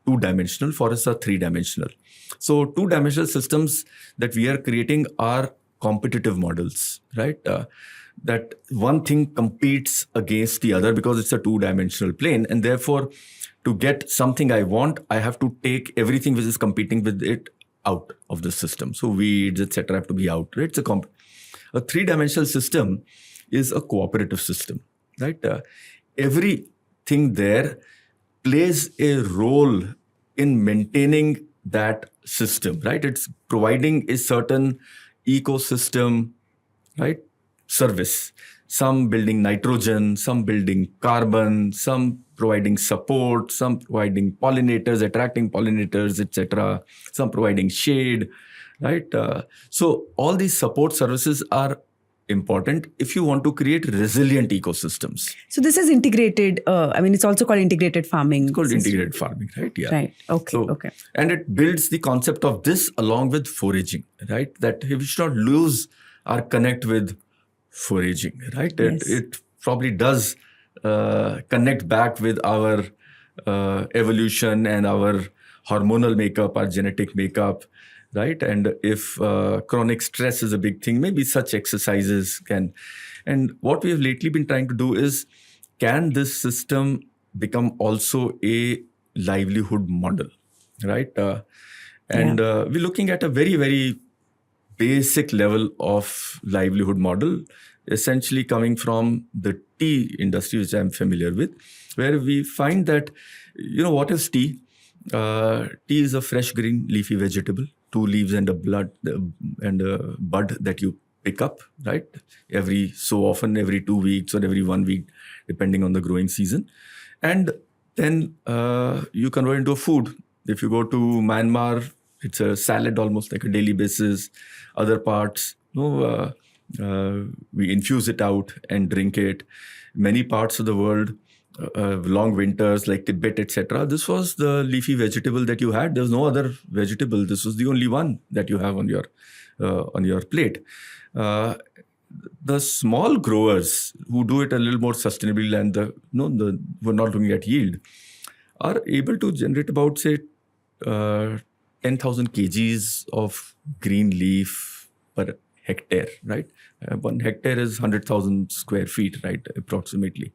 two-dimensional, forests are three-dimensional. So two-dimensional systems that we are creating are competitive models, right? That one thing competes against the other because it's a two-dimensional plane. And therefore, to get something I want, I have to take everything which is competing with it out of the system. So weeds, etc., have to be out, right? It's a three-dimensional system is a cooperative system, right? Everything there plays a role in maintaining that system, right? It's providing a certain ecosystem, right? Service. Some building nitrogen, some building carbon, some providing support, some providing pollinators, attracting pollinators, etc. Some providing shade, right? So all these support services are important if you want to create resilient ecosystems. So this is integrated. It's also called integrated farming. It's called integrated farming, right? Yeah. Right. Okay. Okay. And it builds the concept of this along with foraging, right? That we should not lose our connect with foraging, right? Yes. It probably does connect back with our evolution and our hormonal makeup, our genetic makeup, right? And if chronic stress is a big thing, maybe such exercises can. And what we have lately been trying to do is, can this system become also a livelihood model, right? We're looking at a very, very basic level of livelihood model, essentially coming from the tea industry, which I'm familiar with, where we find that, what is tea? Tea is a fresh green leafy vegetable, 2 leaves and a bud that you pick up, right? Every so often, every 2 weeks or every 1 week, depending on the growing season. And then you convert into a food. If you go to Myanmar, it's a salad almost like a daily basis. Other parts, we infuse it out and drink it. Many parts of the world, long winters like Tibet, etc. This was the leafy vegetable that you had. There's no other vegetable. This was the only one that you have on your plate. The small growers who do it a little more sustainably and we're not looking at yield, are able to generate about, say, 10,000 kgs of green leaf per hectare, right? 1 hectare is 100,000 square feet, right? Approximately.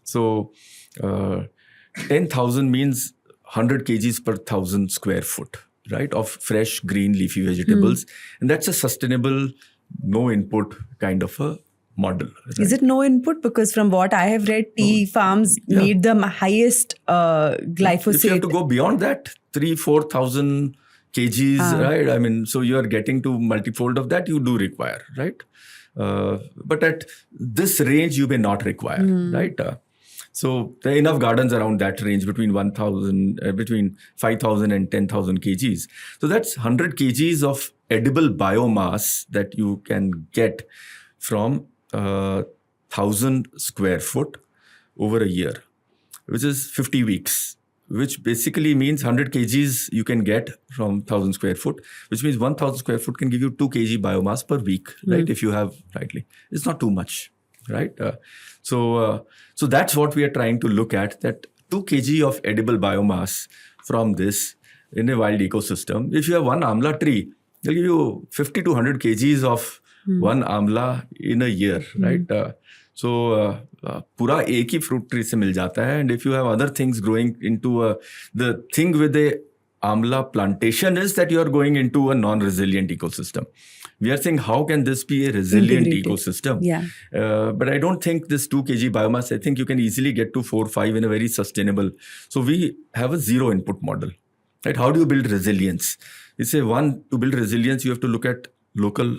So 10,000 means 100 kgs per 1,000 square foot, right? Of fresh green leafy vegetables. And that's a sustainable, no input kind of a model. Right? Is it no input? Because from what I have read, tea farms need the highest glyphosate. If you have to go beyond that, 3,000-4,000 kgs, right? I mean, so you are getting to multifold of that, you do require, right? But at this range, you may not require, right? So there are enough gardens around that range between 5,000 and 10,000 kgs. So that's 100 kgs of edible biomass that you can get from 1,000 square foot over a year, which is 50 weeks, which basically means 100 kgs you can get from 1,000 square foot, which means 1,000 square foot can give you 2 kg biomass per week, right? If you have rightly. It's not too much, right? So that's what we are trying to look at, that 2 kg of edible biomass from this in a wild ecosystem. If you have one amla tree, they'll give you 50 to 100 kgs of one amla in a year, right? So pura ek hi fruit tree se mil jata hai. And if you have other things growing into the thing with the amla plantation is that you are going into a non-resilient ecosystem. We are saying, how can this be a resilient ecosystem? Yeah. But I don't think this 2 kg biomass, I think you can easily get to 4-5 in a very sustainable. So we have a zero input model, right? How do you build resilience? We say, one, to build resilience, you have to look at local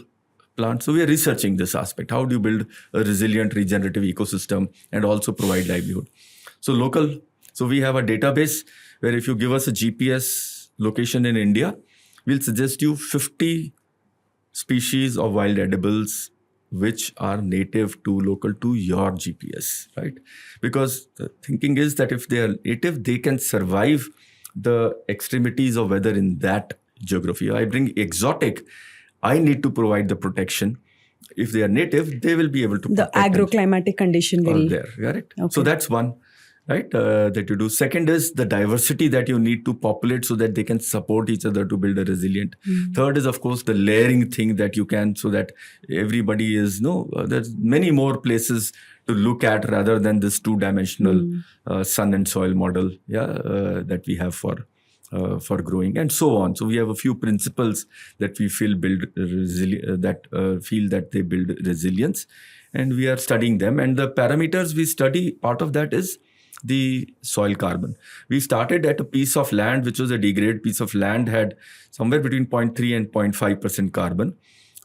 plants. So we are researching this aspect. How do you build a resilient regenerative ecosystem and also provide livelihood? So local. So we have a database where if you give us a GPS location in India, we'll suggest you 50 species of wild edibles which are native to local to your GPS, right? Because the thinking is that if they are native, they can survive the extremities of weather in that geography. I bring exotic, I need to provide the protection. If they are native, they will be able to the agroclimatic condition will there, correct? Okay. So that's one, right? That you do. Second is the diversity that you need to populate so that they can support each other to build a resilient. Third is, of course, the layering thing that you can, so that everybody is, there's many more places to look at rather than this 2-dimensional sun and soil model, that we have for growing and so on. So we have a few principles that we feel feel that they build resilience, and we are studying them. And the parameters we study, part of that is the soil carbon. We started at a piece of land, which was a degraded piece of land, had somewhere between 0.3 and 0.5% carbon,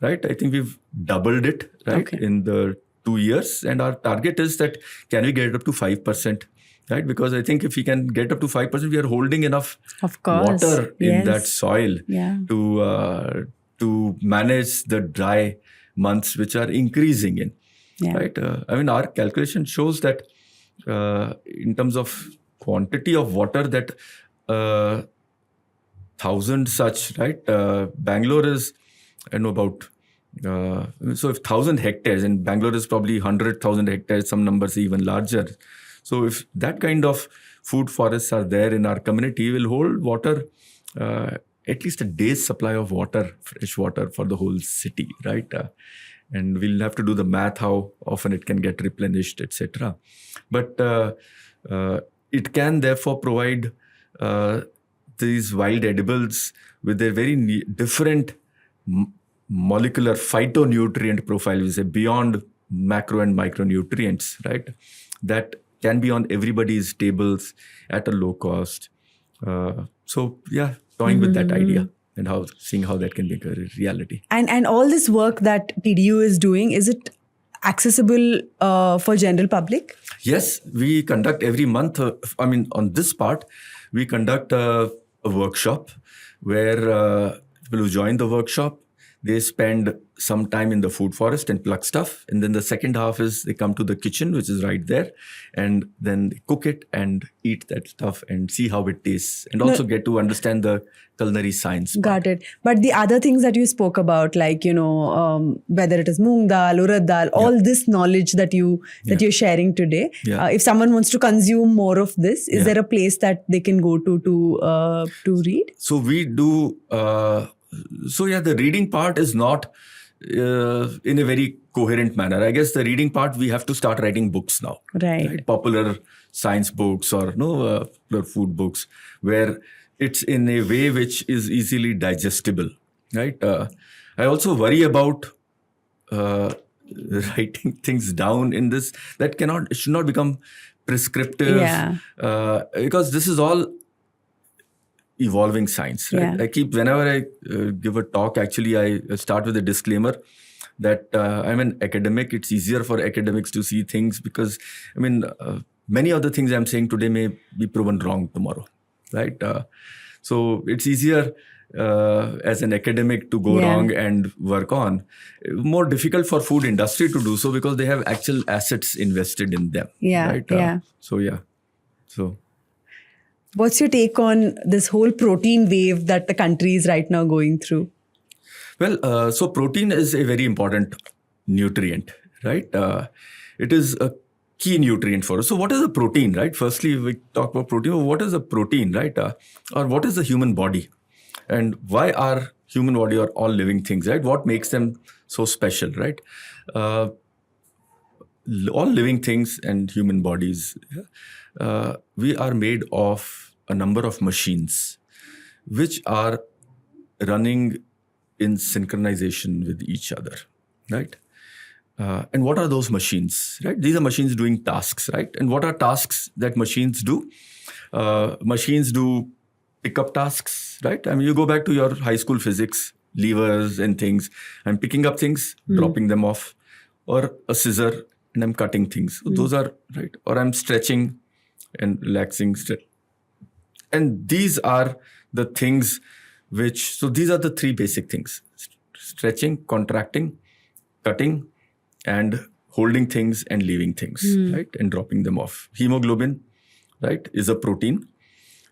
right? I think we've doubled it, right, in the 2 years. And our target is that, can we get it up to 5%? Right, because I think if we can get up to 5%, we are holding enough water in that soil to manage the dry months, which are increasing in. Right, I mean, our calculation shows that in terms of quantity of water, that 1,000 such, right? Bangalore is, I know about. So if 1,000 hectares, and Bangalore is probably 100,000 hectares, some numbers even larger. So if that kind of food forests are there in our community, we'll hold water, at least a day's supply of water, fresh water for the whole city, right? And we'll have to do the math, how often it can get replenished, etc. But it can therefore provide these wild edibles with their very different molecular phytonutrient profile, we say, beyond macro and micronutrients, right? That can be on everybody's tables at a low cost. So toying with that idea and seeing how that can be a reality. And all this work that TDU is doing, is it accessible for general public? Yes, we conduct every month. On this part, we conduct a workshop where people who join the workshop, they spend some time in the food forest and pluck stuff. And then the second half is they come to the kitchen, which is right there. And then they cook it and eat that stuff and see how it tastes. And also get to understand the culinary science. Got it. But the other things that you spoke about, like, whether it is moong dal, urad dal, all this knowledge that you're sharing today, if someone wants to consume more of this, is there a place that they can go to read? So we do... the reading part is not in a very coherent manner. I guess the reading part, we have to start writing books now. Right? Popular science books or food books, where it's in a way which is easily digestible. Right? I also worry about writing things down in this that should not become prescriptive. Because this is all evolving science, right? Whenever I give a talk, actually, I start with a disclaimer that I'm an academic. It's easier for academics to see things because, many of the things I'm saying today may be proven wrong tomorrow, right? So it's easier as an academic to go wrong and work on. More difficult for food industry to do so because they have actual assets invested in them. Right? So. What's your take on this whole protein wave that the country is right now going through? Well, so protein is a very important nutrient, right? It is a key nutrient for us. So what is a protein, right? Firstly, we talk about protein. What is a protein, right? Or what is the human body? And why are human body or all living things, right? What makes them so special, right? All living things and human bodies, we are made of a number of machines which are running in synchronization with each other, right? And what are those machines, right? These are machines doing tasks, right? And what are tasks that machines do? Machines do pick-up tasks, right? You go back to your high school physics, levers and things. I'm picking up things, dropping them off, or a scissor, and I'm cutting things. So those are, right? Or I'm stretching and relaxing. And these are the things so these are the three basic things: stretching, contracting, cutting, and holding things and leaving things, right? And dropping them off. Hemoglobin, right, is a protein,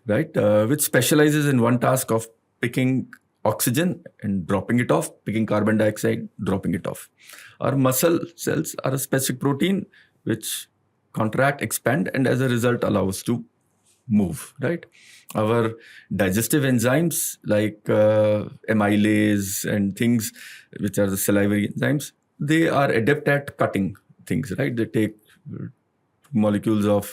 right, which specializes in one task of picking oxygen and dropping it off, picking carbon dioxide, dropping it off. Our muscle cells are a specific protein which contract, expand, and as a result allow us to move, right? Our digestive enzymes like amylase and things, which are the salivary enzymes, they are adept at cutting things, right? They take molecules of,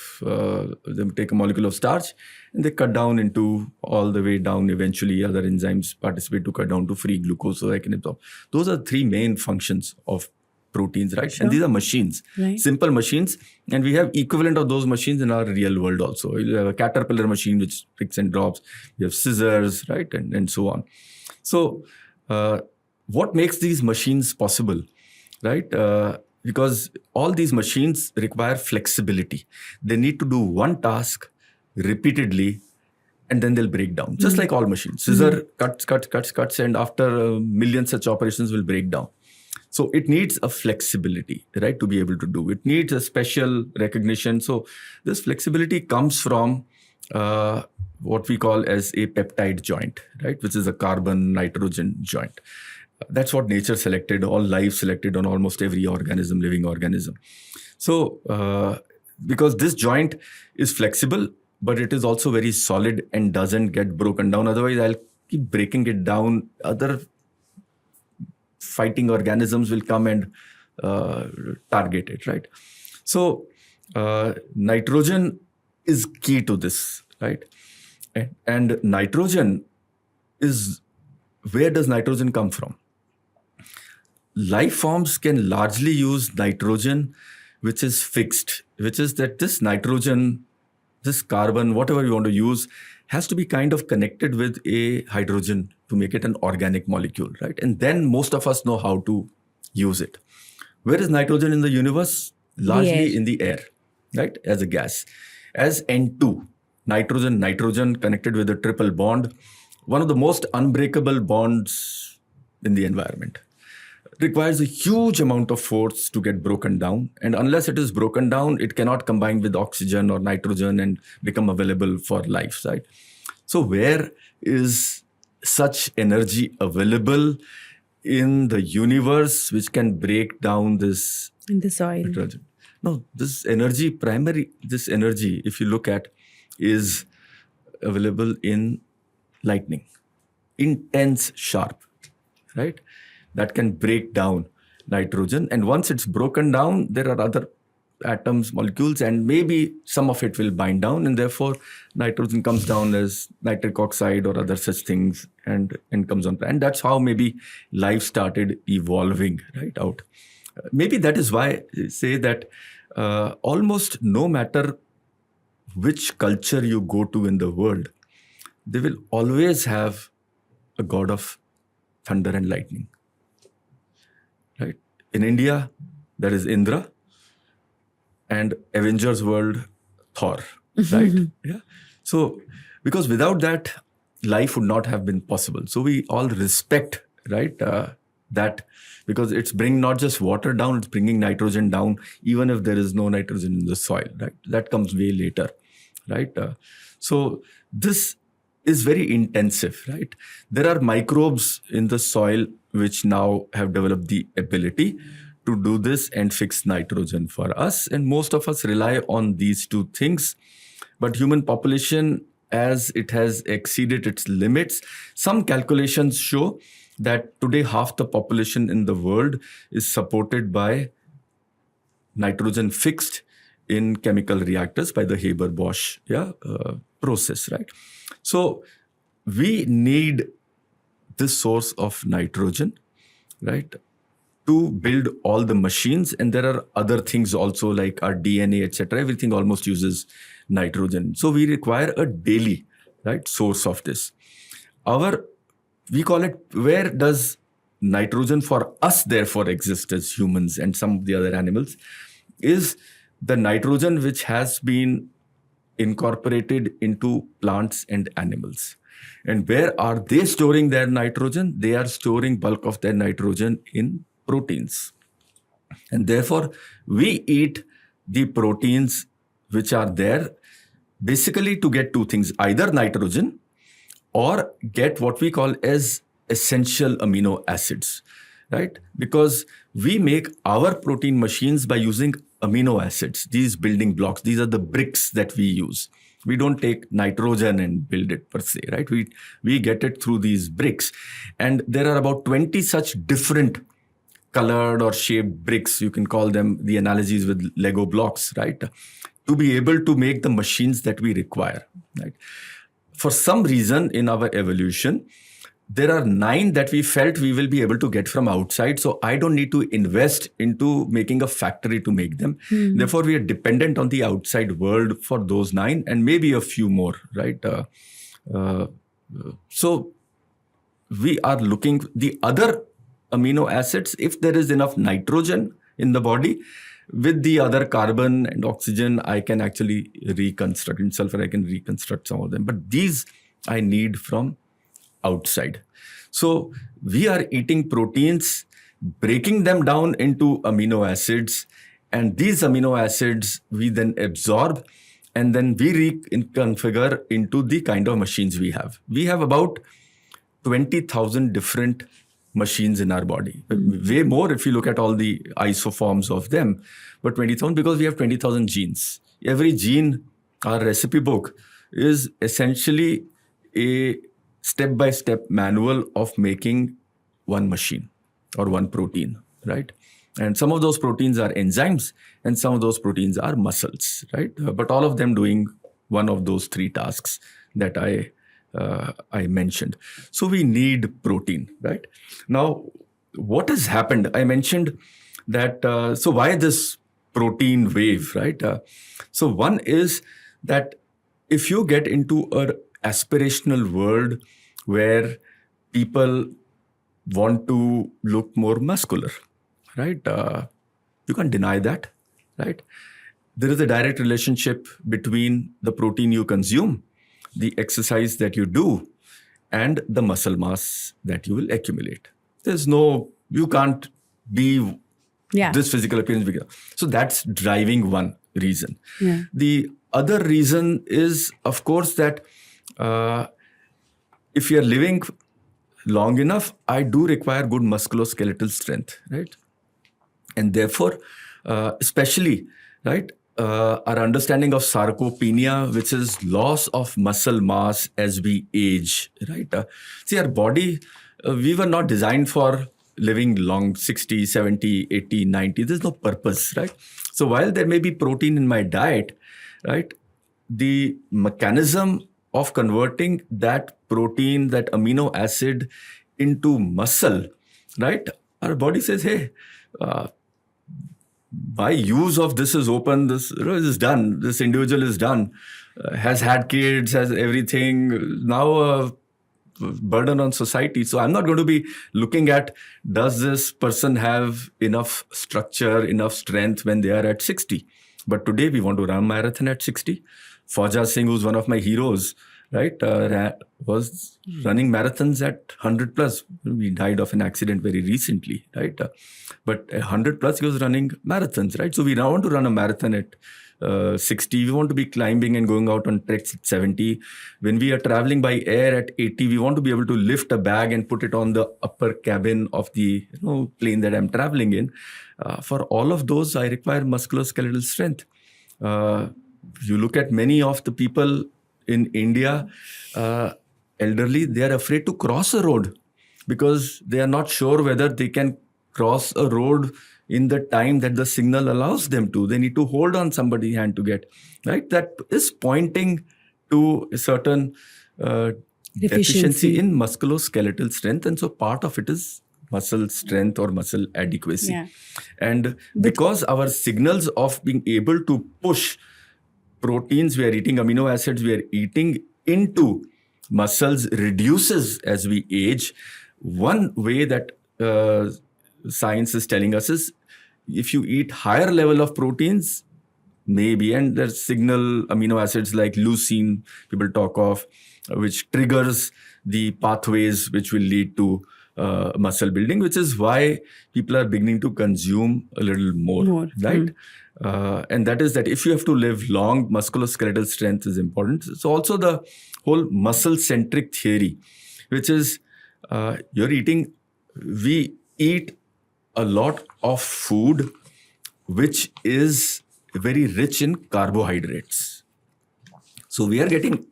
take a molecule of starch and they cut down into all the way down. Eventually, other enzymes participate to cut down to free glucose so they can absorb. Those are three main functions of proteins, right? Sure. And these are machines, simple machines. And we have equivalent of those machines in our real world also. You have a caterpillar machine which picks and drops. You have scissors, right? And so on. So what makes these machines possible, right? Because all these machines require flexibility. They need to do one task repeatedly and then they'll break down. Just like all machines. Scissor cuts, and after a million such operations will break down. So it needs a flexibility, right, to be able to do. It needs a special recognition. So this flexibility comes from what we call as a peptide joint, right, which is a carbon-nitrogen joint. That's what nature selected, all life selected on almost every living organism. So because this joint is flexible, but it is also very solid and doesn't get broken down. Otherwise, I'll keep breaking it down. Other fighting organisms will come and target it, right? So nitrogen is key to this, right? And nitrogen is, where does nitrogen come from? Life forms can largely use nitrogen, which is fixed, which is that this nitrogen, this carbon, whatever you want to use, has to be kind of connected with a hydrogen to make it an organic molecule, right? And then most of us know how to use it. Where is nitrogen in the universe? Largely in the air, right? As a gas. As N2, nitrogen connected with a triple bond. One of the most unbreakable bonds in the environment. Requires a huge amount of force to get broken down. And unless it is broken down, it cannot combine with oxygen or nitrogen and become available for life, right? So where is such energy available in the universe which can break down this In the soil. nitrogen? No, this energy, if you look at, is available in lightning. Intense, sharp, right? That can break down nitrogen. And once it's broken down, there are other atoms, molecules, and maybe some of it will bind down. And therefore, nitrogen comes down as nitric oxide or other such things and comes on. And that's how maybe life started evolving right out. Maybe that is why I say that almost no matter which culture you go to in the world, they will always have a god of thunder and lightning. Right? In India, there is Indra, and Avengers world, Thor. Right? Yeah. So, because without that, life would not have been possible. So we all respect, right? That, because it's bringing not just water down, it's bringing nitrogen down, even if there is no nitrogen in the soil. Right? That comes way later. Right? So this is very intensive, right? There are microbes in the soil which now have developed the ability to do this and fix nitrogen for us. And most of us rely on these two things. But human population, as it has exceeded its limits, some calculations show that today half the population in the world is supported by nitrogen fixed in chemical reactors by the Haber-Bosch process, right? So we need this source of nitrogen, right, to build all the machines. And there are other things also like our DNA, etc. Everything almost uses nitrogen. So we require a daily, right, source of this. We call it, where does nitrogen for us therefore exist as humans and some of the other animals, is the nitrogen which has been incorporated into plants and animals. And where are they storing their nitrogen? They are storing bulk of their nitrogen in proteins. And therefore, we eat the proteins which are there basically to get two things, either nitrogen or get what we call as essential amino acids, right? Because we make our protein machines by using amino acids, these building blocks. These are the bricks that we use. We don't take nitrogen and build it per se, right? We get it through these bricks. And there are about 20 such different colored or shaped bricks. You can call them, the analogies with Lego blocks, right? To be able to make the machines that we require, right? For some reason in our evolution, there are 9 that we felt we will be able to get from outside. So I don't need to invest into making a factory to make them. Therefore, we are dependent on the outside world for those 9 and maybe a few more, right? So we are looking the other amino acids. If there is enough nitrogen in the body, with the other carbon and oxygen, I can actually reconstruct. In sulfur, I can reconstruct some of them. But these I need from outside. So we are eating proteins, breaking them down into amino acids, and these amino acids we then absorb, and then we reconfigure into the kind of machines we have. We have about 20,000 different machines in our body. Way more if you look at all the isoforms of them, but 20,000 because we have 20,000 genes. Every gene, our recipe book, is essentially a step-by-step manual of making one machine or one protein, right? And some of those proteins are enzymes and some of those proteins are muscles, right? But all of them doing one of those 3 tasks that I mentioned. So we need protein, right? Now, what has happened? I mentioned that, so why this protein wave, right? So one is that if you get into a aspirational world where people want to look more muscular, right? You can't deny that, right? There is a direct relationship between the protein you consume, the exercise that you do, and the muscle mass that you will accumulate. You can't be Yeah. this physical appearance bigger. So that's driving one reason. Yeah. The other reason is, of course, that if you're living long enough, I do require good musculoskeletal strength, right? And therefore, especially, right, our understanding of sarcopenia, which is loss of muscle mass as we age, right? See, our body, we were not designed for living long, 60, 70, 80, 90. There's no purpose, right? So while there may be protein in my diet, right, the mechanism of converting that protein, that amino acid into muscle, right? Our body says, hey, my use of this is open, this is done, this individual is done, has had kids, has everything, now burden on society. So I'm not going to be looking at, does this person have enough structure, enough strength when they are at 60? But today we want to run a marathon at 60. Fauja Singh, who's one of my heroes, right, was running marathons at 100 plus. He died of an accident very recently, right? But 100 plus, he was running marathons, right? So we now want to run a marathon at 60. We want to be climbing and going out on treks at 70. When we are traveling by air at 80, we want to be able to lift a bag and put it on the upper cabin of the plane that I'm traveling in. For all of those, I require musculoskeletal strength. You look at many of the people in India, elderly, they are afraid to cross a road because they are not sure whether they can cross a road in the time that the signal allows them to. They need to hold on somebody's hand to get, right? That is pointing to a certain deficiency in musculoskeletal strength. And so part of it is muscle strength or muscle adequacy. Yeah. And because our signals of being able to push proteins we are eating, amino acids we are eating into muscles reduces as we age, one way that science is telling us is if you eat higher level of proteins, maybe, and there's signal amino acids like leucine, people talk of, which triggers the pathways which will lead to muscle building, which is why people are beginning to consume a little more. Right? And that is that if you have to live long, musculoskeletal strength is important. So also the whole muscle-centric theory, which is we eat a lot of food which is very rich in carbohydrates. So we are getting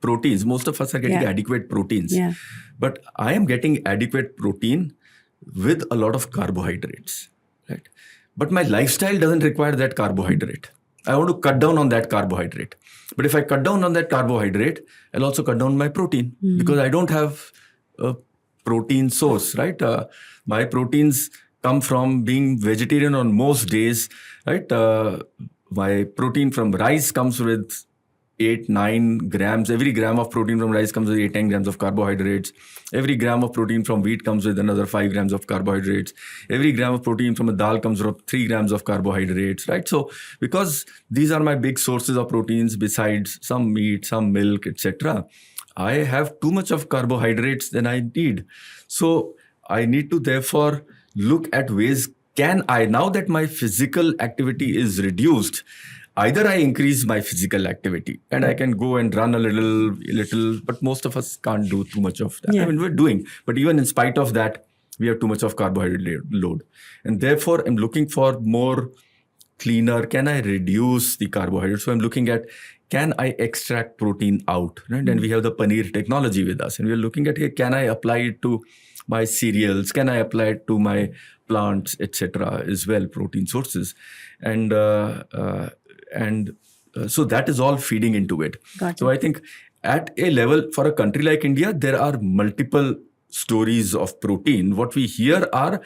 proteins. Most of us are getting adequate proteins. Yeah. But I am getting adequate protein with a lot of carbohydrates. Right? But my lifestyle doesn't require that carbohydrate. I want to cut down on that carbohydrate. But if I cut down on that carbohydrate, I'll also cut down my protein because I don't have a protein source, right? My proteins come from being vegetarian on most days, right? My protein from rice comes with 8-9 grams. Every gram of protein from rice comes with 8-10 grams of carbohydrates. Every gram of protein from wheat comes with another 5 grams of carbohydrates. Every gram of protein from a dal comes with 3 grams of carbohydrates, right? So because these are my big sources of proteins besides some meat, some milk, etc., I have too much of carbohydrates than I need. So I need to therefore look at ways, can I, now that my physical activity is reduced, either I increase my physical activity and I can go and run a little, but most of us can't do too much of that. Yeah. I mean, we're doing, but even in spite of that, we have too much of carbohydrate load. And therefore, I'm looking for more cleaner, can I reduce the carbohydrates? So I'm looking at, can I extract protein out? Right? And we have the paneer technology with us. And we're looking at, hey, can I apply it to my cereals? Can I apply it to my plants, etc. as well, protein sources? And so that is all feeding into it. Got So it. I think at a level, for a country like India, there are multiple stories of protein. What we hear are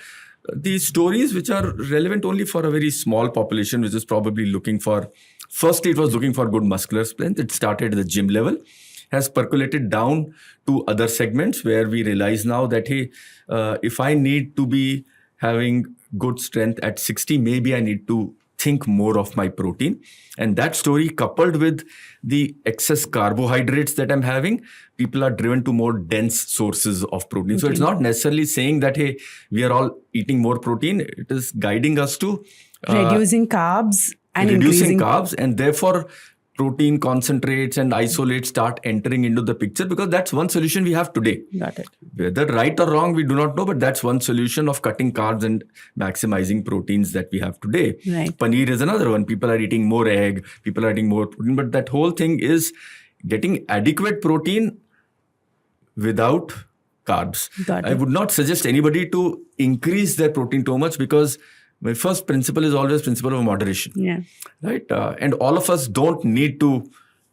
these stories which are relevant only for a very small population, which is probably looking for, firstly, it was looking for good muscular strength. It started at the gym level, has percolated down to other segments where we realize now that, hey, if I need to be having good strength at 60, maybe I need to think more of my protein. And that story, coupled with the excess carbohydrates that I'm having, people are driven to more dense sources of protein. So it's not necessarily saying that, hey, we are all eating more protein. It is guiding us to reducing carbs and reducing increasing carbs, and therefore protein concentrates and isolates start entering into the picture, because that's one solution we have today. Got it. Whether right or wrong, we do not know, but that's one solution of cutting carbs and maximizing proteins that we have today. Right. Paneer is another one. People are eating more egg, people are eating more protein, but that whole thing is getting adequate protein without carbs. Got I it. would not suggest anybody to increase their protein too much, because my first principle is always principle of moderation. Yeah. Right? And all of us don't need to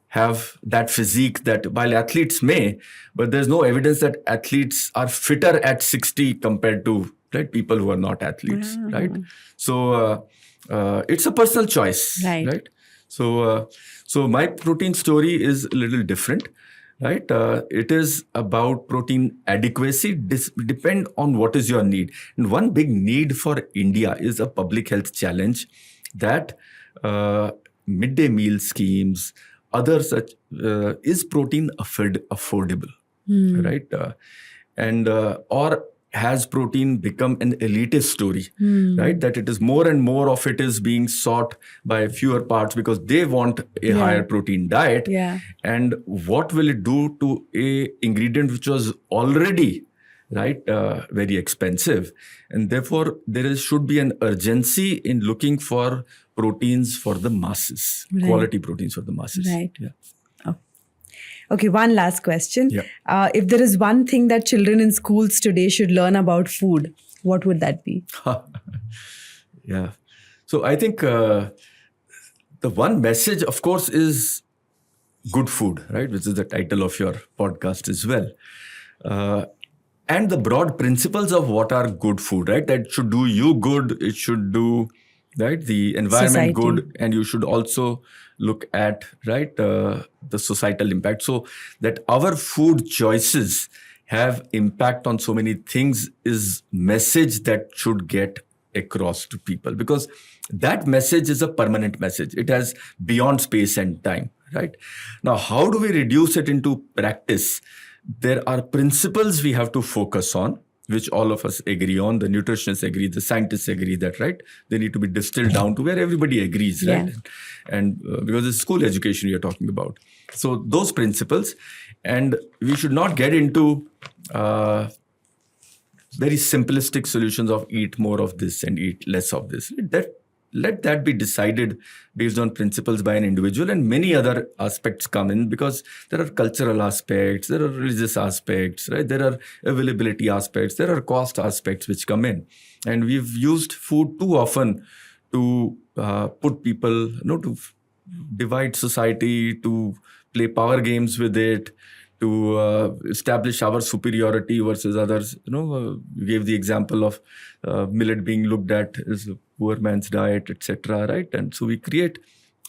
have that physique that, while athletes may, but there's no evidence that athletes are fitter at 60 compared to people who are not athletes. Right? So it's a personal choice. Right. So my protein story is a little different. Right? It is about protein adequacy, depend on what is your need. And one big need for India is a public health challenge that midday meal schemes, other such, is protein affordable, right? Or has protein become an elitist story, right? That it is more and more of it is being sought by fewer parts because they want a higher protein diet. Yeah. And what will it do to a ingredient which was already, right, very expensive? And therefore, should be an urgency in looking for proteins for the masses, quality proteins for the masses. Right. Yeah. Okay, one last question. Yeah. If there is one thing that children in schools today should learn about food, what would that be? Yeah. So I think the one message, of course, is good food, right? Which is the title of your podcast as well. And the broad principles of what are good food, right? That should do you good. It should do, right, the environment good. And you should also look at, right, the societal impact. So that our food choices have impact on so many things is message that should get across to people, because that message is a permanent message. It has beyond space and time, right? Now, how do we reduce it into practice? There are principles we have to focus on, which all of us agree on. The nutritionists agree, the scientists agree that, right, they need to be distilled down to where everybody agrees, right? And because it's school education we are talking about. So those principles, and we should not get into very simplistic solutions of eat more of this and eat less of this. Let that be decided based on principles by an individual, and many other aspects come in, because there are cultural aspects, there are religious aspects, right? There are availability aspects, there are cost aspects which come in. And we've used food too often to put people, to divide society, to play power games with it, to establish our superiority versus others. You gave the example of millet being looked at as a poor man's diet, etc., right? And so we create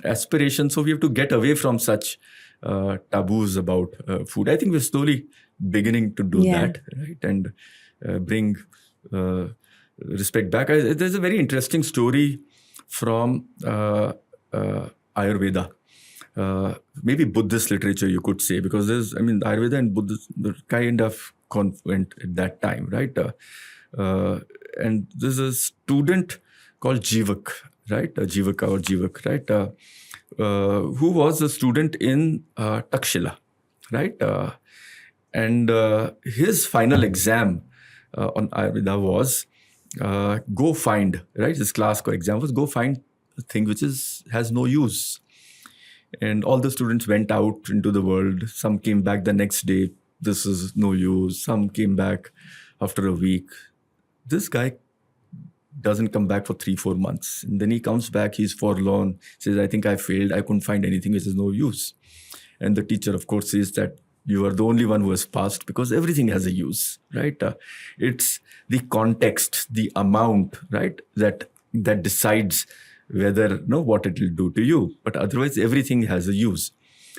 aspirations. So we have to get away from such taboos about food. I think we're slowly beginning to do that, right? And bring respect back. There's a very interesting story from Ayurveda. Maybe Buddhist literature, you could say, because Ayurveda and Buddhism were kind of confluent at that time, right? And there's a student called Jivak, right? Jivak, right? Who was a student in Takshila, right? And his final exam on Ayurveda was go find, right? His class exam was go find a thing which has no use. And all the students went out into the world. Some came back the next day. This is no use. Some came back after a week. This guy doesn't come back for 3-4 months. And then he comes back, he's forlorn, says, I think I failed. I couldn't find anything which is no use. And the teacher, of course, says that you are the only one who has passed, because everything has a use, right? It's the context, the amount, right, that decides whether, what it will do to you. But otherwise, everything has a use.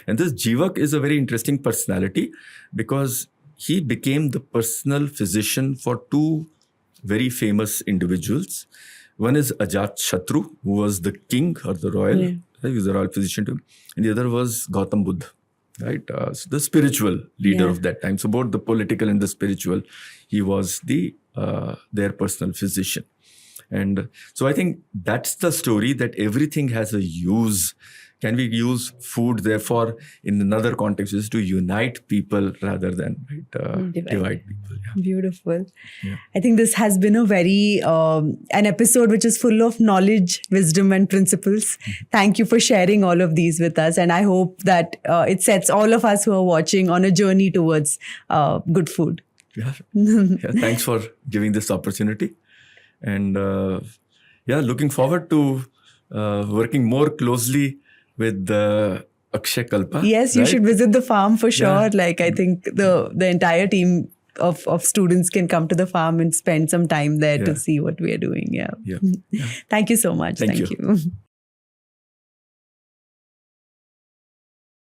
And this Jivak is a very interesting personality, because he became the personal physician for two very famous individuals. One is Ajat Shatru, who was the king or the royal. Yeah. He was a royal physician too. And the other was Gautam Buddha, right? So the spiritual leader Yeah. of that time. So both the political and the spiritual, he was their personal physician. And so I think that's the story, that everything has a use. Can we use food, therefore, in another context, is to unite people rather than divide people. Yeah. Beautiful. Yeah. I think this has been a very an episode which is full of knowledge, wisdom, and principles. Thank you for sharing all of these with us, and I hope that it sets all of us who are watching on a journey towards good food. Yeah. Yeah. Thanks for giving this opportunity, and looking forward to working more closely with the Akshayakalpa. Yes, you right? should visit the farm for sure. Yeah. Like, I think the entire team of students can come to the farm and spend some time there to Yeah. see what we are doing. Yeah. Yeah. Thank you so much. Thank you. you.